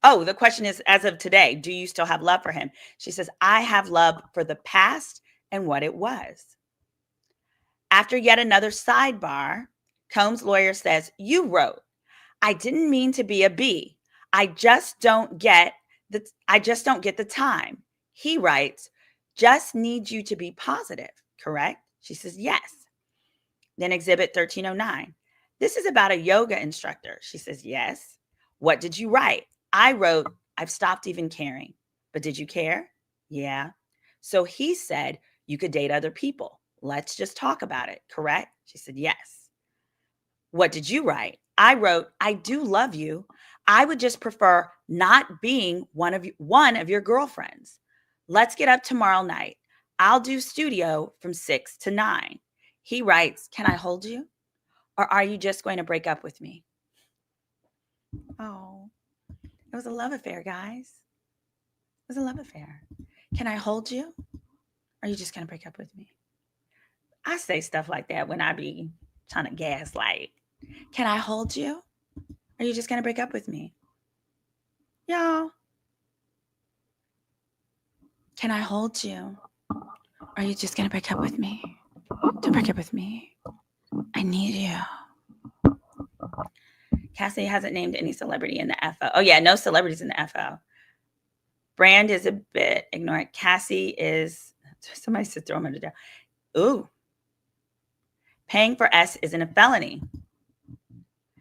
Oh, the question is, as of today, do you still have love for him? She says, I have love for the past and what it was. After yet another sidebar, Combs' lawyer says, you wrote, I didn't mean to be a B. I just don't get the time. He writes, just need you to be positive, correct? She says, yes. Then exhibit 1309. This is about a yoga instructor. She says, yes. What did you write? I wrote, I've stopped even caring. But did you care? Yeah. So he said, you could date other people. Let's just talk about it, correct? She said, yes. What did you write? I wrote, I do love you. I would just prefer not being one of your girlfriends. Let's get up tomorrow night. I'll do studio from 6 to 9. He writes, can I hold you? Or are you just going to break up with me? Oh, it was a love affair, guys. It was a love affair. Can I hold you? Or are you just going to break up with me? I say stuff like that when I be trying to gaslight. Can I hold you? Are you just going to break up with me? Y'all. Can I hold you? Are you just going to break up with me? Don't break up with me. I need you. Cassie hasn't named any celebrity in the FO. Oh, yeah, no celebrities in the FO. Brand is a bit ignorant. Cassie is, somebody said throw him under down. Ooh. Paying for S isn't a felony.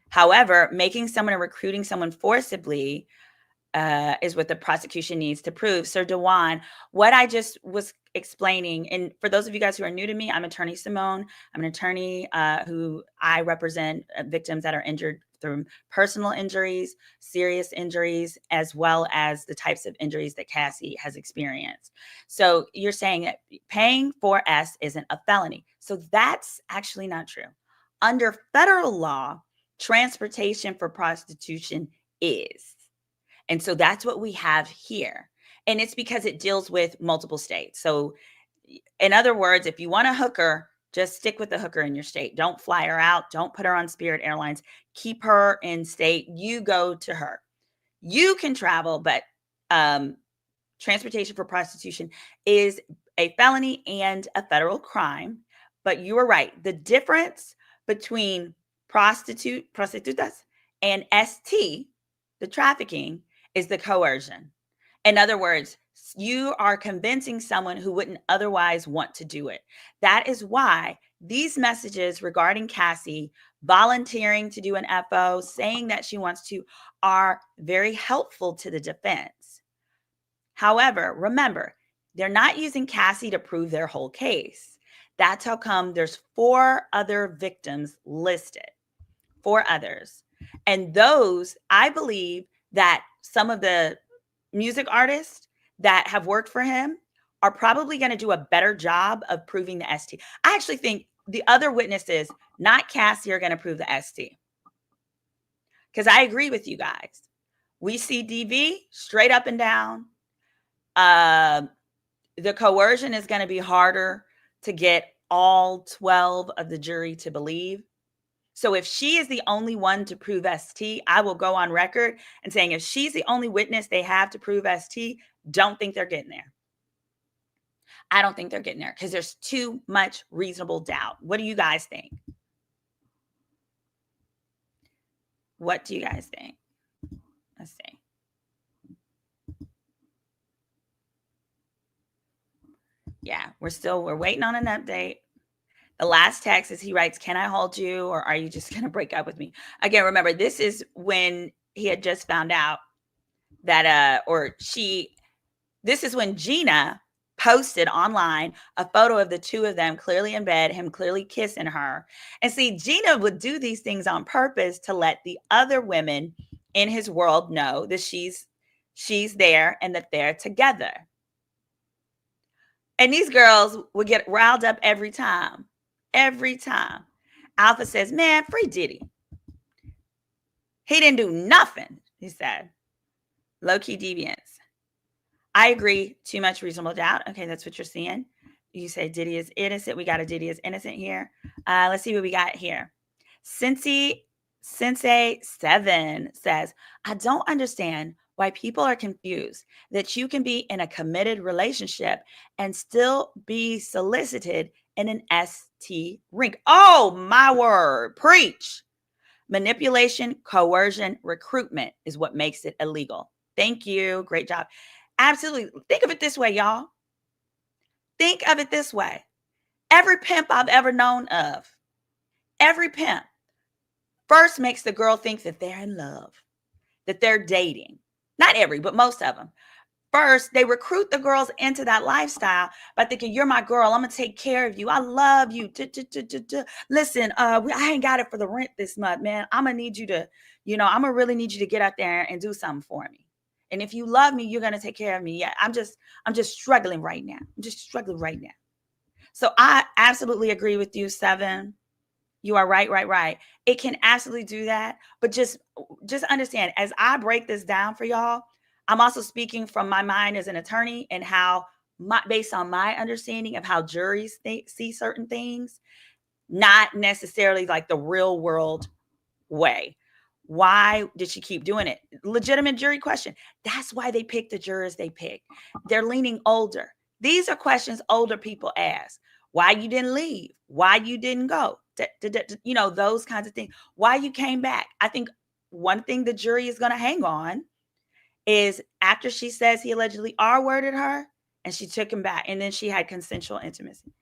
However, making someone or recruiting someone forcibly is what the prosecution needs to prove. Sir Dewan, what I just was explaining, and for those of you guys who are new to me, I'm attorney Simone. I'm an attorney who I represent victims that are injured through personal injuries, serious injuries, as well as the types of injuries that Cassie has experienced. So you're saying that paying for S isn't a felony. So that's actually not true. Under federal law, transportation for prostitution is. And so that's what we have here. And it's because it deals with multiple states. So, in other words, if you want a hooker, just stick with the hooker in your state. Don't fly her out. Don't put her on Spirit Airlines. Keep her in state. You go to her. You can travel, but transportation for prostitution is a felony and a federal crime. But you are right. The difference between prostitutas, and ST, the trafficking, is the coercion. In other words, you are convincing someone who wouldn't otherwise want to do it. That is why these messages regarding Cassie volunteering to do an FO, saying that she wants to, are very helpful to the defense. However, remember, they're not using Cassie to prove their whole case. That's how come there's 4 other victims listed. 4 others. And those, I believe that some of the music artists that have worked for him are probably going to do a better job of proving the ST. I actually think the other witnesses, not Cassie, are going to prove the ST. Because I agree with you guys. We see DV straight up and down. The coercion is going to be harder to get all 12 of the jury to believe. So if she is the only one to prove ST, I will go on record and saying if she's the only witness they have to prove ST, don't think they're getting there. I don't think they're getting there because there's too much reasonable doubt. What do you guys think? What do you guys think? Let's see. Yeah, we're waiting on an update. The last text is he writes, "Can I hold you or are you just going to break up with me?" Again, remember, this is when he had just found out that, this is when Gina posted online a photo of the two of them clearly in bed, him clearly kissing her. And see, Gina would do these things on purpose to let the other women in his world know that she's there and that they're together. And these girls would get riled up every time. Every time. Alpha says, "Man, free Diddy. He didn't do nothing," he said. Low-key deviance. I agree. Too much reasonable doubt. Okay, that's what you're seeing. You say Diddy is innocent. We got a Diddy is innocent here. Let's see what we got here. Sensei 7 says, "I don't understand why people are confused that you can be in a committed relationship and still be solicited in an ST ring." Oh, my word. Preach. Manipulation, coercion, recruitment is what makes it illegal. Thank you. Great job. Absolutely. Think of it this way, y'all. Think of it this way. Every pimp I've ever known of, every pimp first makes the girl think that they're in love, that they're dating. Not every, but most of them. First, they recruit the girls into that lifestyle by thinking, "You're my girl. I'm going to take care of you. I love you. Listen, I ain't got it for the rent this month, man. I'm going to need you to, I'm going to really need you to get out there and do something for me. And if you love me, you're going to take care of me. Yeah, I'm just struggling right now. I'm just struggling right now." So I absolutely agree with you, 7. You are right. It can absolutely do that. But just understand, as I break this down for y'all, I'm also speaking from my mind as an attorney and how, based on my understanding of how juries see certain things, not necessarily like the real world way. Why did she keep doing it? Legitimate jury question. That's why they pick the jurors they pick. They're leaning older. These are questions older people ask. Why you didn't leave? Why you didn't go? You know, those kinds of things. Why you came back? I think one thing the jury is going to hang on is after she says he allegedly R-worded her and she took him back, and then she had consensual intimacy.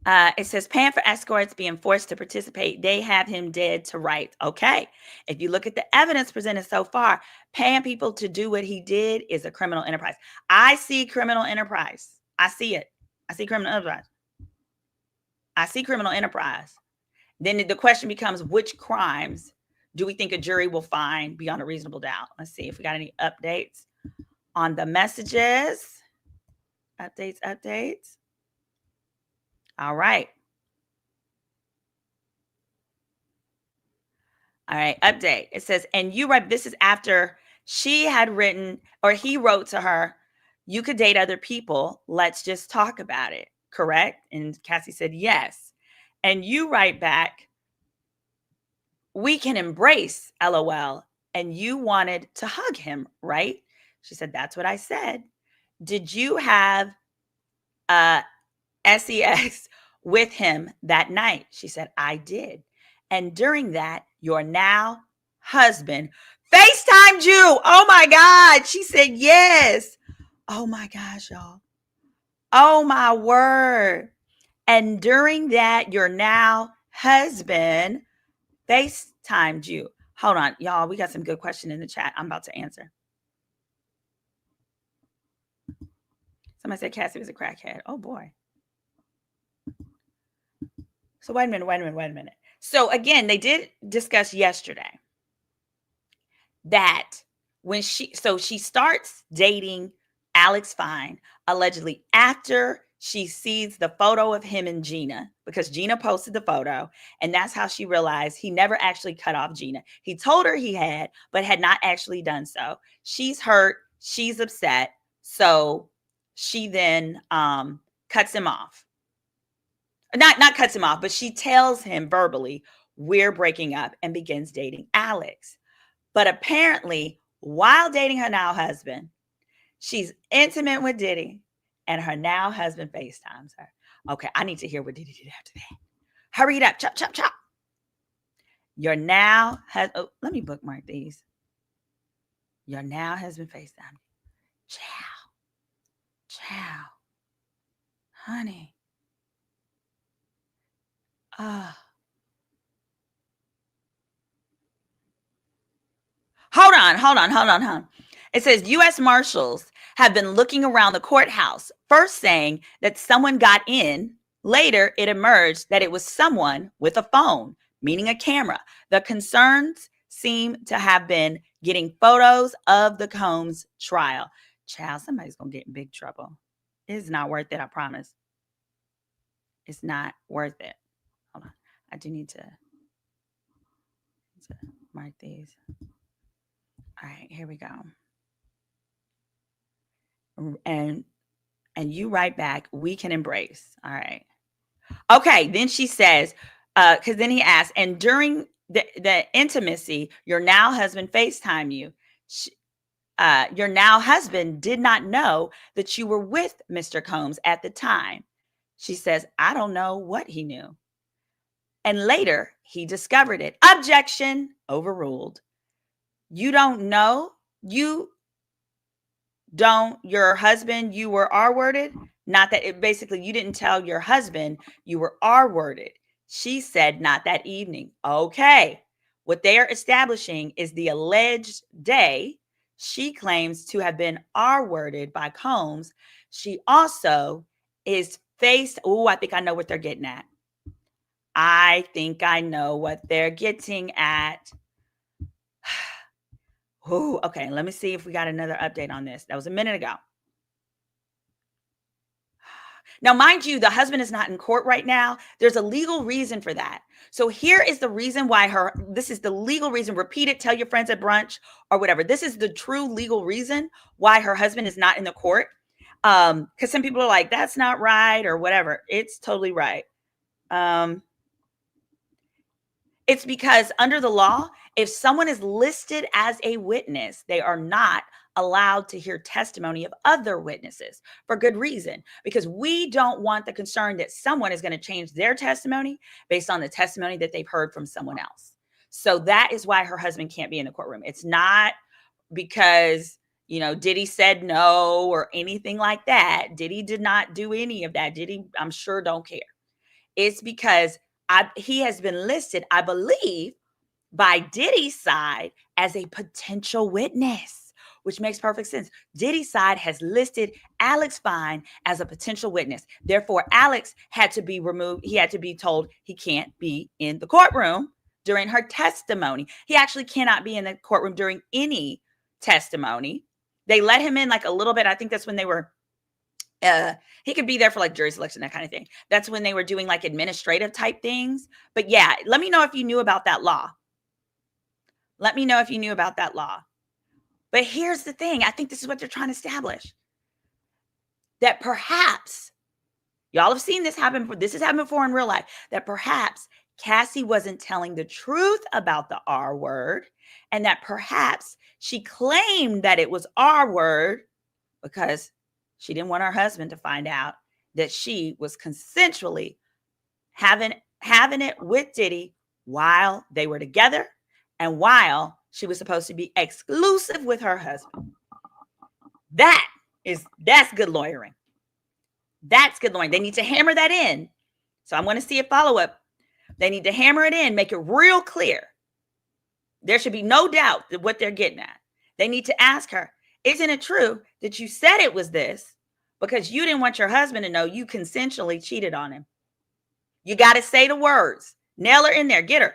It says paying for escorts, being forced to participate. They have him dead to rights. Okay. If you look at the evidence presented so far, paying people to do what he did is a criminal enterprise. I see criminal enterprise. I see it. I see criminal enterprise. I see criminal enterprise. Then the question becomes, which crimes do we think a jury will find beyond a reasonable doubt? Let's see if we got any updates on the messages. Updates. All right. All right, update. It says, and you write, this is after she had written, or he wrote to her, you could date other people. Let's just talk about it. Correct? And Cassie said, yes. And you write back, we can embrace, LOL. And you wanted to hug him, right? She said, that's what I said. Did you have sex with him that night? She said, I did. And during that, your now husband FaceTimed you. Oh my God. She said, yes. Oh my gosh, y'all. Oh my word. And during that, your now husband FaceTimed you. Hold on, y'all. We got some good questions in the chat I'm about to answer. Somebody said Cassie was a crackhead. Oh boy. So wait a minute. So again, they did discuss yesterday that when she starts dating Alex Fine, allegedly after she sees the photo of him and Gina, because Gina posted the photo, and that's how she realized he never actually cut off Gina. He told her he had, but had not actually done so. She's hurt. She's upset. So she then cuts him off. Not cuts him off, but she tells him verbally, we're breaking up, and begins dating Alex. But apparently, while dating her now husband, she's intimate with Diddy, and her now husband FaceTimes her. Okay, I need to hear what Diddy did after that. Hurry it up. Chop, chop, chop. Your now has, oh, let me bookmark these. Your now husband FaceTime. Ciao. Honey. Hold on. It says U.S. Marshals have been looking around the courthouse, first saying that someone got in. Later, it emerged that it was someone with a phone, meaning a camera. The concerns seem to have been getting photos of the Combs trial. Child, somebody's going to get in big trouble. It's not worth it, I promise. It's not worth it. Hold on. I do need to mark these. All right, here we go. And you write back, we can embrace. All right. Okay, then she says, because then he asks, and during the intimacy, your now husband FaceTime you. Your now husband did not know that you were with Mr. Combs at the time. She says, I don't know what he knew. And later, he discovered it. Objection, overruled. You don't know? Your husband, you were R-worded? Not that it basically, you didn't tell your husband you were R-worded. She said, not that evening. Okay. What they are establishing is the alleged day she claims to have been R-worded by Combs. She also is faced. Oh, I think I know what they're getting at. Oh, okay. Let me see if we got another update on this. That was a minute ago. Now, mind you, the husband is not in court right now. There's a legal reason for that. So here is the reason why this is the legal reason. Repeat it, tell your friends at brunch or whatever. This is the true legal reason why her husband is not in the court. Because some people are like, that's not right or whatever. It's totally right. It's because under the law, if someone is listed as a witness, they are not allowed to hear testimony of other witnesses for good reason, because we don't want the concern that someone is going to change their testimony based on the testimony that they've heard from someone else. So that is why her husband can't be in the courtroom. It's not because, Diddy said no or anything like that. Diddy did not do any of that. Diddy, I'm sure, don't care. It's because he has been listed, I believe, by Diddy's side as a potential witness, which makes perfect sense. Diddy's side has listed Alex Fine as a potential witness. Therefore, Alex had to be removed. He had to be told he can't be in the courtroom during her testimony. He actually cannot be in the courtroom during any testimony. They let him in like a little bit. I think that's when they were he could be there for like jury selection, that kind of thing. That's when they were doing like administrative type things. But yeah, let me know if you knew about that law. Let me know if you knew about that law. But here's the thing. I think this is what they're trying to establish. That perhaps, y'all have seen this happen. This has happened before in real life. That perhaps Cassie wasn't telling the truth about the R word. And that perhaps she claimed that it was R word because she didn't want her husband to find out that she was consensually having it with Diddy while they were together and while she was supposed to be exclusive with her husband. That's good lawyering. That's good lawyering. They need to hammer that in. So I'm going to see a follow-up. They need to hammer it in, make it real clear. There should be no doubt that what they're getting at. They need to ask her, isn't it true that you said it was this because you didn't want your husband to know you consensually cheated on him? You got to say the words. Nail her in there. Get her.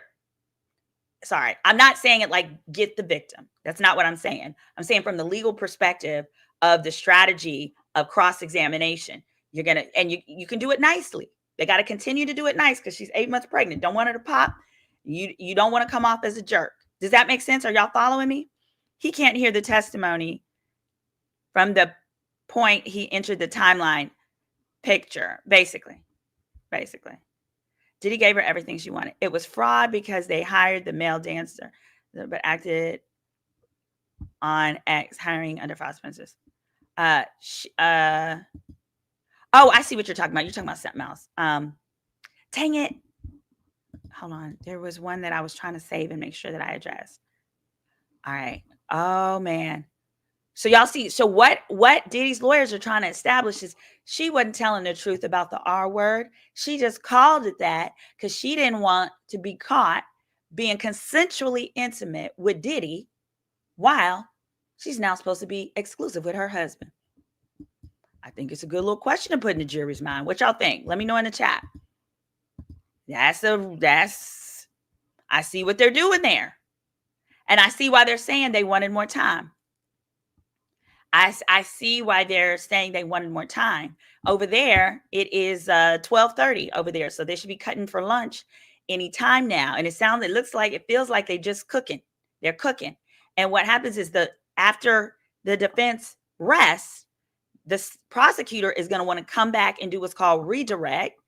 Sorry, I'm not saying it like get the victim. That's not what I'm saying. I'm saying from the legal perspective of the strategy of cross-examination. You're going to, and you can do it nicely. They got to continue to do it nice because she's 8 months pregnant. Don't want her to pop. You don't want to come off as a jerk. Does that make sense? Are y'all following me? He can't hear the testimony from the point he entered the timeline picture, basically. Diddy gave her everything she wanted. It was fraud because they hired the male dancer, but acted on X hiring under false premises. Oh, I see what you're talking about. You're talking about something else. Dang it. Hold on. There was one that I was trying to save and make sure that I addressed. All right. Oh, man. So y'all see, so what Diddy's lawyers are trying to establish is she wasn't telling the truth about the R word. She just called it that because she didn't want to be caught being consensually intimate with Diddy while she's now supposed to be exclusive with her husband. I think it's a good little question to put in the jury's mind. What y'all think? Let me know in the chat. I see what they're doing there. And I see why they're saying they wanted more time. I see why they're saying they wanted more time. Over there, it is 12:30 over there. So they should be cutting for lunch any time now. And it feels like they're just cooking. They're cooking. And what happens is after the defense rests, the prosecutor is going to want to come back and do what's called redirect,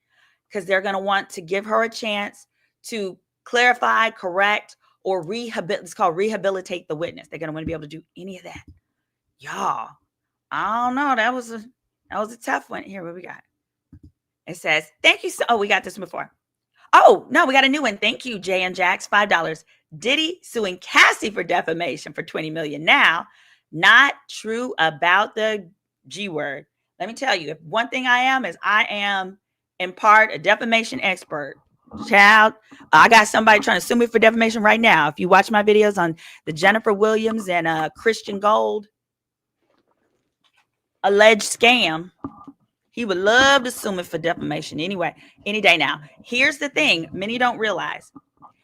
because they're going to want to give her a chance to clarify, correct, or it's called rehabilitate the witness. They're going to want to be able to do any of that. Y'all, I don't know. That was a tough one. Here, what we got? It says, thank you. We got this one before. Oh, no, we got a new one. Thank you, Jay and Jax, $5. Diddy suing Cassie for defamation for $20 million now. Not true about the G word. Let me tell you, if one thing I am in part a defamation expert. Child, I got somebody trying to sue me for defamation right now. If you watch my videos on the Jennifer Williams and Christian Gold alleged scam, he would love to sue me for defamation anyway, any day now. Here's the thing many don't realize.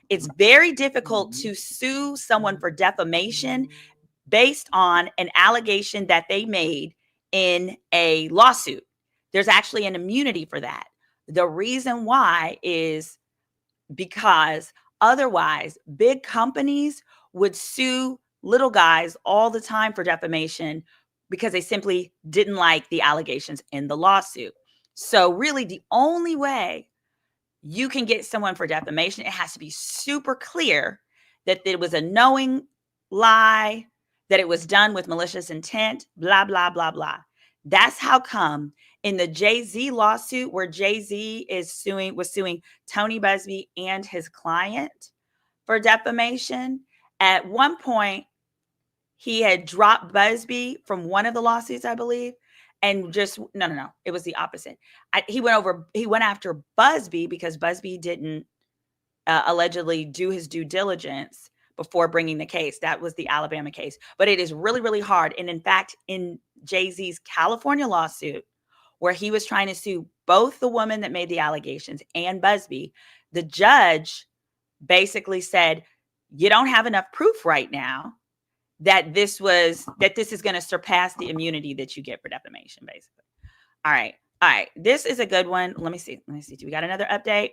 It's very difficult to sue someone for defamation based on an allegation that they made in a lawsuit. There's actually an immunity for that. The reason why is because otherwise big companies would sue little guys all the time for defamation because they simply didn't like the allegations in the lawsuit. So really the only way you can get someone for defamation. It has to be super clear that it was a knowing lie, that it was done with malicious intent, blah, blah, blah, blah. That's how come in the Jay-Z lawsuit where Jay-Z was suing Tony Busby and his client for defamation, at one point, he had dropped Busby from one of the lawsuits, I believe, and just no. It was the opposite. He went after Busby because Busby didn't allegedly do his due diligence before bringing the case. That was the Alabama case. But it is really, really hard. And in fact, in Jay-Z's California lawsuit, where he was trying to sue both the woman that made the allegations and Busby, the judge basically said, you don't have enough proof right now that this is going to surpass the immunity that you get for defamation, basically. All right. This is a good one. Let me see. Do we got another update?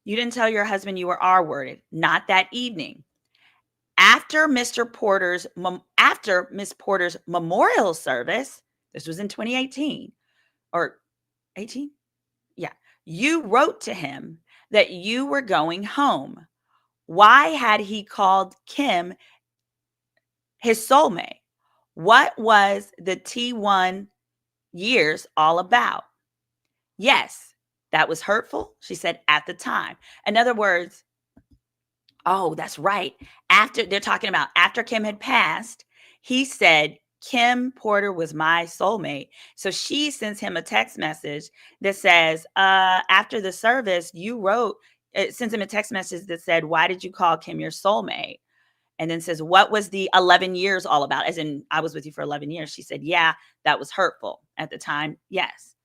You didn't tell your husband you were R-worded. Not that evening. After Miss Porter's memorial service, this was in 2018 or 18. Yeah. You wrote to him that you were going home. Why had he called Kim his soulmate? What was the T1 years all about? Yes, that was hurtful, she said at the time. In other words, oh, that's right. They're talking about after Kim had passed, he said, Kim Porter was my soulmate. So she sends him a text message that says, after the service, it sends him a text message that said, why did you call Kim your soulmate? And then says, what was the 11 years all about? As in, I was with you for 11 years. She said, yeah, that was hurtful at the time. Yes.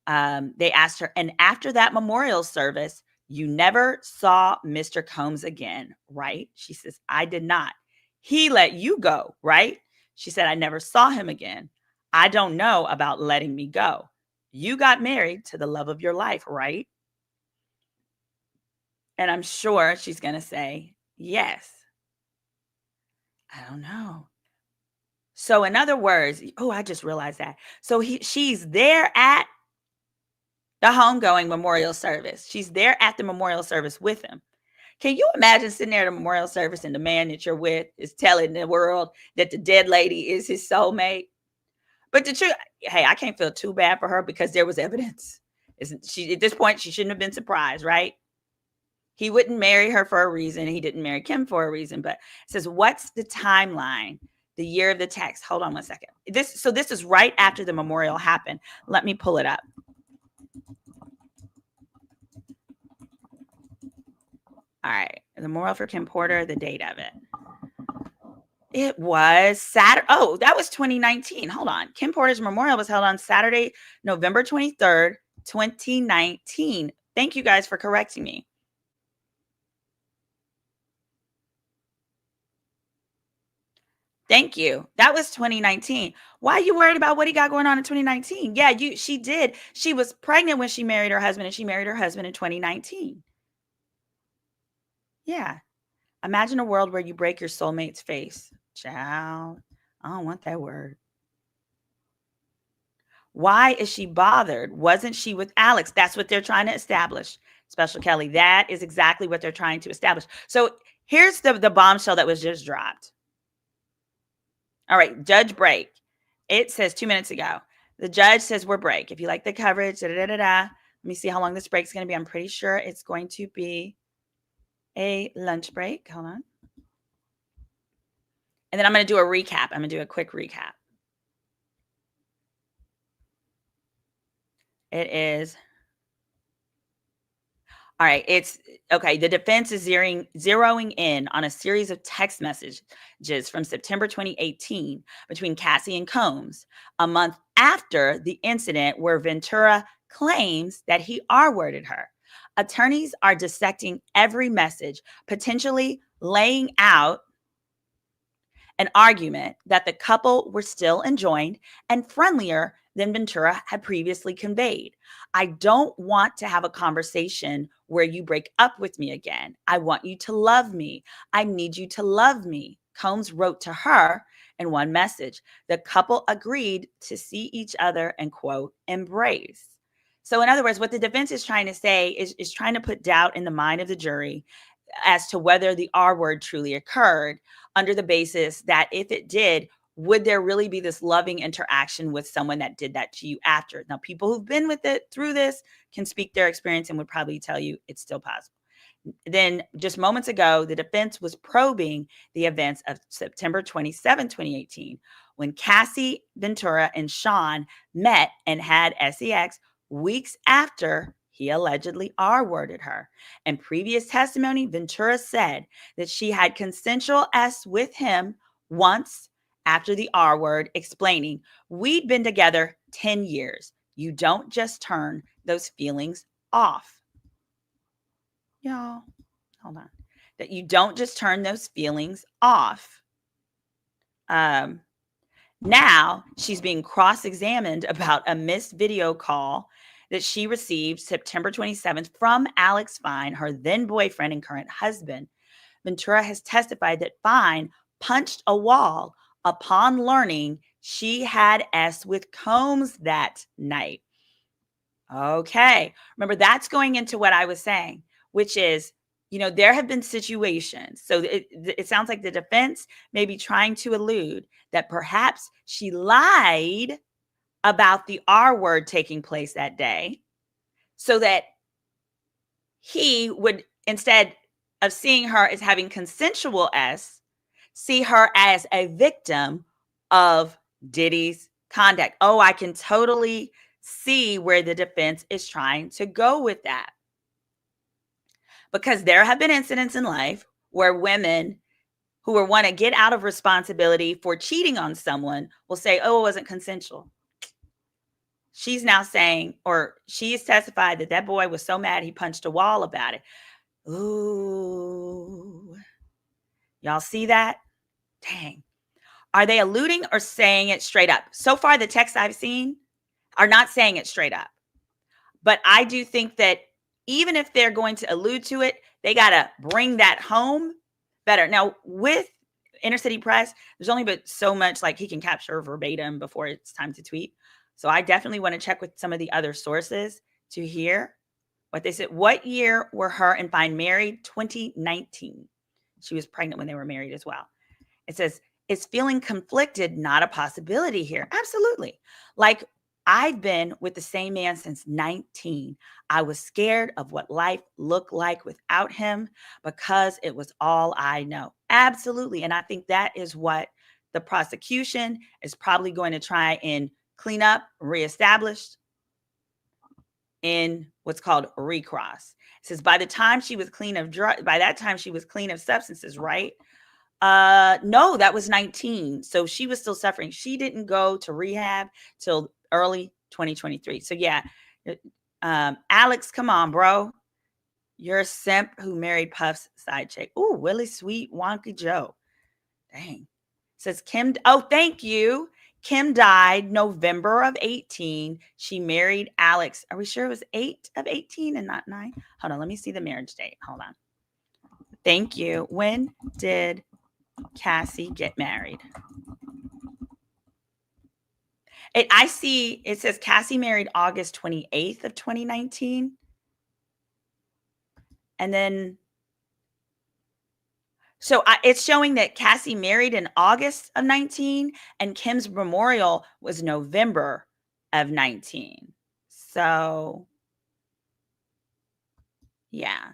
They asked her, and after that memorial service, you never saw Mr. Combs again, right? She says, I did not. He let you go, right? She said, I never saw him again. I don't know about letting me go. You got married to the love of your life, right? And I'm sure she's going to say, yes. I don't know. So in other words, I just realized that. So she's there at the homegoing memorial service. She's there at the memorial service with him. Can you imagine sitting there at a memorial service and the man that you're with is telling the world that the dead lady is his soulmate? But the truth, hey, I can't feel too bad for her because there was evidence. Isn't she at this point? She shouldn't have been surprised, right? He wouldn't marry her for a reason. He didn't marry Kim for a reason. But it says, what's the timeline? The year of the text. Hold on one second. This is right after the memorial happened. Let me pull it up. All right. The memorial for Kim Porter, the date of it. It was Saturday. Oh, that was 2019. Hold on. Kim Porter's memorial was held on Saturday, November 23rd, 2019. Thank you guys for correcting me. Thank you. That was 2019. Why are you worried about what he got going on in 2019? Yeah, she did. She was pregnant when she married her husband, and she married her husband in 2019. Yeah. Imagine a world where you break your soulmate's face. Child, I don't want that word. Why is she bothered? Wasn't she with Alex? That's what they're trying to establish. Special Kelly, that is exactly what they're trying to establish. So here's the bombshell that was just dropped. All right, judge break. It says 2 minutes ago. The judge says we're break. If you like the coverage, Let me see how long this break is going to be. I'm pretty sure it's going to be a lunch break. Hold on. And then I'm going to do a recap. I'm going to do a quick recap. It is. All right. It's okay. The defense is zeroing in on a series of text messages from September 2018 between Cassie and Combs, a month after the incident where Ventura claims that he R-worded her. Attorneys are dissecting every message, potentially laying out an argument that the couple were still enjoined and friendlier than Ventura had previously conveyed. I don't want to have a conversation where you break up with me again. I want you to love me. I need you to love me. Combs wrote to her in one message. The couple agreed to see each other and, quote, embrace. So in other words, what the defense is trying to say is trying to put doubt in the mind of the jury as to whether the R word truly occurred, under the basis that if it did, would there really be this loving interaction with someone that did that to you after? Now, people who've been with it through this can speak their experience and would probably tell you it's still possible. Then just moments ago, the defense was probing the events of September 27, 2018, when Cassie Ventura and Sean met and had sex weeks after he allegedly R-worded her. In previous testimony, Ventura said that she had consensual S with him once after the R word, explaining, "We'd been together 10 years. You don't just turn those feelings off." Y'all, hold on. That you don't just turn those feelings off. Now she's being cross-examined about a missed video call that she received September 27th from Alex Fine, her then boyfriend and current husband. Ventura has testified that Fine punched a wall upon learning she had S with Combs that night. Okay. Remember, that's going into what I was saying, which is, there have been situations. So it sounds like the defense may be trying to allude that perhaps she lied about the R word taking place that day so that he would, instead of seeing her as having consensual S, see her as a victim of Diddy's conduct. Oh, I can totally see where the defense is trying to go with that. Because there have been incidents in life where women who want to get out of responsibility for cheating on someone will say, "Oh, it wasn't consensual." She's now saying, or she's testified that boy was so mad he punched a wall about it. Ooh. Y'all see that? Dang. Are they alluding or saying it straight up? So far, the texts I've seen are not saying it straight up. But I do think that even if they're going to allude to it, they got to bring that home better. Now, with Inner City Press, there's only but so much like he can capture verbatim before it's time to tweet. So I definitely want to check with some of the other sources to hear what they said. What year were her and Fine married? 2019. She was pregnant when they were married as well. It says, "Is feeling conflicted not a possibility here?" Absolutely. Like, I've been with the same man since 19. I was scared of what life looked like without him because it was all I know. Absolutely. And I think that is what the prosecution is probably going to try and clean up, reestablish in what's called recross. It says by that time she was clean of substances, right? No, that was 19. So she was still suffering. She didn't go to rehab till early 2023. So yeah, Alex, come on, bro. You're a simp who married Puff's side chick. Ooh, Willie Sweet Wonky Joe. Dang. Says Kim. Oh, thank you. Kim died November of 18. She married Alex. Are we sure it was 8 of 18 and not 9? Hold on. Let me see the marriage date. Hold on. Thank you. When did Cassie get married? I see it says Cassie married August 28th of 2019. And then, so it's showing that Cassie married in August of 19 and Kim's memorial was November of 19. So, yeah,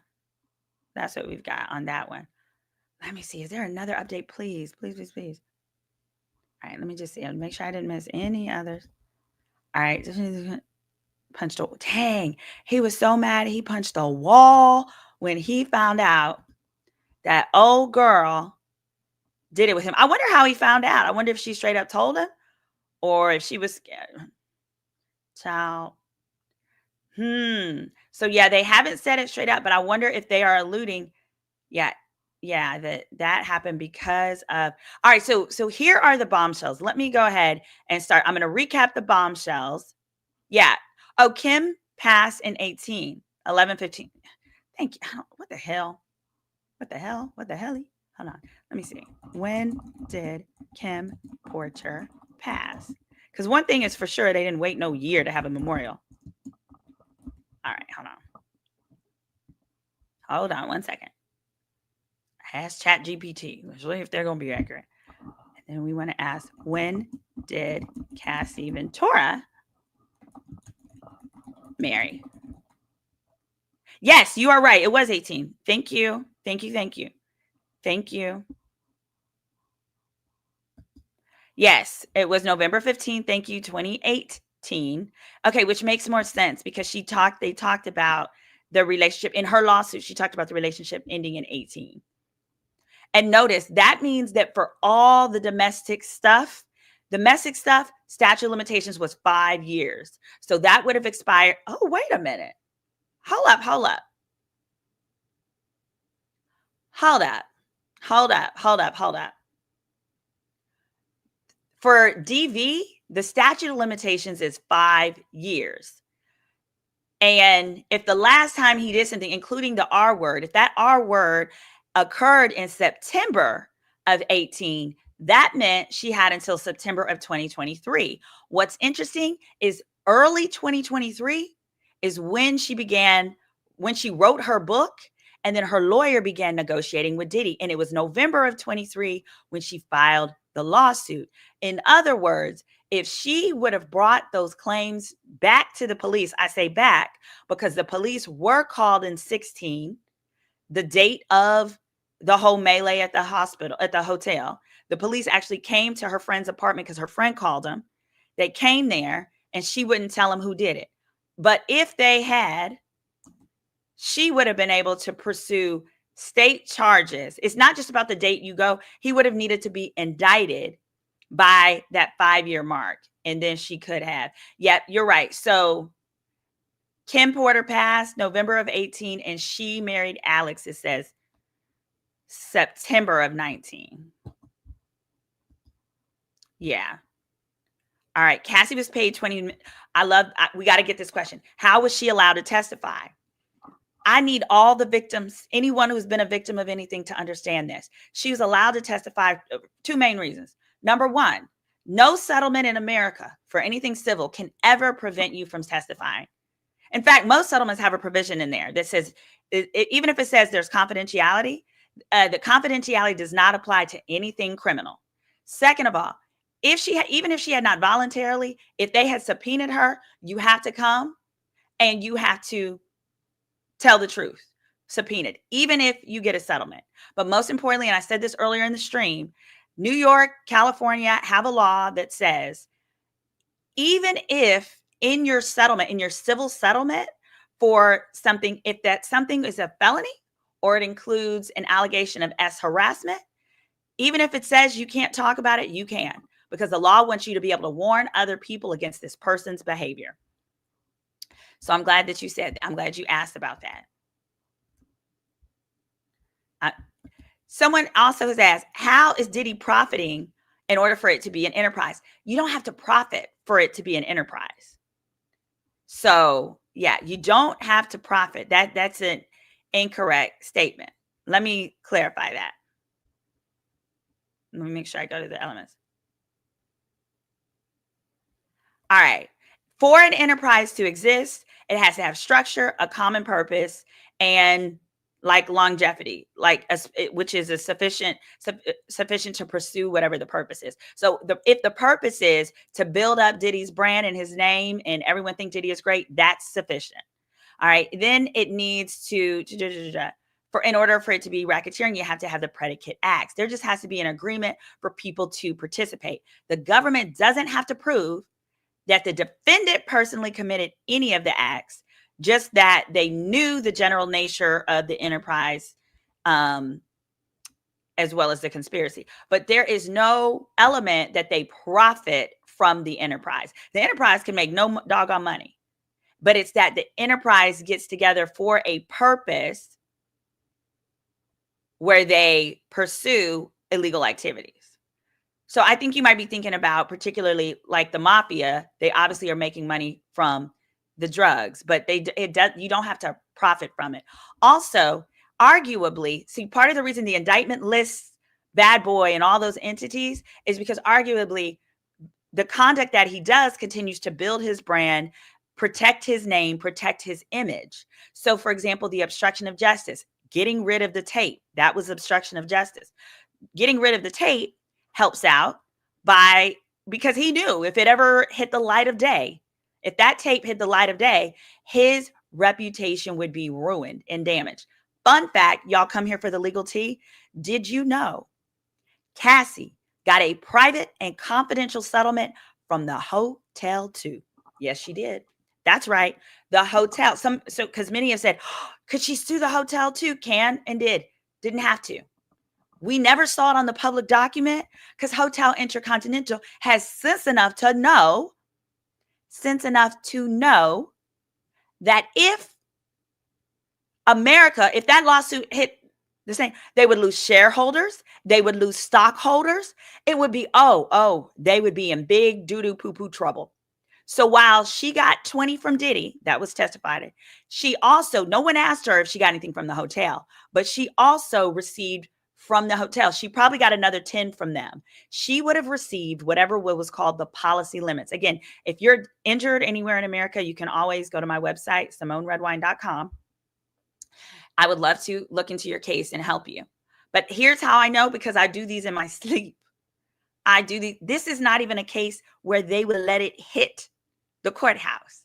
that's what we've got on that one. Let me see. Is there another update? Please, please, please, please. All right, let me just see. I'll make sure I didn't miss any others. All right. Punched a, dang, he was so mad he punched a wall when he found out that old girl did it with him. I wonder how he found out. I wonder if she straight up told him or if she was scared. Child. So yeah, they haven't said it straight up, but I wonder if they are alluding. Yeah, that happened because of. All right, so here are the bombshells. Let me go ahead and start. I'm going to recap the bombshells. Yeah. Oh, Kim passed in 18, 11/15. Thank you. What the hell? What the hell? What the hell? Hold on. Let me see. When did Kim Porter pass? Because one thing is for sure, they didn't wait no year to have a memorial. All right, hold on 1 second. Ask ChatGPT. Let's see if they're going to be accurate. And then we want to ask, when did Cassie Ventura marry? Yes, you are right. It was 18. Thank you. Thank you. Thank you. Thank you. Yes, it was November 15th. Thank you. 2018. Okay, which makes more sense because they talked about the relationship in her lawsuit. She talked about the relationship ending in 18. And notice that means that for all the domestic stuff, statute of limitations was 5 years. So that would have expired. Oh, wait a minute. Hold up. For DV, the statute of limitations is 5 years. And if the last time he did something, including the R word, if that R word occurred in September of 18, that meant she had until September of 2023. What's interesting is early 2023 is when she wrote her book, and then her lawyer began negotiating with Diddy. And it was November of 23 when she filed the lawsuit. In other words, if she would have brought those claims back to the police, I say back because the police were called in 16, the date of the whole melee at the hotel. The police actually came to her friend's apartment because her friend called them. They came there and she wouldn't tell them who did it. But if they had, she would have been able to pursue state charges. It's not just about the date you go. He would have needed to be indicted by that 5-year mark. And then she could have. Yep, you're right. So Kim Porter passed November of 18 and she married Alex, it says September of 19. Yeah. All right. Cassie was paid 20. We got to get this question. How was she allowed to testify? I need all the victims, anyone who's been a victim of anything, to understand this. She was allowed to testify. 2 main reasons. Number 1, no settlement in America for anything civil can ever prevent you from testifying. In fact, most settlements have a provision in there that says, even if it says there's confidentiality, the confidentiality does not apply to anything criminal. Second of all, even if she had not voluntarily, if they had subpoenaed her, you have to come and you have to tell the truth, subpoenaed, even if you get a settlement. But most importantly, and I said this earlier in the stream, New York, California have a law that says, even if in your settlement, in your civil settlement for something, if that something is a felony or it includes an allegation of harassment, even if it says you can't talk about it, you can, because the law wants you to be able to warn other people against this person's behavior. So I'm glad that you I'm glad you asked about that. Someone also has asked, how is Diddy profiting in order for it to be an enterprise? You don't have to profit for it to be an enterprise. So yeah, you don't have to profit. That's an incorrect statement. Let me clarify that. Let me make sure I go to the elements. All right. For an enterprise to exist, it has to have structure, a common purpose, and like longevity, which is sufficient to pursue whatever the purpose is. So if the purpose is to build up Diddy's brand and his name and everyone think Diddy is great, that's sufficient. All right. Then it needs to in order for it to be racketeering, you have to have the predicate acts. There just has to be an agreement for people to participate. The government doesn't have to prove that the defendant personally committed any of the acts, just that they knew the general nature of the enterprise, as well as the conspiracy. But there is no element that they profit from the enterprise. The enterprise can make no doggone money, but it's that the enterprise gets together for a purpose where they pursue illegal activities. So I think you might be thinking about, particularly like the mafia, they obviously are making money from the drugs, but you don't have to profit from it. Also, arguably, see, part of the reason the indictment lists Bad Boy and all those entities is because arguably the conduct that he does continues to build his brand, protect his name, protect his image. So, for example, the obstruction of justice, getting rid of the tape, that was obstruction of justice. Getting rid of the tape helps out because he knew if it ever hit the light of day, if that tape hit the light of day, his reputation would be ruined and damaged. Fun fact, y'all come here for the legal tea. Did you know Cassie got a private and confidential settlement from the hotel too? Yes, she did. That's right. The hotel. Because many have said, oh, could she sue the hotel too? Can and did. Didn't have to. We never saw it on the public document because Hotel Intercontinental has sense enough to know that if that lawsuit hit the same, they would lose shareholders, they would lose stockholders. It would be, they would be in big doo-doo poo-poo trouble. So while she got 20 from Diddy, that was testified, she also, no one asked her if she got anything from the hotel, but she also received from the hotel. She probably got another 10 from them. She would have received whatever was called the policy limits. Again, if you're injured anywhere in America, you can always go to my website, SimoneRedwine.com. I would love to look into your case and help you. But here's how I know, because I do these in my sleep. This is not even a case where they would let it hit the courthouse.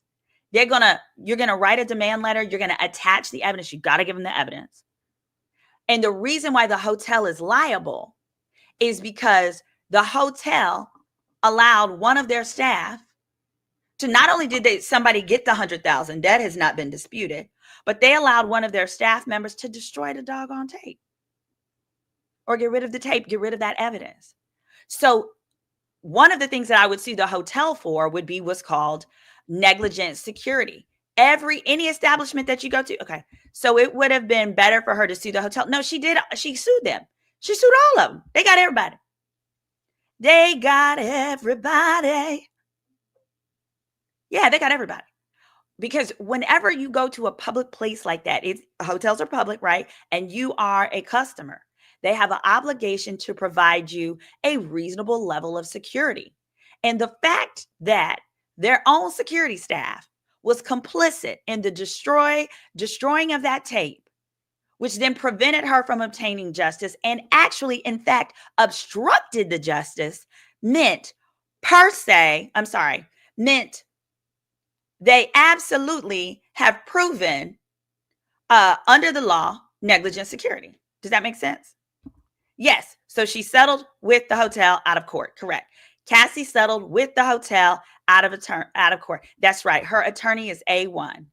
You're going to write a demand letter. You're going to attach the evidence. You got to give them the evidence. And the reason why the hotel is liable is because the hotel allowed one of their staff to, not only did somebody get the $100,000, that has not been disputed, but they allowed one of their staff members to destroy the doggone tape or get rid of the tape, get rid of that evidence. So one of the things that I would sue the hotel for would be what's called negligent security. Any establishment that you go to. Okay. So it would have been better for her to sue the hotel. No, she did. She sued them. She sued all of them. They got everybody. They got everybody. Yeah, they got everybody. Because whenever you go to a public place like that, hotels are public, right? And you are a customer. They have an obligation to provide you a reasonable level of security. And the fact that their own security staff was complicit in the destroying of that tape, which then prevented her from obtaining justice and actually, in fact, obstructed the justice, meant they absolutely have proven under the law negligent security. Does that make sense? Yes. So she settled with the hotel out of court. Correct. Cassie settled with the hotel out of court. That's right. Her attorney is A1.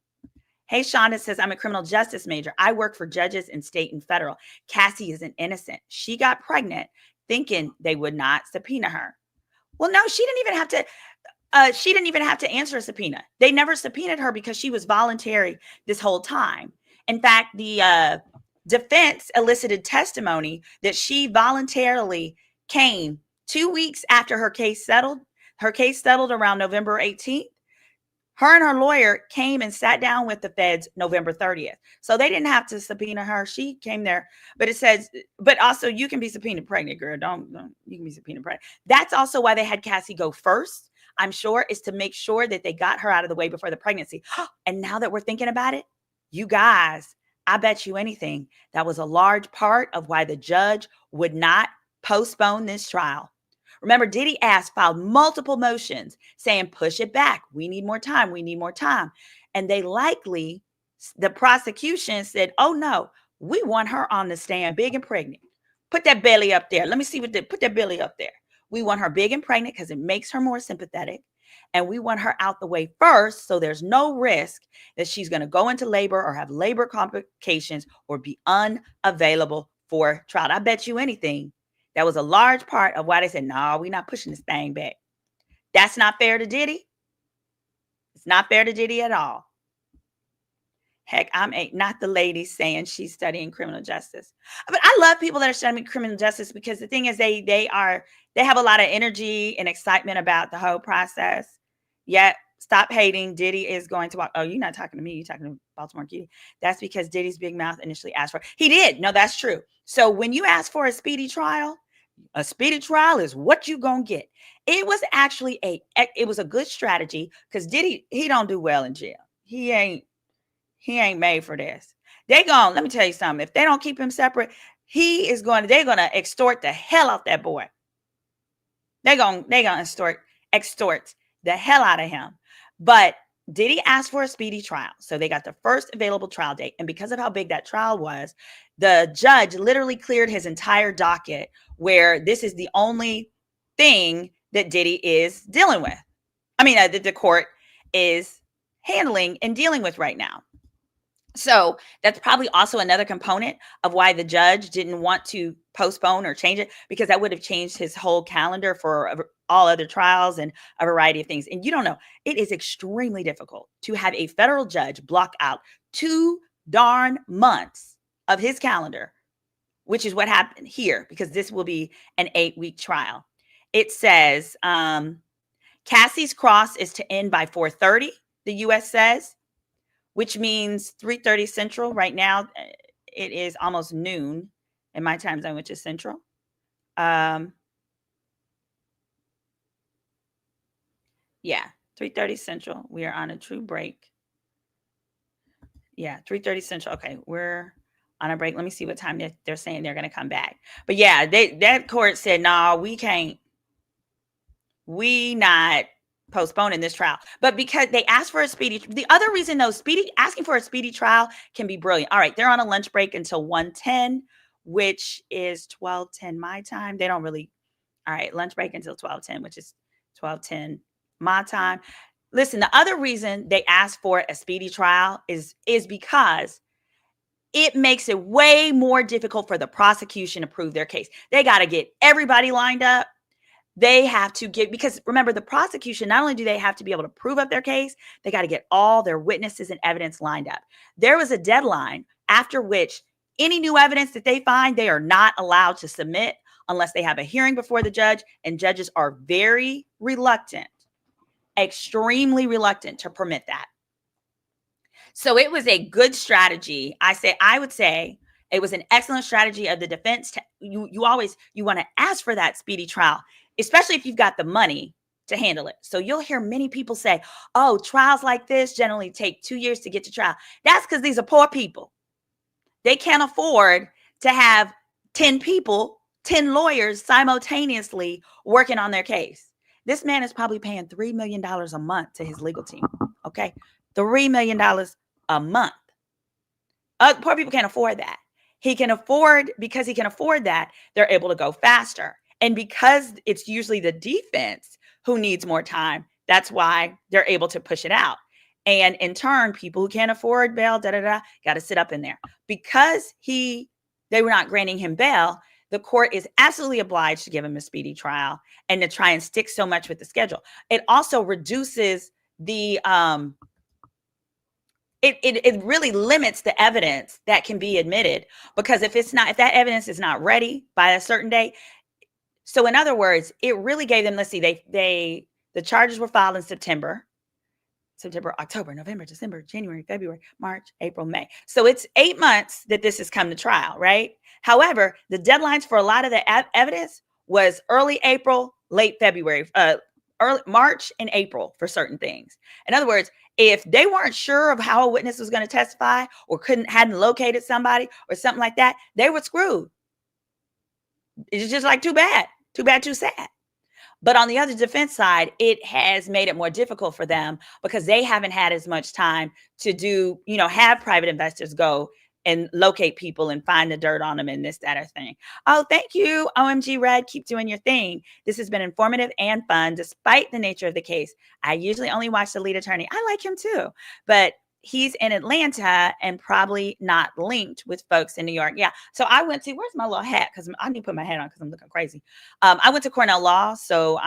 Hey, Shonda says, I'm a criminal justice major. I work for judges in state and federal. Cassie is an innocent. She got pregnant thinking they would not subpoena her. Well, no, she didn't even have to answer a subpoena. They never subpoenaed her because she was voluntary this whole time. In fact, the defense elicited testimony that she voluntarily came 2 weeks after her case settled. Her case settled around November 18th. Her and her lawyer came and sat down with the feds November 30th. So they didn't have to subpoena her. She came there, but it says, but also you can be subpoenaed pregnant, girl. You can be subpoenaed pregnant. That's also why they had Cassie go first, I'm sure, is to make sure that they got her out of the way before the pregnancy. And now that we're thinking about it, you guys, I bet you anything, that was a large part of why the judge would not postpone this trial. Remember, Diddy filed multiple motions saying, push it back. We need more time. We need more time. And the prosecution said, oh no, we want her on the stand big and pregnant. Put that belly up there. Let me see put that belly up there. We want her big and pregnant because it makes her more sympathetic. And we want her out the way first, so there's no risk that she's going to go into labor or have labor complications or be unavailable for trial. I bet you anything, that was a large part of why they said, no, we're not pushing this thing back. That's not fair to Diddy. It's not fair to Diddy at all. Heck, I'm not the lady saying she's studying criminal justice. But I love people that are studying criminal justice because the thing is they have a lot of energy and excitement about the whole process. Yet, stop hating. Diddy is going to walk. Oh, you're not talking to me. You're talking to Baltimore Kitty. That's because Diddy's big mouth initially asked for it. He did. No, that's true. So when you ask for a speedy trial, A speedy trial is what you gonna get. It was actually a good strategy because Diddy, he don't do well in jail. He ain't made for this. Let me tell you something. If they don't keep him separate, they're gonna extort the hell out that boy. They're gonna extort the hell out of him. But Diddy asked for a speedy trial. So they got the first available trial date. And because of how big that trial was, the judge literally cleared his entire docket where this is the only thing that Diddy is dealing with. I mean, that the court is handling and dealing with right now. So that's probably also another component of why the judge didn't want to postpone or change it, because that would have changed his whole calendar for all other trials and a variety of things. And you don't know, it is extremely difficult to have a federal judge block out 2 darn months of his calendar, which is what happened here, because this will be an 8-week trial. It says Cassie's cross is to end by 4:30, the U.S. says, which means 3:30 Central. Right now, it is almost noon in my time zone, which is Central. Yeah, 3:30 Central. We are on a true break. Yeah, 3:30 Central. Okay, we're on a break. Let me see what time they're saying they're going to come back. But yeah, that court said, no, we can't. We not postponing this trial. But because they asked for a speedy, the other reason though, asking for a speedy trial can be brilliant. All right, they're on a lunch break until 1:10, which is 12:10 my time. They don't really, all right, lunch break until 12:10, which is 12:10 my time. Listen, the other reason they asked for a speedy trial is because it makes it way more difficult for the prosecution to prove their case. They got to get everybody lined up. They have to get, because remember, the prosecution, not only do they have to be able to prove up their case, they got to get all their witnesses and evidence lined up. There was a deadline after which any new evidence that they find, they are not allowed to submit unless they have a hearing before the judge, and judges are very reluctant, extremely reluctant to permit that. So it was a good strategy. I would say it was an excellent strategy of the defense. You want to ask for that speedy trial, especially if you've got the money to handle it. So you'll hear many people say, oh, trials like this generally take 2 years to get to trial. That's because these are poor people. They can't afford to have 10 people, 10 lawyers simultaneously working on their case. This man is probably paying $3 million a month to his legal team. Okay. $3 million a month. Poor people can't afford that. Because he can afford that, they're able to go faster. And because it's usually the defense who needs more time, that's why they're able to push it out. And in turn, people who can't afford bail, got to sit up in there. Because they were not granting him bail, the court is absolutely obliged to give him a speedy trial and to try and stick so much with the schedule. It also reduces the it really limits the evidence that can be admitted, because if that evidence is not ready by a certain date. So in other words, it really gave them, let's see, the charges were filed in September, October, November, December, January, February, March, April, May. So it's 8 months that this has come to trial, right? However, the deadlines for a lot of the evidence was early April, late February, early March and April for certain things. In other words, if they weren't sure of how a witness was going to testify, or hadn't located somebody or something like that, they were screwed. It's just like, too bad, too sad. But on the other defense side, it has made it more difficult for them because they haven't had as much time to have private investors go and locate people and find the dirt on them and this, that, or thing. Oh, thank you, OMG Red. Keep doing your thing. This has been informative and fun, despite the nature of the case. I usually only watch the lead attorney. I like him too, but he's in Atlanta and probably not linked with folks in New York. Yeah. So I went to, where's my little hat? Because I need to put my hat on because I'm looking crazy. I went to Cornell Law. So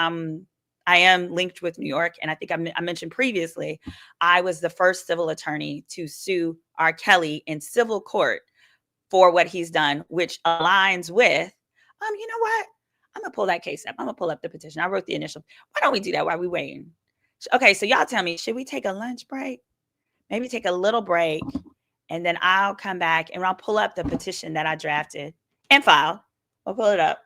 I am linked with New York. And I think I mentioned previously, I was the first civil attorney to sue R. Kelly in civil court for what he's done, which aligns with, you know what? I'm going to pull that case up. I'm going to pull up the petition. I wrote the initial. Why don't we do that while we're waiting? Okay. So y'all tell me, should we take a lunch break? Maybe take a little break, and then I'll come back and I'll pull up the petition that I drafted and filed. I'll pull it up.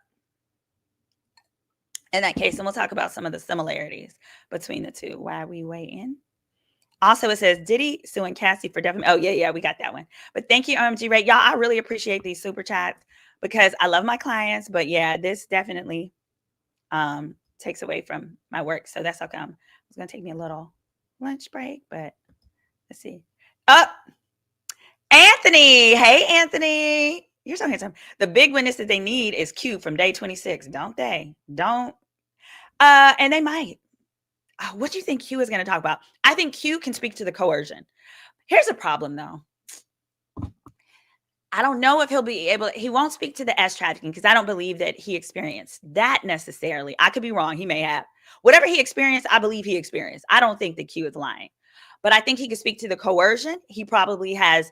in that case, and we'll talk about some of the similarities between the two while we weigh in. Also, it says Diddy suing Cassie for defamation. Oh, yeah, we got that one. But thank you, OMG Ray. Y'all, I really appreciate these super chats because I love my clients. But yeah, this definitely takes away from my work. So that's how come. It's going to take me a little lunch break, but let's see. Oh, Anthony. Hey, Anthony. You're so handsome. The big witness that they need is Q from day 26, don't they? Don't. And they might. What do you think Q is going to talk about? I think Q can speak to the coercion. Here's a problem, though. I don't know if he'll be able, he won't speak to the S trafficking because I don't believe that he experienced that necessarily. I could be wrong. He may have. Whatever he experienced, I believe he experienced. I don't think that Q is lying. But I think he could speak to the coercion. He probably has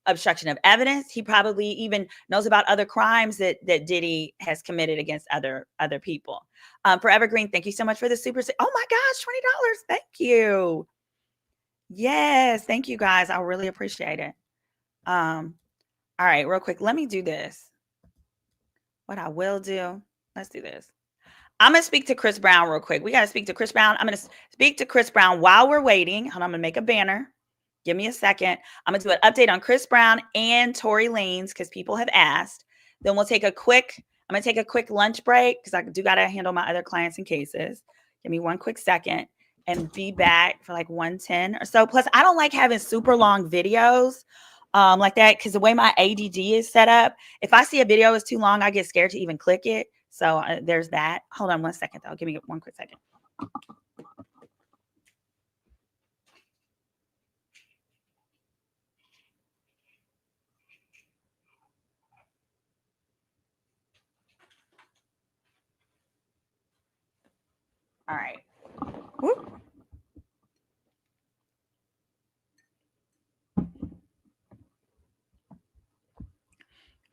obstruction of evidence. He probably even knows about other crimes that Diddy has committed against other people. Forever Green, thank you so much for the super. Oh my gosh, $20. Thank you. Yes, thank you guys. I really appreciate it. All right, real quick, let me do this. What I will do, let's do this. I'm going to speak to Chris Brown real quick. We got to speak to Chris Brown. I'm going to speak to Chris Brown while we're waiting. Hold on, I'm going to make a banner. Give me a second. I'm going to do an update on Chris Brown and Tory Lanez because people have asked. Then we'll take I'm going to take a quick lunch break because I do got to handle my other clients and cases. Give me one quick second and be back for like 1:10 or so. Plus, I don't like having super long videos like that because the way my ADD is set up, if I see a video is too long, I get scared to even click it. So there's that. Hold on 1 second, though. Give me one quick second. All right. Whoop.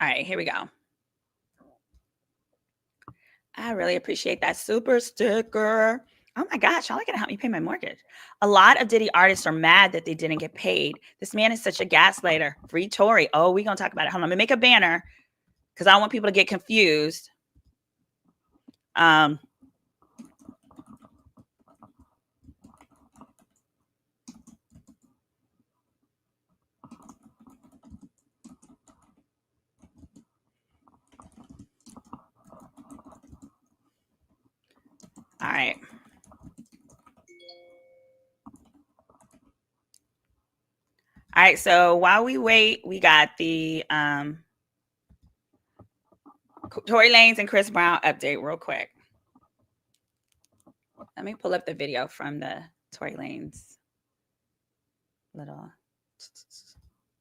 All right, here we go. I really appreciate that super sticker. Oh my gosh, y'all are gonna help me pay my mortgage. A lot of Diddy artists are mad that they didn't get paid. This man is such a gaslighter. Free Tory. Oh, we're gonna talk about it. Hold on, I'm gonna make a banner because I don't want people to get confused. All right. All right, so while we wait, we got the Tory Lanez and Chris Brown update real quick. Let me pull up the video from the Tory Lanez little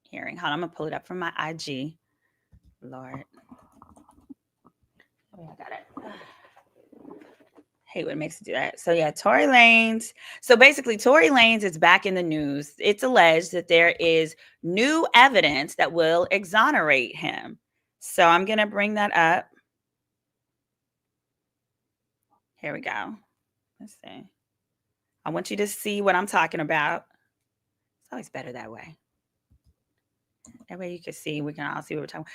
hearing. Hold on, I'm gonna pull it up from my IG. Lord. Oh, I got it. Hate what makes it do that. So yeah, Tory Lanez. So basically, Tory Lanez is back in the news. It's alleged that there is new evidence that will exonerate him. So I'm gonna bring that up. Here we go. Let's see. I want you to see what I'm talking about. It's always better that way. That way you can see. We can all see what we're talking about.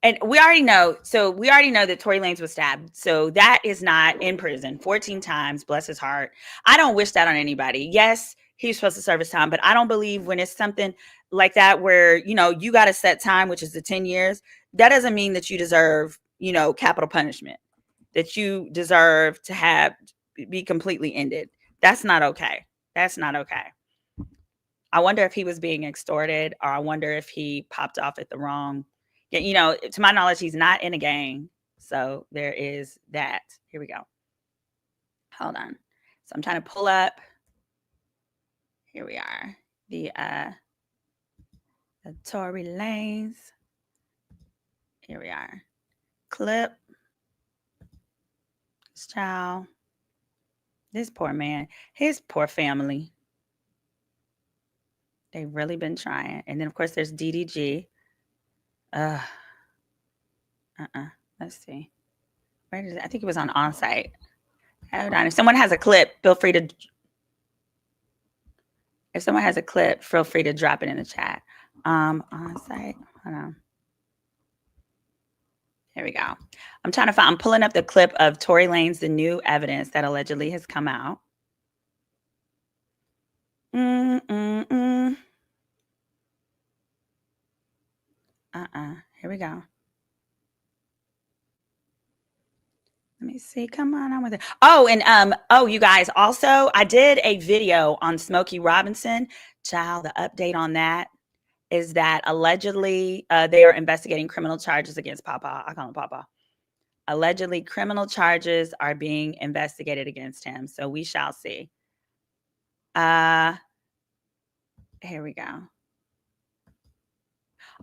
And we already know. So we already know that Tory Lanez was stabbed. So that is not in prison 14 times. Bless his heart. I don't wish that on anybody. Yes, he's supposed to serve his time, but I don't believe when it's something like that where, you got a set time, which is the 10 years, that doesn't mean that you deserve, capital punishment, that you deserve to be completely ended. That's not okay. That's not okay. I wonder if he was being extorted, or I wonder if he popped off at the wrong. To my knowledge, he's not in a gang. So there is that. Here we go. Hold on. So I'm trying to pull up. Here we are. The Tory Lanez. Here we are. Clip. This child. This poor man. His poor family. They've really been trying. And then, of course, there's DDG. Let's see. Where did I think it was on onsite. Hold on. If someone has a clip, feel free to. If someone has a clip, feel free to drop it in the chat. Onsite. Hold on. Here we go. I'm pulling up the clip of Tory Lanez, the new evidence that allegedly has come out. Here we go. Let me see. Come on with it. Oh, and you guys, also, I did a video on Smokey Robinson. Child, the update on that is that allegedly they are investigating criminal charges against Papa. I call him Papa. Allegedly, criminal charges are being investigated against him. So we shall see. Here we go.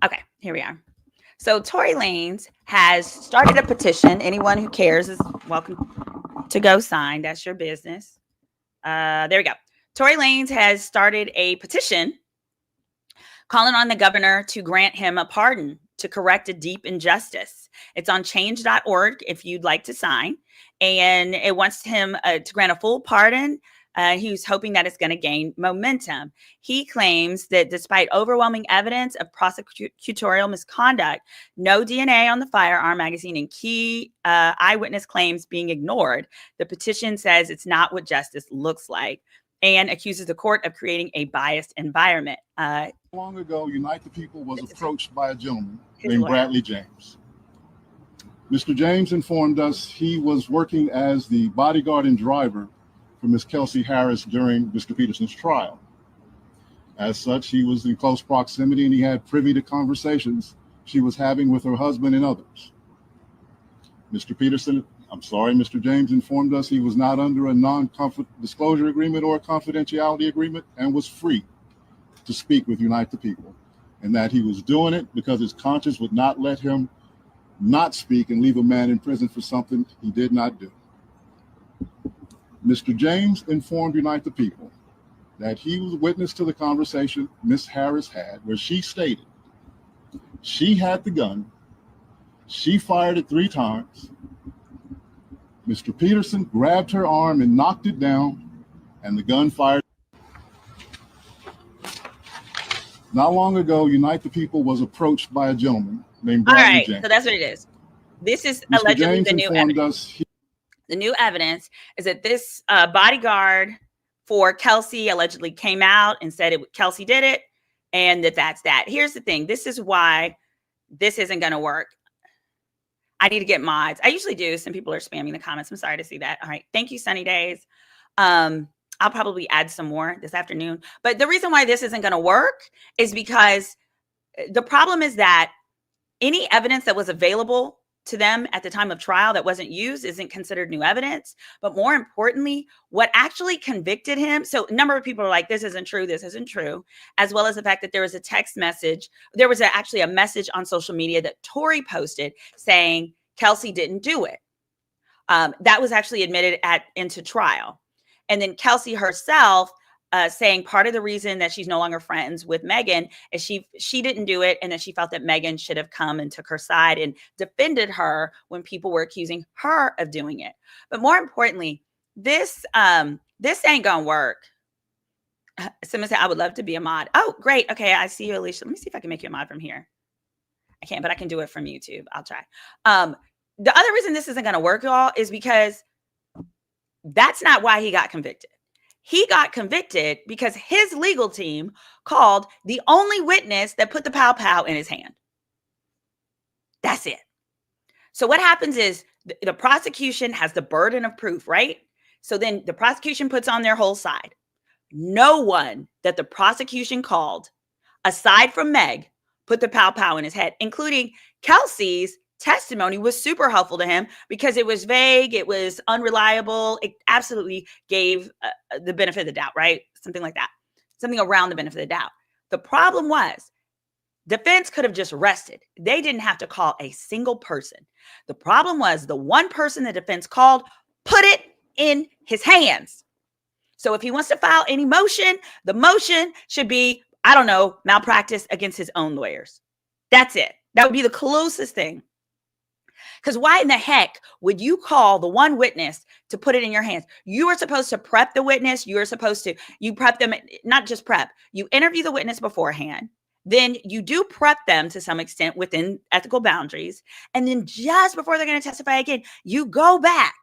Okay, here we are. So Tory Lanez has started a petition. Anyone who cares is welcome to go sign. That's your business. There we go. Tory Lanez has started a petition calling on the governor to grant him a pardon to correct a deep injustice. It's on change.org if you'd like to sign. And it wants him to grant a full pardon. He's hoping that it's going to gain momentum. He claims that despite overwhelming evidence of prosecutorial misconduct, no DNA on the firearm magazine, and key eyewitness claims being ignored, the petition says it's not what justice looks like and accuses the court of creating a biased environment. Long ago, Unite the People was approached by a gentleman named Bradley James. Mr. James informed us he was working as the bodyguard and driver for Ms. Kelsey Harris during Mr. Peterson's trial. As such, he was in close proximity and he had privy to conversations she was having with her husband and others. Mr. James informed us he was not under a non-disclosure agreement or a confidentiality agreement and was free to speak with Unite the People, and that he was doing it because his conscience would not let him not speak and leave a man in prison for something he did not do. Mr. James informed Unite the People that he was witness to the conversation Ms. Harris had where she stated she had the gun, she fired it 3 times, Mr. Peterson grabbed her arm and knocked it down, and the gun fired. Not long ago, Unite the People was approached by a gentleman named Bradley James. So that's what it is. This is Mr. allegedly James the new evidence. The new evidence is that this bodyguard for Kelsey allegedly came out and said Kelsey did it, and that's that. Here's the thing. This is why this isn't going to work. I need to get mods. I usually do. Some people are spamming the comments. I'm sorry to see that. All right. Thank you, Sunny Days. I'll probably add some more this afternoon. But the reason why this isn't going to work is because the problem is that any evidence that was available to them at the time of trial that wasn't used isn't considered new evidence. But more importantly, what actually convicted him. So a number of people are like, this isn't true, as well as the fact that there was a text message. There was actually a message on social media that Tory posted saying Kelsey didn't do it. That was actually admitted into trial. And then Kelsey herself saying part of the reason that she's no longer friends with Megan is she didn't do it, and that she felt that Megan should have come and took her side and defended her when people were accusing her of doing it. But more importantly, this ain't gonna work. Someone said, I would love to be a mod. Oh, great. Okay, I see you, Alicia. Let me see if I can make you a mod from here. I can't, but I can do it from YouTube. I'll try. The other reason this isn't gonna work, y'all, is because that's not why he got convicted. He got convicted because his legal team called the only witness that put the pow in his hand. That's it. So what happens is the prosecution has the burden of proof, right? So then the prosecution puts on their whole side. No one that the prosecution called, aside from Meg, put the pow in his head, including Kelsey's testimony was super helpful to him because it was vague, it was unreliable, it absolutely gave the benefit of the doubt, right? Something like that, something around the benefit of the doubt. The problem was defense could have just rested. They didn't have to call a single person. The problem was the one person the defense called put it in his hands. So if he wants to file any motion, the motion should be, I don't know, malpractice against his own lawyers. That's it. That would be the closest thing. Because why in the heck would you call the one witness to put it in your hands? You are supposed to prep the witness. You prep them, not just prep. You interview the witness beforehand. then you do prep them to some extent within ethical boundaries. And then just before they're going to testify again, you go back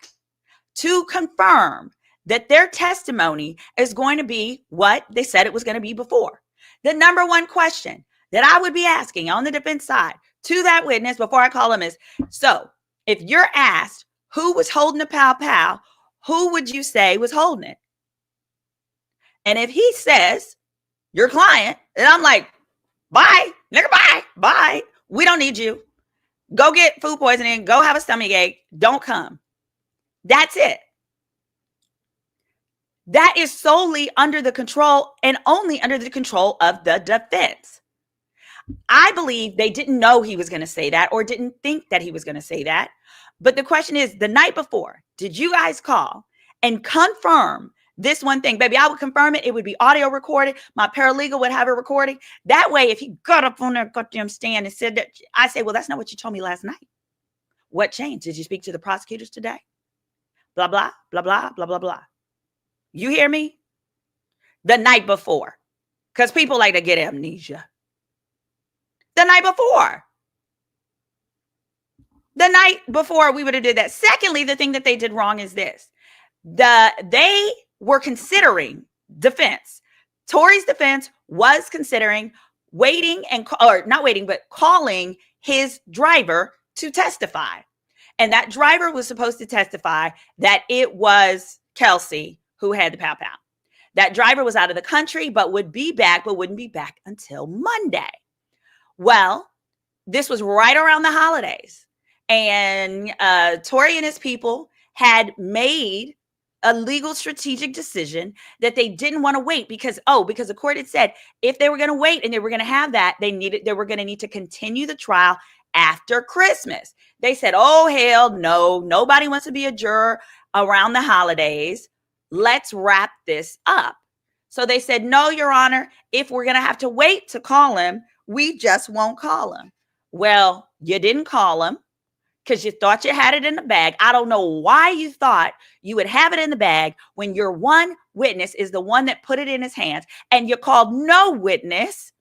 to confirm that their testimony is going to be what they said it was going to be before. The number one question that I would be asking on the defense side to that witness before I call him is, so if you're asked who was holding the pow pow, who would you say was holding it? And if he says your client, then I'm like, bye, nigga, bye. We don't need you. Go get food poisoning. Go have a stomach ache. Don't come. That's it. That is solely under the control and only under the control of the defense. I believe they didn't know he was going to say that or didn't think that he was going to say that. But the question is, the night before, did you guys call and confirm this one thing? Baby, I would confirm it. It would be audio recorded. My paralegal would have it recording. That way, if he got up on that goddamn stand and said that, I say, well, that's not what you told me last night. What changed? Did you speak to the prosecutors today? Blah, blah, blah, blah, blah, blah, blah. You hear me? The night before. Because people like to get amnesia. The night before. The night before we would have did that. Secondly, the thing that they did wrong is this. They were considering defense. Tory's defense was considering calling his driver to testify. And that driver was supposed to testify that it was Kelsey who had the pow pow. That driver was out of the country, but would be back, but wouldn't be back until Monday. Well, this was right around the holidays. And Tory and his people had made a legal strategic decision that they didn't want to wait because the court had said if they were going to wait and they were going to have that, they were going to need to continue the trial after Christmas. They said, oh, hell no, nobody wants to be a juror around the holidays. Let's wrap this up. So they said, no, Your Honor, if we're going to have to wait to call him, we just won't call him. Well, you didn't call him because you thought you had it in the bag. I don't know why you thought you would have it in the bag when your one witness is the one that put it in his hands, and you called no witness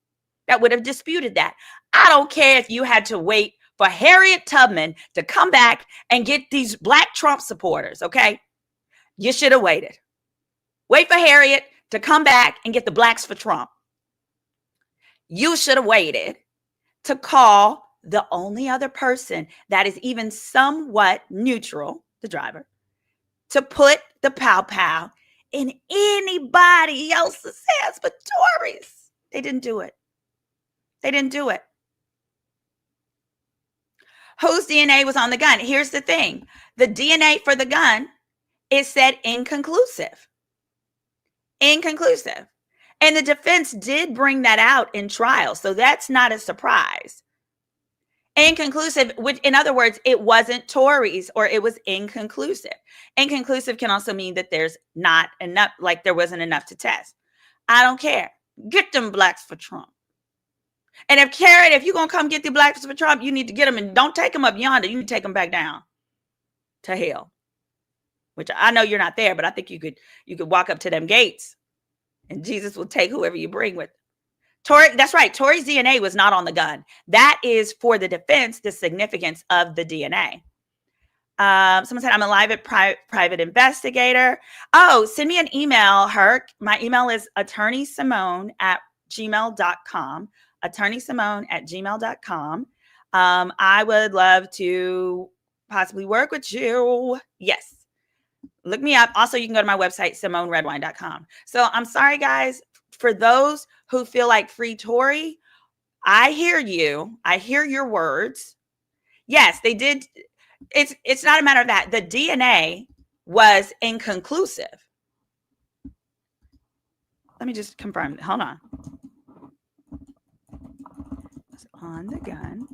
that would have disputed that. I don't care if you had to wait for Harriet Tubman to come back and get these Black Trump supporters, okay? You should have waited. Wait for Harriet to come back and get the Blacks for Trump. You should have waited to call the only other person that is even somewhat neutral, the driver, to put the pow pow in anybody else's hands but Tory's. They didn't do it. They didn't do it. Whose DNA was on the gun? Here's the thing. The DNA for the gun is said inconclusive. Inconclusive. And the defense did bring that out in trial. So that's not a surprise. Inconclusive, which in other words, it wasn't Tory's or it was inconclusive. Inconclusive can also mean that there's not enough, like there wasn't enough to test. I don't care. Get them Blacks for Trump. And if you're going to come get the Blacks for Trump, you need to get them and don't take them up yonder. You need to take them back down to hell, which I know you're not there, but I think you could walk up to them gates and Jesus will take whoever you bring with. Tory, that's right. Tory's DNA was not on the gun. That is for the defense, the significance of the DNA. Someone said, I'm a live private investigator. Oh, send me an email, Herc. My email is attorneysimone@gmail.com. attorneysimone@gmail.com. I would love to possibly work with you. Yes. Look me up. Also, you can go to my website, SimoneRedwine.com. So I'm sorry, guys, for those who feel like free Tory. I hear you. I hear your words. Yes, they did. It's not a matter of that. The DNA was inconclusive. Let me just confirm. Hold on. It's on the gun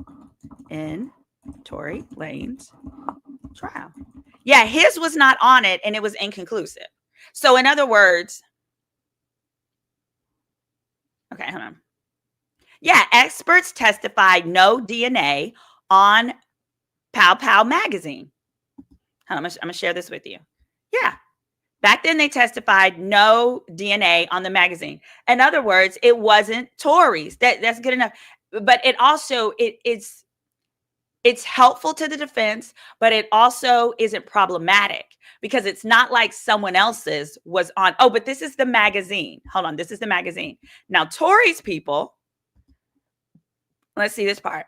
in Tory Lane's trial. Yeah, his was not on it and it was inconclusive. So in other words, okay, hold on. Yeah, experts testified no DNA on Pow Pow magazine. Hold on, I'm going to share this with you. Yeah, Back then, they testified no DNA on the magazine. In other words, it wasn't Tory's. That's good enough. But it also it's helpful to the defense, but it also isn't problematic because it's not like someone else's was on. Oh, but this is the magazine. Hold on, this is the magazine. Now, Tory's people. Let's see this part.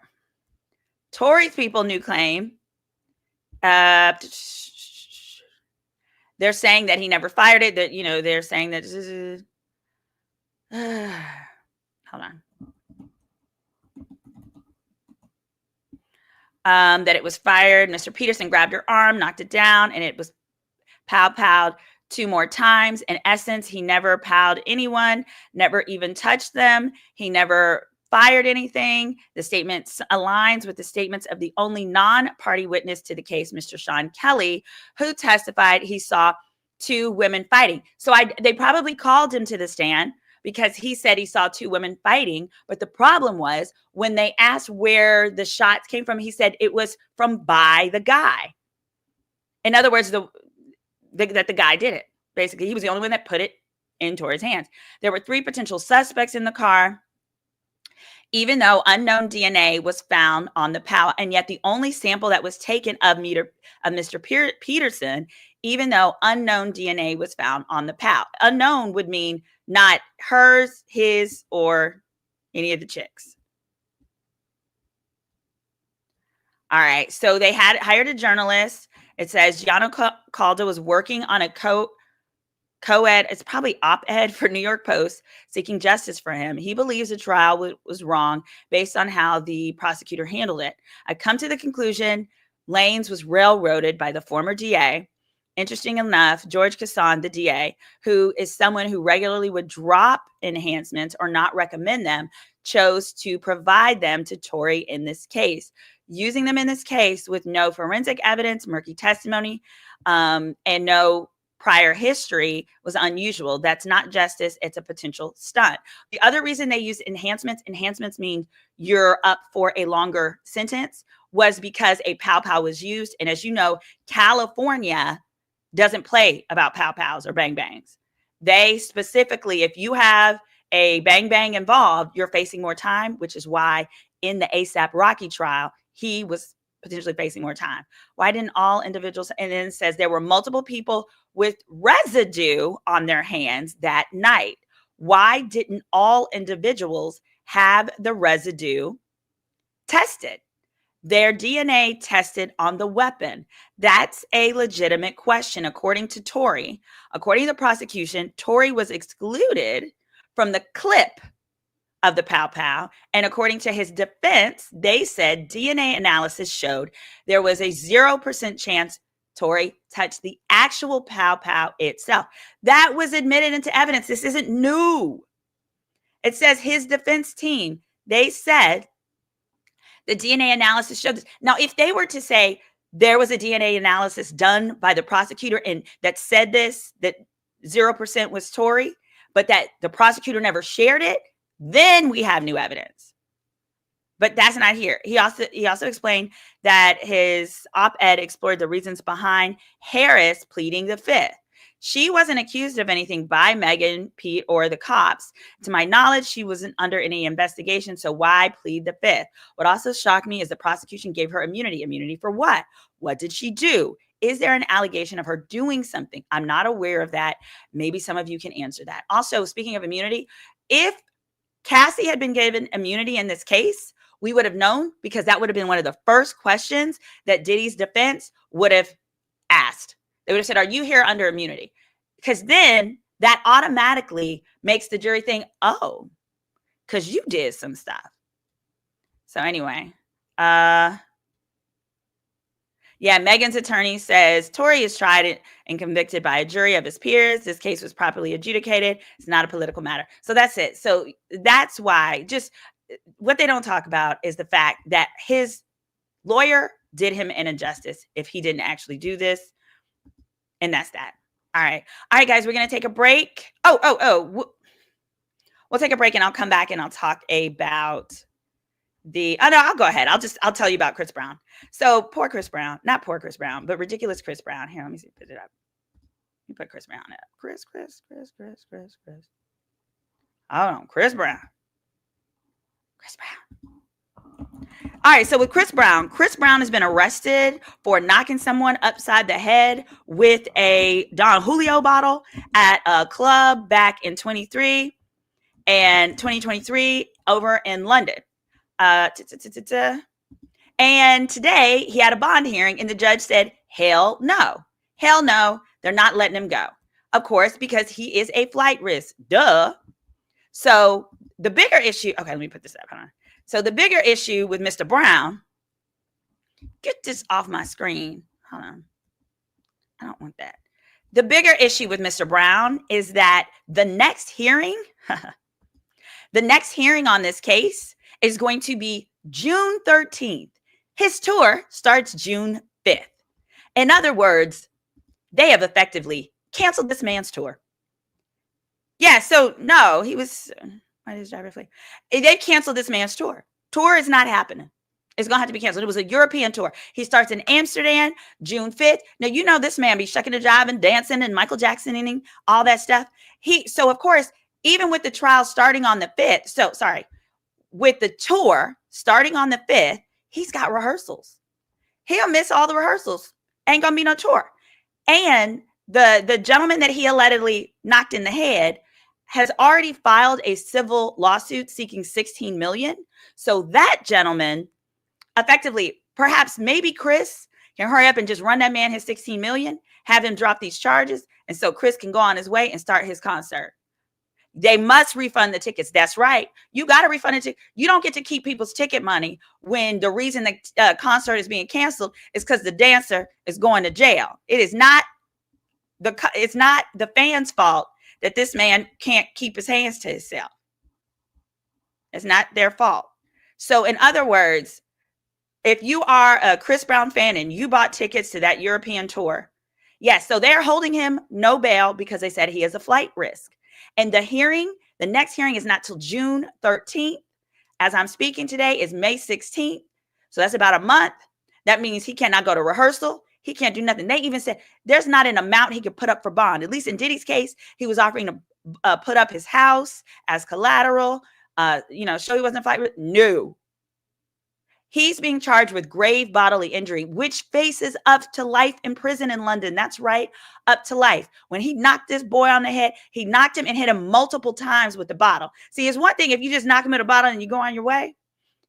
Tory's people new claim. They're saying that he never fired it. That they're saying that. Hold on. That it was fired. Mr. Peterson grabbed her arm, knocked it down, and it was powed 2 more times. In essence, he never powed anyone, never even touched them. He never fired anything. The statement aligns with the statements of the only non-party witness to the case, Mr. Sean Kelly, who testified he saw 2 women fighting. So they probably called him to the stand because he said he saw 2 women fighting. But the problem was when they asked where the shots came from, he said it was from by the guy. In other words, that the guy did it. Basically, he was the only one that put it in Tory's hands. There were 3 potential suspects in the car, even though unknown DNA was found on the POW, and yet the only sample that was taken of Mr. Peterson, even though unknown DNA was found on the POW. Unknown would mean not hers, his, or any of the chicks. All right, so they had hired a journalist. It says Gianno Calda was working on a co-ed, it's probably op-ed for New York Post, seeking justice for him. He believes the trial was wrong based on how the prosecutor handled it. I come to the conclusion Lanes was railroaded by the former DA. Interesting enough, George Casson, the DA, who is someone who regularly would drop enhancements or not recommend them, chose to provide them to Tory in this case. Using them in this case with no forensic evidence, murky testimony, and no prior history was unusual. That's not justice. It's a potential stunt. The other reason they use enhancements mean you're up for a longer sentence, was because a pow-pow was used. And as you know, California doesn't play about pow-pows or bang-bangs. They specifically, if you have a bang-bang involved, you're facing more time, which is why in the ASAP Rocky trial, he was potentially facing more time. Why didn't all individuals, and then it says there were multiple people with residue on their hands that night. Why didn't all individuals have the residue tested? Their DNA tested on the weapon. That's a legitimate question, according to Tory. According to the prosecution, Tory was excluded from the clip of the pow-pow. And according to his defense, they said DNA analysis showed there was a 0% chance Tory touched the actual pow-pow itself. That was admitted into evidence. This isn't new. It says his defense team, they said the DNA analysis showed this. Now, if they were to say there was a DNA analysis done by the prosecutor and that said this, that 0% was Tory, but that the prosecutor never shared it, then we have new evidence. But that's not here. He also explained that his op-ed explored the reasons behind Harris pleading the fifth. She wasn't accused of anything by Megan, Pete, or the cops. To my knowledge, she wasn't under any investigation, so why plead the fifth? What also shocked me is the prosecution gave her immunity. Immunity for what? What did she do? Is there an allegation of her doing something? I'm not aware of that. Maybe some of you can answer that. Also, speaking of immunity, if Cassie had been given immunity in this case, we would have known, because that would have been one of the first questions that Diddy's defense would have asked. They would have said, are you here under immunity? Because then that automatically makes the jury think, oh, because you did some stuff. So anyway, yeah, Megan's attorney says Tory is tried and convicted by a jury of his peers. This case was properly adjudicated. It's not a political matter. So that's it. So that's why, just what they don't talk about is the fact that his lawyer did him an injustice if he didn't actually do this. And that's that. All right. All right, guys, we're going to take a break. We'll take a break and I'll come back and I'll talk about I'll go ahead. I'll tell you about Chris Brown. So not poor Chris Brown, but ridiculous Chris Brown. Here, let me see. Put it up. You put Chris Brown up. Chris. Hold on, Chris Brown. All right, so with Chris Brown has been arrested for knocking someone upside the head with a Don Julio bottle at a club back in 2023 over in London. And today he had a bond hearing and the judge said, hell no, they're not letting him go. Of course, because he is a flight risk. Duh. So the bigger issue, okay, let me put this up. Hold on. So the bigger issue with Mr. Brown, get this off my screen. Hold on. I don't want that. The bigger issue with Mr. Brown is that the next hearing on this case is going to be June 13th. His tour starts June 5th. In other words, they have effectively canceled this man's tour. Yeah, so no, he was, why did his driver flee? They canceled this man's tour. Tour is not happening. It's going to have to be canceled. It was a European tour. He starts in Amsterdam, June 5th. Now, you know this man be shucking and jiving, dancing, and Michael Jacksoning, all that stuff. So, of course, even with the trial starting on the 5th, with the tour starting on the 5th, he's got rehearsals. He'll miss all the rehearsals. Ain't going to be no tour. And the gentleman that he allegedly knocked in the head has already filed a civil lawsuit seeking $16 million. So that gentleman, effectively, perhaps maybe Chris can hurry up and just run that man his $16 million, have him drop these charges, and so Chris can go on his way and start his concert. They must refund the tickets. That's right. You got to refund it. You don't get to keep people's ticket money when the reason the concert is being canceled is because the dancer is going to jail. It's not the fans' fault that this man can't keep his hands to himself. It's not their fault. So in other words, if you are a Chris Brown fan and you bought tickets to that European tour, yes, so they're holding him no bail because they said he is a flight risk. And the next hearing is not till June 13th. As I'm speaking today is May 16th. So that's about a month. That means he cannot go to rehearsal. He can't do nothing. They even said there's not an amount he could put up for bond. At least in Diddy's case, he was offering to put up his house as collateral, show he wasn't a flight risk. No. He's being charged with grave bodily injury, which faces up to life in prison in London. That's right, up to life. When he knocked this boy on the head, he knocked him and hit him multiple times with the bottle. See, it's one thing if you just knock him with a bottle and you go on your way.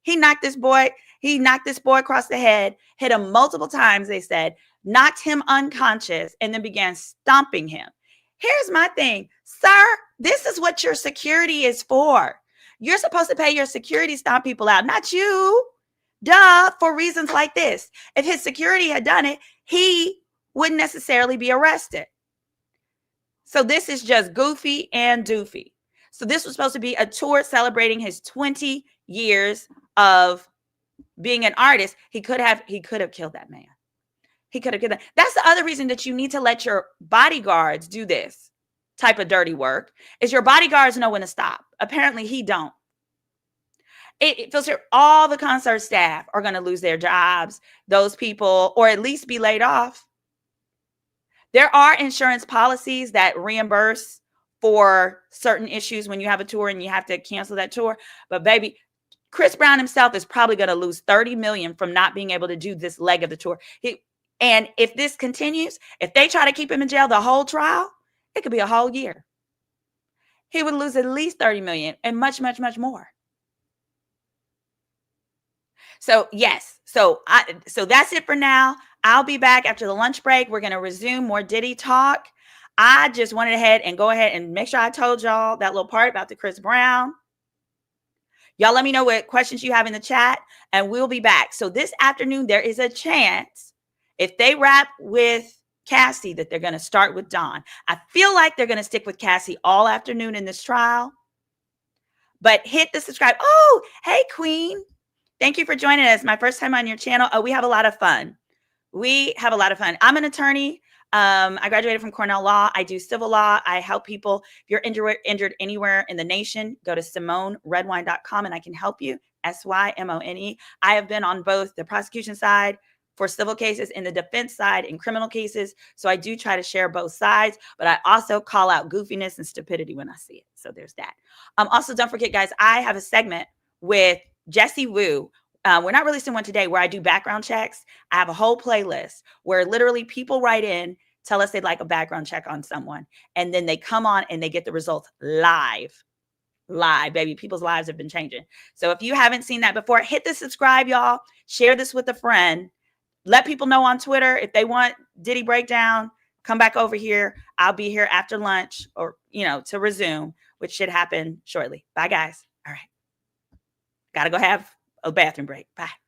He knocked this boy across the head, hit him multiple times, they said, knocked him unconscious, and then began stomping him. Here's my thing, sir, this is what your security is for. You're supposed to pay your security to stomp people out, not you. Duh, for reasons like this. If his security had done it, he wouldn't necessarily be arrested. So this is just goofy and doofy. So this was supposed to be a tour celebrating his 20 years of being an artist. He could have killed that man. He could have killed that. That's the other reason that you need to let your bodyguards do this type of dirty work, is your bodyguards know when to stop. Apparently he don't. It feels like all the concert staff are going to lose their jobs, those people, or at least be laid off. There are insurance policies that reimburse for certain issues when you have a tour and you have to cancel that tour. But baby, Chris Brown himself is probably going to lose $30 million from not being able to do this leg of the tour. And if this continues, if they try to keep him in jail the whole trial, it could be a whole year. He would lose at least $30 million and much, much, much more. So yes, so that's it for now. I'll be back after the lunch break. We're going to resume more Diddy talk. I just wanted to go ahead and make sure I told y'all that little part about the Chris Brown. Y'all let me know what questions you have in the chat and we'll be back. So this afternoon, there is a chance if they wrap with Cassie that they're going to start with Don. I feel like they're going to stick with Cassie all afternoon in this trial, but hit the subscribe. Oh, hey, Queen. Thank you for joining us. My first time on your channel. Oh, we have a lot of fun. I'm an attorney. I graduated from Cornell Law. I do civil law. I help people. If you're injured anywhere in the nation, go to SimoneRedwine.com and I can help you. SYMONE. I have been on both the prosecution side, for civil cases, in the defense side, in criminal cases. So I do try to share both sides, but I also call out goofiness and stupidity when I see it. So there's that. Also, don't forget, guys, I have a segment with Jesse Wu. We're not releasing one today where I do background checks. I have a whole playlist where literally people write in, tell us they'd like a background check on someone, and then they come on and they get the results live, baby. People's lives have been changing. So if you haven't seen that before, hit the subscribe, y'all. Share this with a friend. Let people know on Twitter if they want Diddy breakdown. Come back over here. I'll be here after lunch, or to resume, which should happen shortly. Bye, guys. All right, gotta go have a bathroom break. Bye.